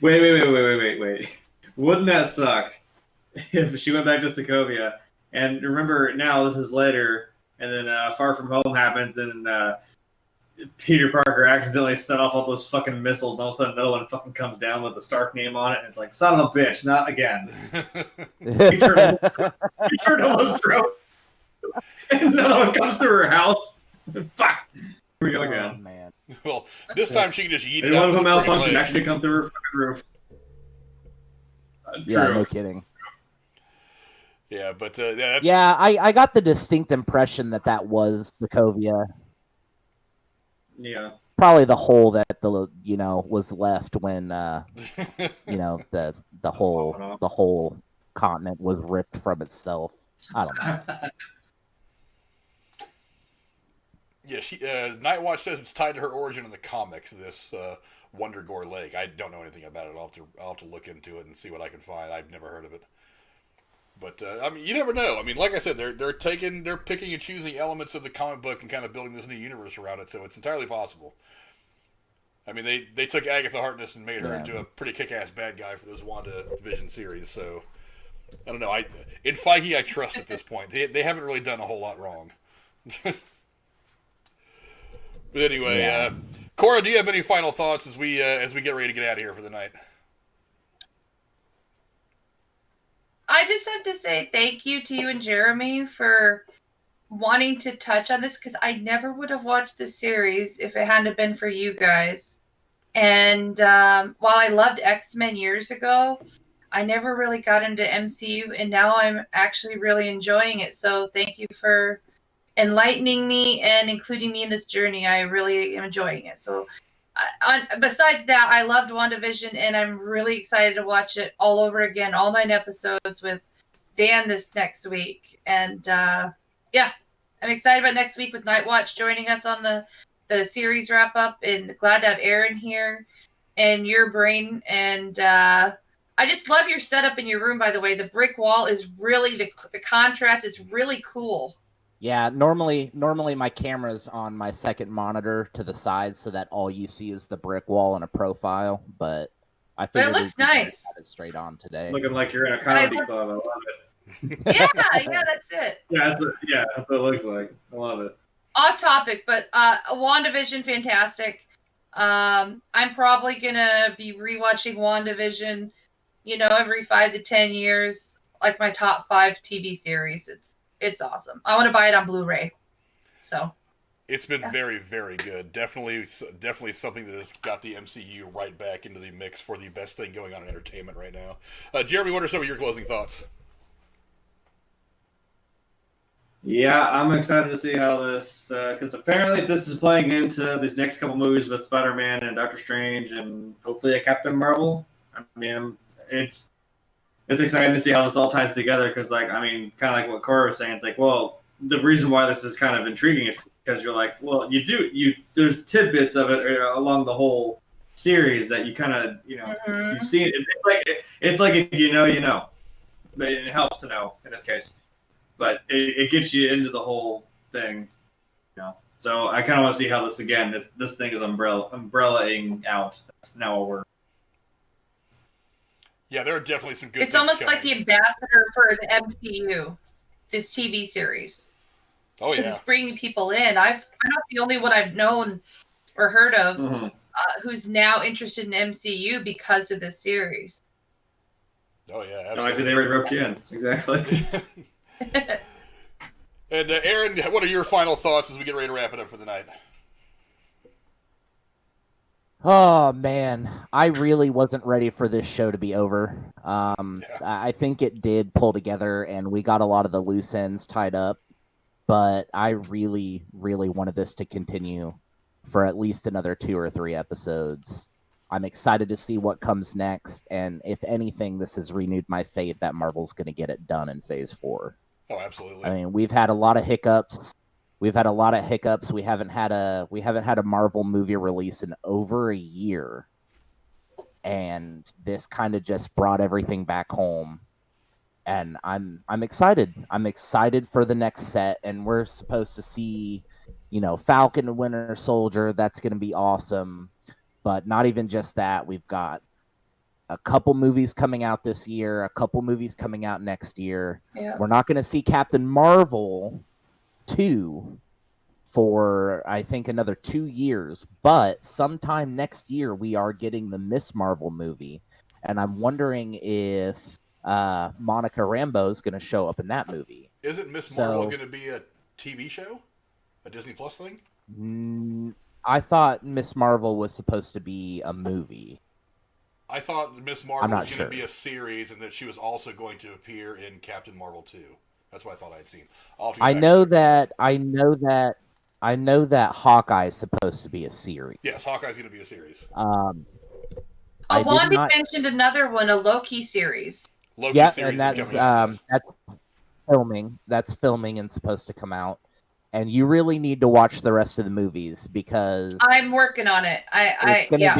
Speaker 4: Wouldn't that suck if she went back to Sokovia? And remember, now this is later, and then Far From Home happens, and Peter Parker accidentally set off all those fucking missiles, and all of a sudden another one fucking comes down with the Stark name on it, and it's like, son of a bitch, not again. He turned almost drove, and another one comes to her house. Fuck. Here we go again.
Speaker 3: Oh, man.
Speaker 1: Well, this time she can just yeet it
Speaker 4: and
Speaker 1: out.
Speaker 4: one of them malfunctioned actually come through her fucking roof.
Speaker 3: Yeah, no kidding.
Speaker 1: Yeah, but that's...
Speaker 3: Yeah, I got the distinct impression that was Sokovia.
Speaker 4: Yeah.
Speaker 3: Probably the hole that that was left when the whole continent was ripped from itself. I don't know.
Speaker 1: Yeah, Nightwatch says it's tied to her origin in the comics. This Wondergore Lake. I don't know anything about it. I'll have to look into it and see what I can find. I've never heard of it. But I mean, you never know. I mean, like I said, they're picking and choosing elements of the comic book and kind of building this new universe around it. So it's entirely possible. I mean, they took Agatha Harkness and made her into a pretty kick-ass bad guy for those WandaVision series. So I don't know. In Feige, I trust at this point. They haven't really done a whole lot wrong. But anyway, Cora, do you have any final thoughts as we get ready to get out of here for the night?
Speaker 2: I just have to say thank you to you and Jeremy for wanting to touch on this, because I never would have watched this series if it hadn't been for you guys. And while I loved X-Men years ago, I never really got into MCU, and now I'm actually really enjoying it. So thank you for enlightening me and including me in this journey. I really am enjoying it. So besides that, I loved WandaVision, and I'm really excited to watch it all over again, all 9 episodes with Dan this next week. And I'm excited about next week with Nightwatch joining us on the series wrap up, and glad to have Aaron here and your brain. And I just love your setup in your room, by the way. The brick wall is really, the contrast is really cool.
Speaker 3: Yeah, normally my camera's on my second monitor to the side, so that all you see is the brick wall and a profile. But I figured
Speaker 2: it looks nice.
Speaker 3: Have it straight on today.
Speaker 4: Looking like you're in a comedy club. I love it.
Speaker 2: Yeah, that's it.
Speaker 4: That's what it looks like. I love it.
Speaker 2: Off topic, but WandaVision, fantastic. I'm probably gonna be rewatching WandaVision, every 5 to 10 years, like my top 5 TV series. It's awesome. I want to buy it on Blu-ray. So
Speaker 1: it's been very, very good. Definitely something that has got the MCU right back into the mix for the best thing going on in entertainment right now. Jeremy, what are some of your closing thoughts?
Speaker 4: Yeah, I'm excited to see how this, because apparently this is playing into these next couple movies with Spider-Man and Doctor Strange and hopefully a Captain Marvel. I mean, it's exciting to see how this all ties together, because, kind of like what Cora was saying, it's like, well, the reason why this is kind of intriguing is because you're like, well, there's tidbits of it along the whole series that you kind of, you've seen. It's like if you know, but it helps to know in this case. But it gets you into the whole thing, So I kind of want to see how this again. This thing is umbrellaing out. That's now a word.
Speaker 1: Yeah, there are definitely some good.
Speaker 2: It's almost like the ambassador for the MCU, this TV series.
Speaker 1: Oh yeah,
Speaker 2: it's bringing people in. I'm not the only one I've known or heard of who's now interested in MCU because of this series.
Speaker 1: Oh yeah,
Speaker 4: absolutely. No, they already roped you in. Exactly.
Speaker 1: And Aaron, what are your final thoughts as we get ready to wrap it up for the night?
Speaker 3: Oh man, I really wasn't ready for this show to be over. I think it did pull together, and we got a lot of the loose ends tied up. But I really, really wanted this to continue for at least another 2 or 3 episodes. I'm excited to see what comes next, and if anything, this has renewed my faith that Marvel's going to get it done in Phase 4.
Speaker 1: Oh, absolutely.
Speaker 3: I mean, we've had a lot of hiccups. We haven't had a Marvel movie release in over a year, and this kind of just brought everything back home. And I'm excited. I'm excited for the next set, and we're supposed to see, Falcon and Winter Soldier. That's going to be awesome. But not even just that. We've got a couple movies coming out this year, a couple movies coming out next year.
Speaker 2: Yeah.
Speaker 3: We're not going to see Captain Marvel 2 for, I think, another 2 years. But sometime next year, we are getting the Miss Marvel movie. And I'm wondering if Monica Rambeau is going to show up in that movie.
Speaker 1: Isn't Miss Marvel going to be a TV show? A Disney Plus thing?
Speaker 3: I thought Miss Marvel was supposed to be a movie.
Speaker 1: I thought Miss Marvel was going to be a series, and that she was also going to appear in Captain Marvel 2. That's what I thought I'd seen.
Speaker 3: I know that Hawkeye is supposed to be a series.
Speaker 1: Yes, Hawkeye's going to be a series.
Speaker 2: Wanda mentioned another one, a Loki series.
Speaker 1: Loki series
Speaker 3: and that's
Speaker 1: is coming out. Yes.
Speaker 3: that's filming. That's filming and supposed to come out. And you really need to watch the rest of the movies because
Speaker 2: I'm working on it.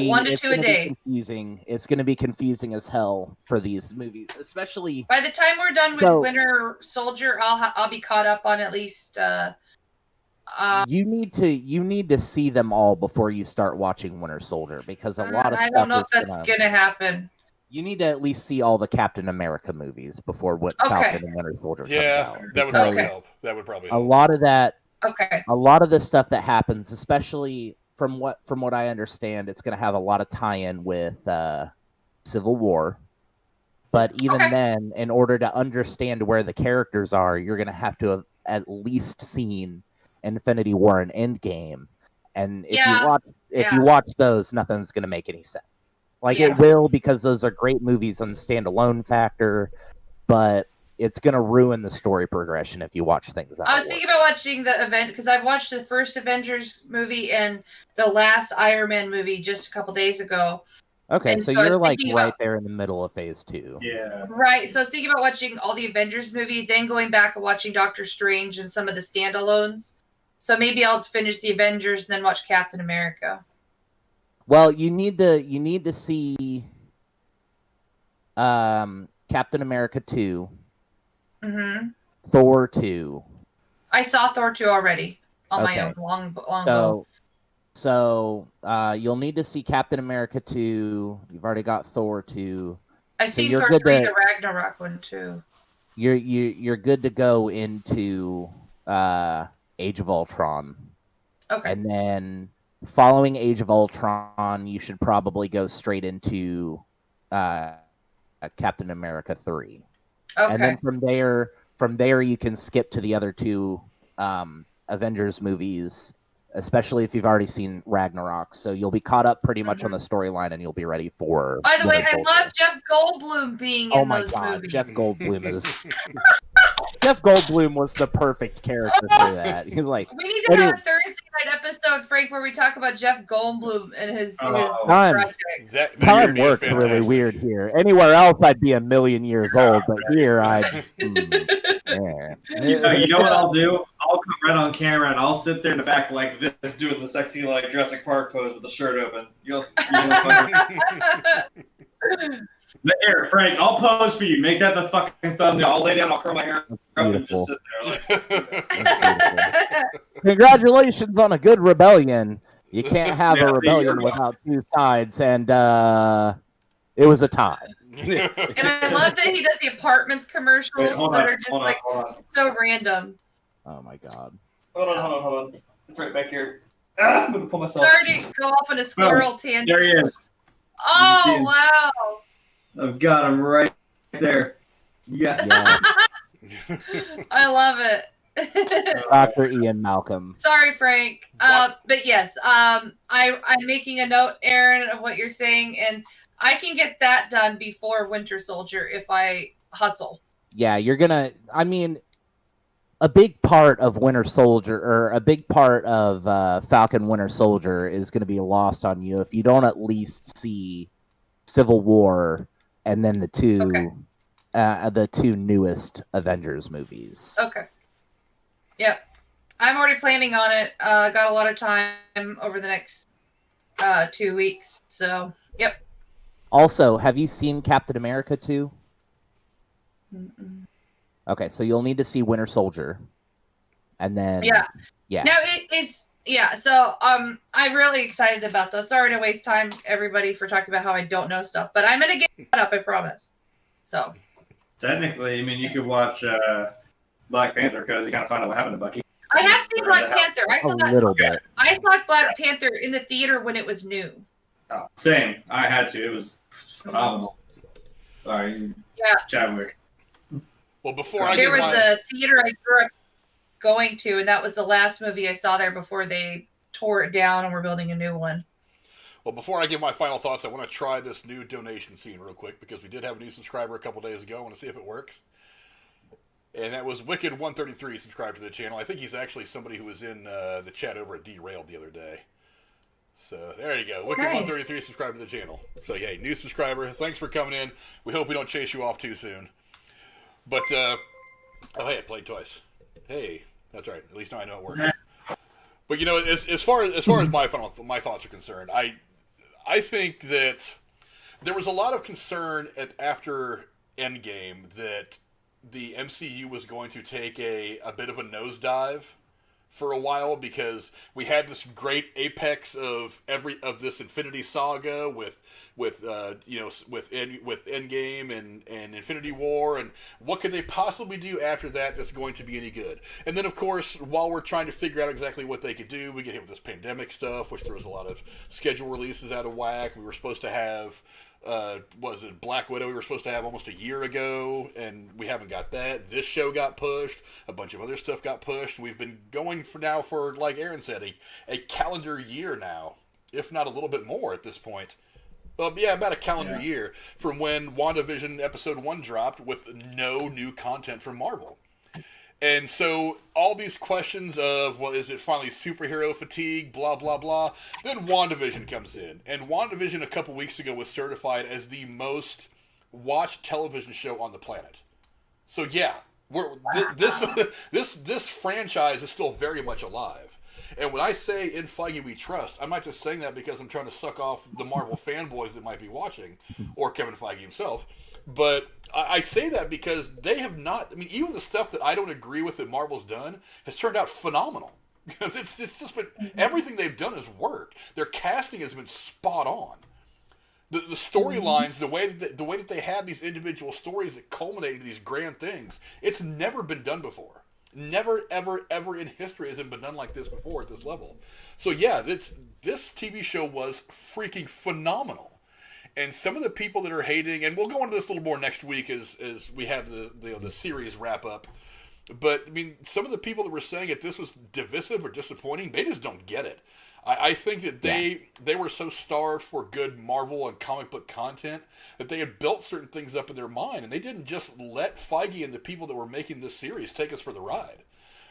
Speaker 2: One to two a day.
Speaker 3: Confusing. It's going to be confusing as hell for these movies, especially
Speaker 2: by the time we're done with Winter Soldier. I'll be caught up on at least.
Speaker 3: You need to see them all before you start watching Winter Soldier because a lot of
Speaker 2: I don't know if that's gonna happen.
Speaker 3: You need to at least see all the Captain America movies before Falcon and Winter Soldier comes out.
Speaker 1: That would probably help. That would probably help.
Speaker 3: A lot of that.
Speaker 2: Okay.
Speaker 3: A lot of the stuff that happens, especially from what I understand, it's going to have a lot of tie-in with Civil War. But even then, in order to understand where the characters are, you're going to have to have at least seen Infinity War and Endgame. And if you watch those, nothing's going to make any sense. It will because those are great movies on the standalone factor, but it's going to ruin the story progression if you watch things out.
Speaker 2: I was thinking about watching the event because I've watched the first Avengers movie and the last Iron Man movie just a couple days ago.
Speaker 3: Okay, so you're right there in the middle of phase 2.
Speaker 4: Yeah.
Speaker 2: Right, so I was thinking about watching all the Avengers movie, then going back and watching Doctor Strange and some of the standalones. So maybe I'll finish the Avengers and then watch Captain America.
Speaker 3: Well, you need to see Captain America 2.
Speaker 2: Mm-hmm.
Speaker 3: Thor 2.
Speaker 2: I saw Thor 2 already on my own long ago.
Speaker 3: So you'll need to see Captain America 2. You've already got Thor 2.
Speaker 2: I've seen Thor 3, the Ragnarok one too.
Speaker 3: You're good to go into Age of Ultron.
Speaker 2: Okay.
Speaker 3: And then following Age of Ultron, you should probably go straight into Captain America 3.
Speaker 2: Okay.
Speaker 3: And then from there you can skip to the other two Avengers movies, especially if you've already seen Ragnarok. So you'll be caught up pretty much on the storyline, and you'll be ready for.
Speaker 2: By the way, I love Jeff Goldblum being in those movies.
Speaker 3: Jeff Goldblum is. Jeff Goldblum was the perfect character for that. He's like,
Speaker 2: we need to have a Thursday night episode, Frank, where we talk about Jeff Goldblum and his projects.
Speaker 3: Time works really weird here. Anywhere else, I'd be a million years old, but here, I'd.
Speaker 4: You know what I'll do? I'll come right on camera and I'll sit there in the back like this, doing the sexy like Jurassic Park pose with the shirt open. You'll Here, Frank, I'll pose for you. Make that the fucking thumbnail. I'll lay down, I'll curl my hair up and just sit there.
Speaker 3: Congratulations on a good rebellion. You can't have a rebellion without two sides, and it was a time.
Speaker 2: And I love that he does the apartments commercials that are just so random.
Speaker 3: Oh my god.
Speaker 4: Hold on. It's right back here. I'm gonna pull myself.
Speaker 2: Sorry to go off on a squirrel tangent.
Speaker 4: There he is.
Speaker 2: Oh wow.
Speaker 4: I've got him right there. Yes.
Speaker 2: I love it.
Speaker 3: Dr. Ian Malcolm.
Speaker 2: Sorry, Frank. But yes, I'm making a note, Aaron, of what you're saying, and I can get that done before Winter Soldier if I hustle.
Speaker 3: Yeah, you're gonna. I mean, a big part of Winter Soldier, or a big part of Falcon Winter Soldier, is going to be lost on you if you don't at least see Civil War and then the two newest Avengers movies.
Speaker 2: Okay. Yep. I'm already planning on it. Got a lot of time over the next 2 weeks. So, yep.
Speaker 3: Also, have you seen Captain America 2?
Speaker 2: Mm-mm.
Speaker 3: Okay, so you'll need to see Winter Soldier. And then...
Speaker 2: Yeah.
Speaker 3: Yeah.
Speaker 2: No, it is... Yeah, so I'm really excited about those. Sorry to waste time, everybody, for talking about how I don't know stuff. But I'm going to get that up, I promise. So...
Speaker 4: Technically, I mean, you could watch Black Panther because you kind of find out what happened to Bucky.
Speaker 2: I have seen Black Panther. I saw Black Panther in the theater when it was new.
Speaker 4: Oh, same. I had to. It was phenomenal. Sorry.
Speaker 2: Yeah.
Speaker 4: Chadwick.
Speaker 1: Well,
Speaker 2: there was the theater I grew up going to, and that was the last movie I saw there before they tore it down and we're building a new one.
Speaker 1: Well, before I give my final thoughts, I want to try this new donation scene real quick because we did have a new subscriber a couple days ago. I want to see if it works. And that was Wicked133 subscribed to the channel. I think he's actually somebody who was in the chat over at Derailed the other day. So there you go. Wicked133 subscribed to the channel. So yeah, new subscriber. Thanks for coming in. We hope we don't chase you off too soon. But oh hey, I played twice. Hey, that's right. At least now I know it works. But as far as my thoughts are concerned, I think that there was a lot of concern after Endgame that the MCU was going to take a bit of a nosedive for a while, because we had this great apex of this Infinity Saga with Endgame and Infinity War, and what could they possibly do after that that's going to be any good? And then of course, while we're trying to figure out exactly what they could do, we get hit with this pandemic stuff, which there was a lot of schedule releases out of whack. We were supposed to have was it Black Widow we were supposed to have almost a year ago, and we haven't got that. This show got pushed. A bunch of other stuff got pushed. We've been going for like Aaron said, a calendar year now, if not a little bit more at this point. Well, yeah, about a calendar year from when WandaVision Episode 1 dropped with no new content from Marvel. And so all these questions of, well, is it finally superhero fatigue, blah, blah, blah. Then WandaVision comes in. And WandaVision a couple weeks ago was certified as the most watched television show on the planet. So yeah, this franchise is still very much alive. And when I say in Feige we trust, I'm not just saying that because I'm trying to suck off the Marvel fanboys that might be watching, or Kevin Feige himself. But I say that because they have not, even the stuff that I don't agree with that Marvel's done has turned out phenomenal. It's just been, everything they've done has worked. Their casting has been spot on. The storylines, the way that they have these individual stories that culminate into these grand things, it's never been done before. Never, ever, ever in history has it been done like this before at this level. So yeah, this TV show was freaking phenomenal. And some of the people that are hating, and we'll go into this a little more next week as we have the series wrap up. But some of the people that were saying that this was divisive or disappointing, they just don't get it. I think that they were so starved for good Marvel and comic book content that they had built certain things up in their mind, and they didn't just let Feige and the people that were making this series take us for the ride.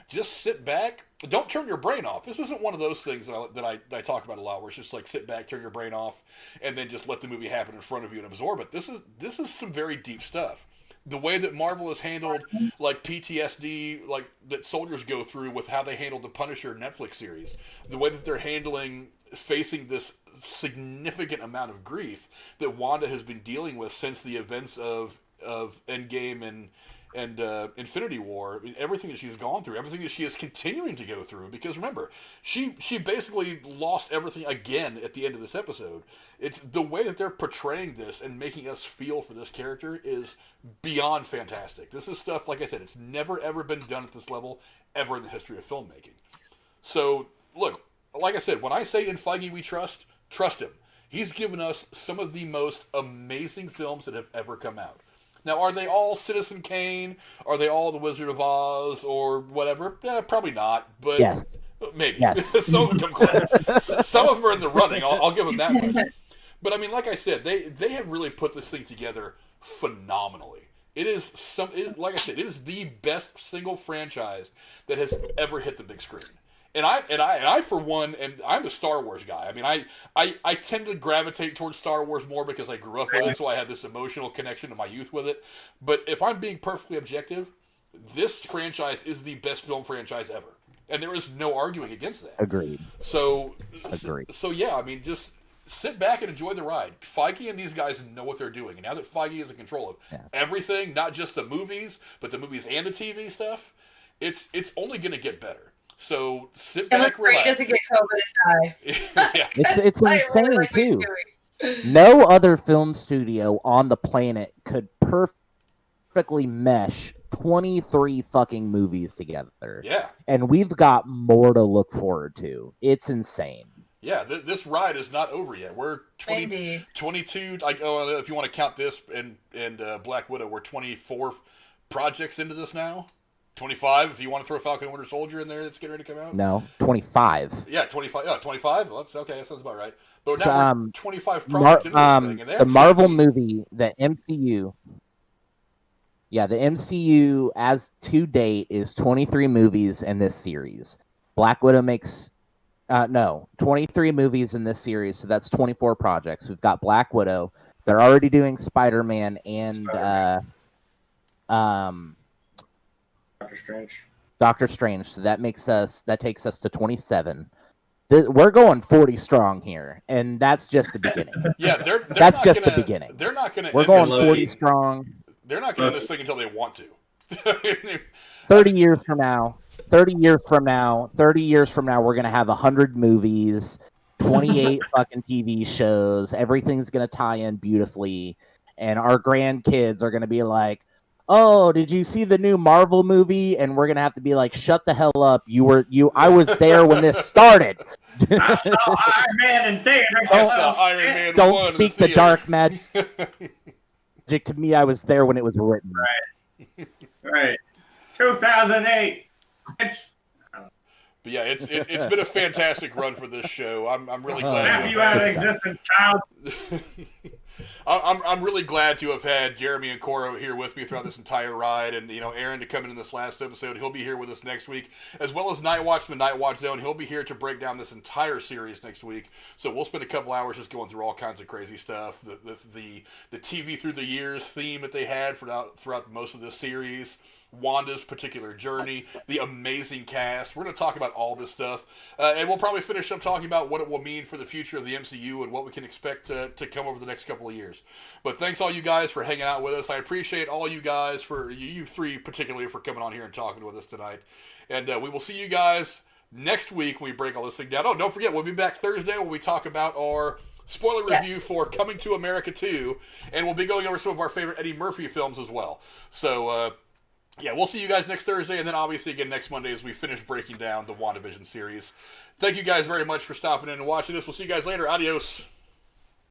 Speaker 1: Just sit back. Don't turn your brain off. This isn't one of those things that I talk about a lot, where it's just like sit back, turn your brain off, and then just let the movie happen in front of you and absorb it. This is some very deep stuff. The way that Marvel has handled like PTSD, like that soldiers go through with how they handled the Punisher Netflix series, the way that they're handling facing this significant amount of grief that Wanda has been dealing with since the events of Endgame and Infinity War. Everything that she's gone through, everything that she is continuing to go through, because remember, she basically lost everything again at the end of this episode. It's the way that they're portraying this and making us feel for this character is beyond fantastic. This is stuff, like I said, it's never ever been done at this level ever in the history of filmmaking. So look, like I said, when I say in Feige we trust him. He's given us some of the most amazing films that have ever come out. Now, are they all Citizen Kane? Are they all The Wizard of Oz or whatever? Probably not, but
Speaker 3: yes.
Speaker 1: Maybe.
Speaker 3: Yes.
Speaker 1: Some of them come close. Some of them are in the running. I'll give them that much. But like I said, they have really put this thing together phenomenally. It is like I said, it is the best single franchise that has ever hit the big screen. And I for one, and I'm a Star Wars guy. I tend to gravitate towards Star Wars more because I grew up with it, so I had this emotional connection to my youth with it. But if I'm being perfectly objective, this franchise is the best film franchise ever, and there is no arguing against that.
Speaker 3: Agreed.
Speaker 1: Agreed. So yeah, just sit back and enjoy the ride. Feige and these guys know what they're doing, and now that Feige is in control of everything, not just the movies, but the movies and the TV stuff, it's only going to get better. So sit back, relax.
Speaker 2: He doesn't get COVID and die.
Speaker 1: Yeah.
Speaker 3: It's insane too. No other film studio on the planet could perfectly mesh 23 fucking movies together.
Speaker 1: Yeah.
Speaker 3: And we've got more to look forward to. It's insane.
Speaker 1: Yeah, this ride is not over yet. We're 22. Like, if you want to count this and Black Widow, we're 24 projects into this now. 25 if you want to throw Falcon and Winter Soldier in there that's getting ready to come out.
Speaker 3: No, 25.
Speaker 1: Yeah, 25. Yeah, 25. Well, that's okay. That sounds about right. But now we're 25 projects into this thing. And
Speaker 3: the Marvel movie, the MCU. Yeah, the MCU as to date is 23 movies in this series. Black Widow makes 23 movies in this series, so that's 24 projects. We've got Black Widow. They're already doing Spider-Man and
Speaker 4: Doctor Strange.
Speaker 3: Doctor Strange. So that takes us to 27. We're going 40 strong here, and that's just the beginning.
Speaker 1: Yeah,
Speaker 3: that's just the beginning.
Speaker 1: They're not going to.
Speaker 3: We're going 40 strong.
Speaker 1: They're not going to end this thing until they want to.
Speaker 3: 30 years from now, we're going to have 100 movies, 28 fucking TV shows. Everything's going to tie in beautifully, and our grandkids are going to be like, "Oh, did you see the new Marvel movie?" And we're going to have to be like, "Shut the hell up. I was there when this started."
Speaker 4: I saw Iron Man in theater.
Speaker 3: Don't speak the dark magic to me. I was there when it was written.
Speaker 4: Right. 2008.
Speaker 1: But yeah, it's been a fantastic run for this show. I'm really glad.
Speaker 4: Snap you out of existence, child.
Speaker 1: I'm really glad to have had Jeremy and Cora here with me throughout this entire ride, and Aaron to come in this last episode. He'll be here with us next week, as well as Night Watch from the Night Watch Zone. He'll be here to break down this entire series next week. So we'll spend a couple hours just going through all kinds of crazy stuff. The TV through the years theme that they had throughout most of this series. Wanda's particular journey, the amazing cast. We're going to talk about all this stuff, and we'll probably finish up talking about what it will mean for the future of the MCU and what we can expect to come over the next couple of years. But thanks all you guys for hanging out with us. I appreciate all you guys, for you three particularly, for coming on here and talking with us tonight. And we will see you guys next week when we break all this thing down. Oh, don't forget, we'll be back Thursday when we talk about our spoiler review for Coming to America 2, and we'll be going over some of our favorite Eddie Murphy films as well. So, yeah, we'll see you guys next Thursday, and then obviously again next Monday as we finish breaking down the WandaVision series. Thank you guys very much for stopping in and watching this. We'll see you guys later. Adios.